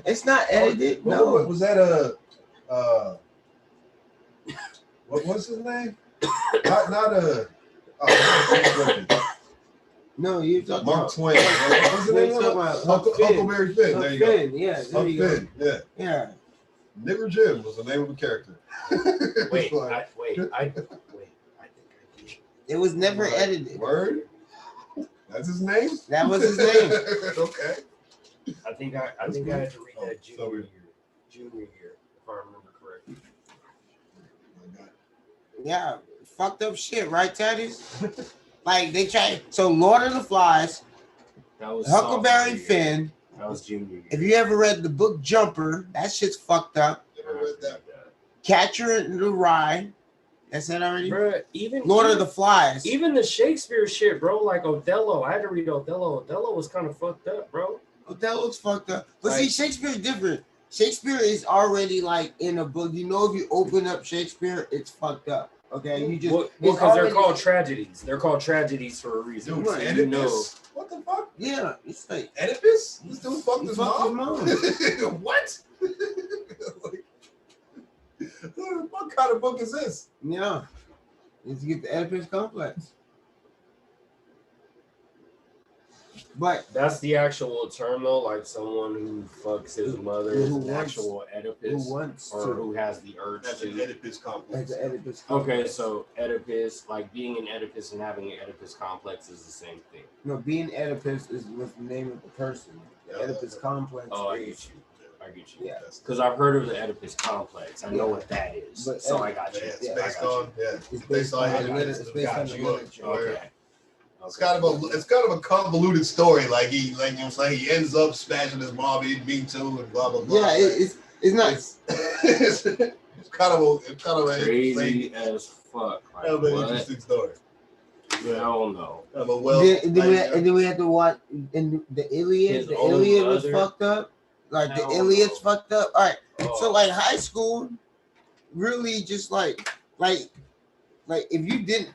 It's not edited. No, was that what was his name? not a. No, you're talking Mark about Twain. What's his name? Huckleberry Finn. There you go. Yeah, Huck Finn. Yeah. Yeah. Nigger Jim was the name of the character. Wait, I think I did. It was never edited. Word? That's his name? That was his name. Okay. I think I had to read that junior year, if I remember correctly. Yeah, fucked up shit, right, Teddies? Like they tried. So Lord of the Flies, that was Huckleberry Finn. That was junior year. If you ever read the book Jumper, that shit's fucked up. Never read that. Catcher in the Rye. That's it already? Bruh, Lord of the Flies. Even the Shakespeare shit, bro, like Othello. I had to read Othello. Othello was kind of fucked up, bro. Othello's fucked up. But like, see, Shakespeare's different. Shakespeare is already like in a book. You know, if you open up Shakespeare, it's fucked up. Okay, you just because they're called tragedies. They're called tragedies for a reason. Dude, You know. What the fuck? Yeah, it's like Oedipus? This dude fucked his mom? What? What kind of book is this? Yeah. It's to get the Oedipus complex. But that's the actual term though, like someone who fucks his mother is an actual Oedipus, who has the urge that's to. An Oedipus complex. That's an Oedipus complex. Okay, so Oedipus, like being an Oedipus and having an Oedipus complex is the same thing. No, being Oedipus is with the name of the person. The Oedipus complex. Oh, I get you. Yeah. Because I've heard of the Oedipus complex. I know what that is. But so I got you. It's based on It's based on the literature. Okay. It's kind of a convoluted story. Like he ends up smashing his mom, he'd mean too, and blah blah blah. Yeah, it's nice. It's kind of a crazy as fuck. Like, kind of an interesting story. Yeah, I don't know. And then we had to watch in the Iliad. The Iliad was fucked up. Like the Iliad's fucked up. All right. So like high school, really just like if you didn't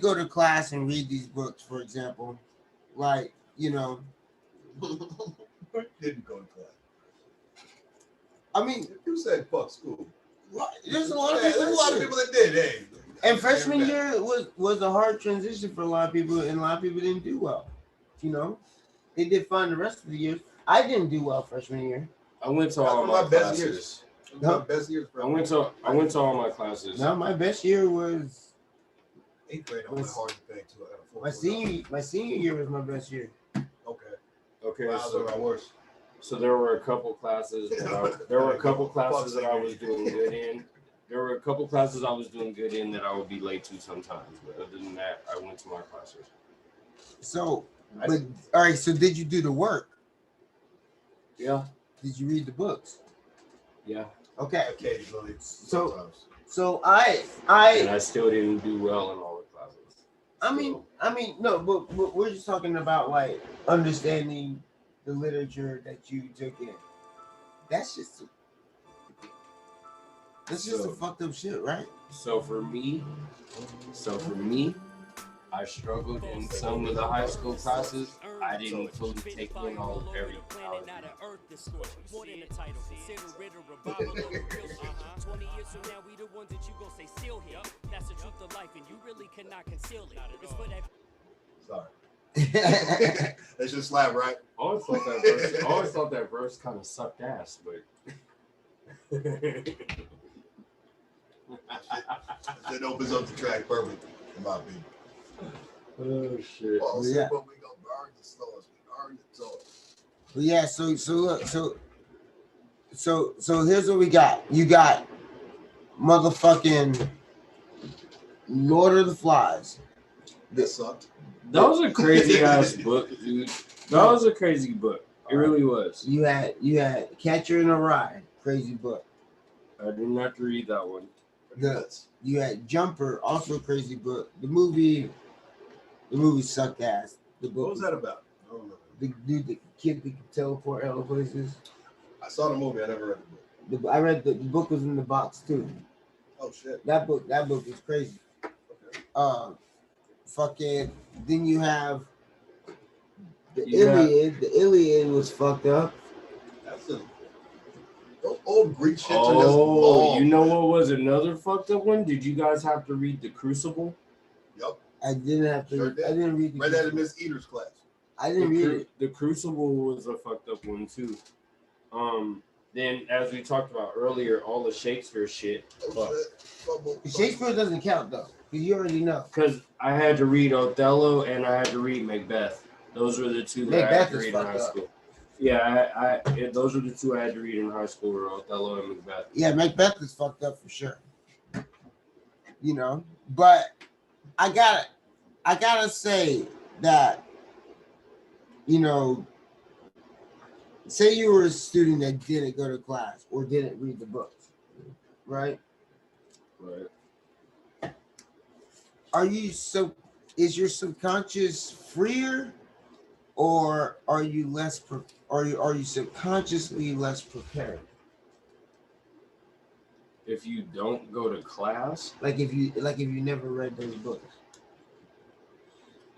go to class and read these books, for example, like didn't go to class. I mean, you said fuck school. There's a lot of people. There's a lot of people that did. Hey. And freshman year was a hard transition for a lot of people, and a lot of people didn't do well. You know, they did fine the rest of the year. I didn't do well freshman year. I went to all my best classes. years. My best years. I went to all my classes. No, my best year was 8th grade. I went hard to pay too. My senior year was my best year. Okay. Wow, So my worst. So there were a couple classes that I was doing good in. There were a couple classes I was doing good in that I would be late to sometimes. But other than that, I went to my classes. So, but all right. So did you do the work? Yeah. Did you read the books? Yeah. Okay. Occasionally. So I and I still didn't do well in all the classes. I mean, no, but we're just talking about like understanding the literature that you took in. That's just a fucked up shit, right? So for me, I struggled in some of the high school classes. I didn't fully take in all of everything. 20 years from now, we the ones that you gon' say still here. That's the truth of life, and you really cannot conceal it. It's for that. Sorry. That's just slap, right? I always thought that verse kind of sucked ass, but it opens up the track perfect, in my opinion. Oh shit! Well, Yeah. But we gonna burn the stores. We burn the stores. But yeah, so here's what we got. You got motherfucking Lord of the Flies. That sucked. That was a crazy ass book, dude. That was a crazy book. It really was. You had Catcher in the Rye, crazy book. I didn't have to read that one. You had Jumper, also a crazy book. The movie sucked ass. The book. What was that about? I don't know. The kid that could teleport other places. I saw the movie. I never read the book. I read the book was in the box too. Oh shit. That book is crazy. Okay. Fucking. Then you have the Yeah. Iliad. The Iliad was fucked up. That's a those old Greek shit. Oh, you know what was another fucked up one? Did you guys have to read The Crucible? Yep. I didn't have to. Sure did. I didn't read. Read that in Miss Eater's class. I didn't read it. The Crucible was a fucked up one too. Then as we talked about earlier, all the Shakespeare shit. Shakespeare doesn't count though, because you already know. Because I had to read Othello and I had to read Macbeth. Those were the two that I had to read in high school. Yeah, those were the two I had to read in high school, were Othello and Macbeth. Yeah, Macbeth is fucked up for sure. You know, but I gotta say that, you know, say you were a student that didn't go to class or didn't read the books, right? Right. Is your subconscious freer, or are you are you subconsciously less prepared? If you don't go to class, Like if you never read those books,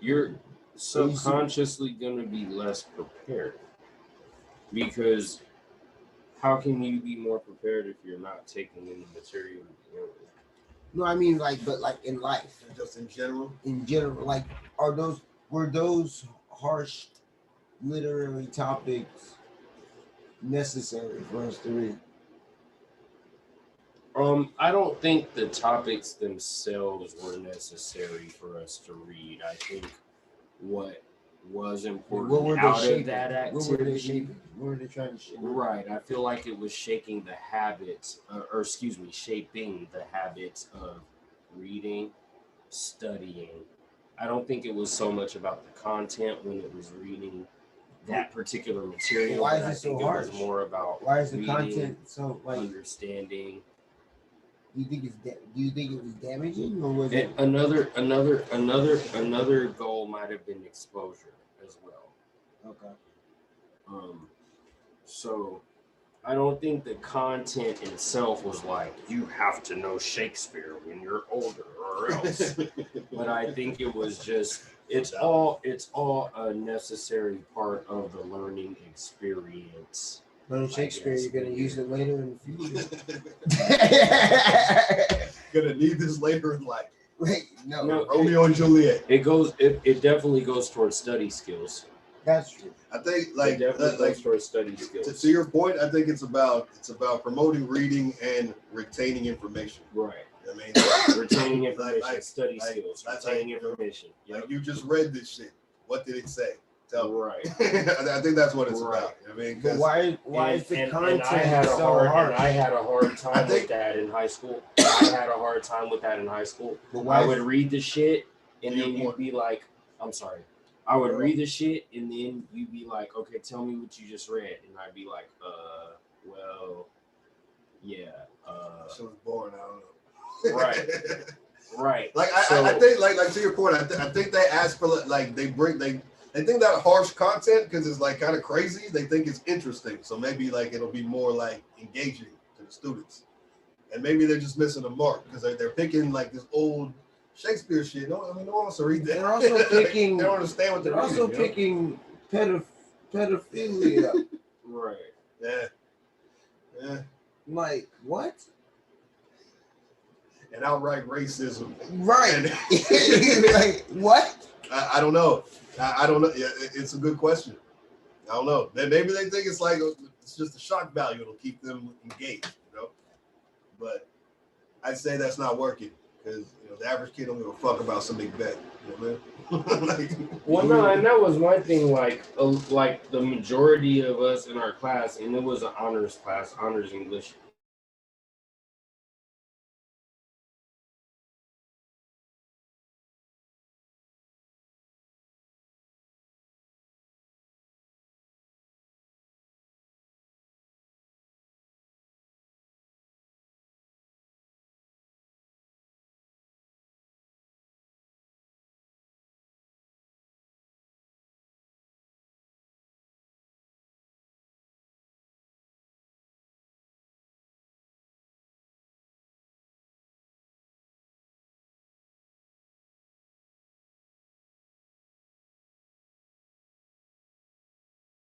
you're subconsciously going to be less prepared. Because how can you be more prepared if you're not taking in the material? no, I mean but in life, Just in general. in general, like were those harsh literary topics necessary for us to read? I don't think the topics themselves were necessary for us to read. I think what was important out of that activity. What were they trying to shape? Right. I feel like it was shaping the habits of reading, studying. I don't think it was so much about the content when it was reading that particular material. Why but is it so I think harsh? it was more about Why is the reading, content so like? understanding. Do you think it was damaging, or was it? Another goal might have been exposure as well. Okay. So I don't think the content itself was like you have to know Shakespeare when you're older or else. But I think it was just it's all a necessary part of the learning experience Learn Shakespeare, you're gonna use it later in the future. Gonna need this later in life. Wait, no. Romeo and Juliet. It definitely goes towards study skills. That's true. I think It definitely goes towards study skills. To your point, I think it's about promoting reading and retaining information. Right. I mean, retaining information, study skills, retaining information. Like you just read this shit. What did it say? Tell me. Right. I think that's what it's about. I mean, but why is the content I had so hard? I had a hard time with that in high school. But I would read the shit and then you'd be like, I'm sorry. I would read the shit and then you'd be like, okay, tell me what you just read. And I'd be like, well, yeah. So it's boring, I don't know. Right. Right. Like I think like to your point, I think they ask for like they think that harsh content because it's like kind of crazy. They think it's interesting, so maybe like it'll be more like engaging to the students, and maybe they're just missing the mark because they're picking like this old Shakespeare shit. No one wants to read that. They're also picking. They don't understand what they're reading, also picking pedophilia. Right. Yeah. Like what? And outright racism. Right. Like what? I don't know. I don't know. Yeah, it's a good question. I don't know. Maybe they think it's like it's just a shock value. It'll keep them engaged, you know. But I'd say that's not working because the average kid don't give a fuck about some big bet. You know what I mean? Like, well, no, and that was my thing. Like the majority of us in our class, and it was an honors class, honors English.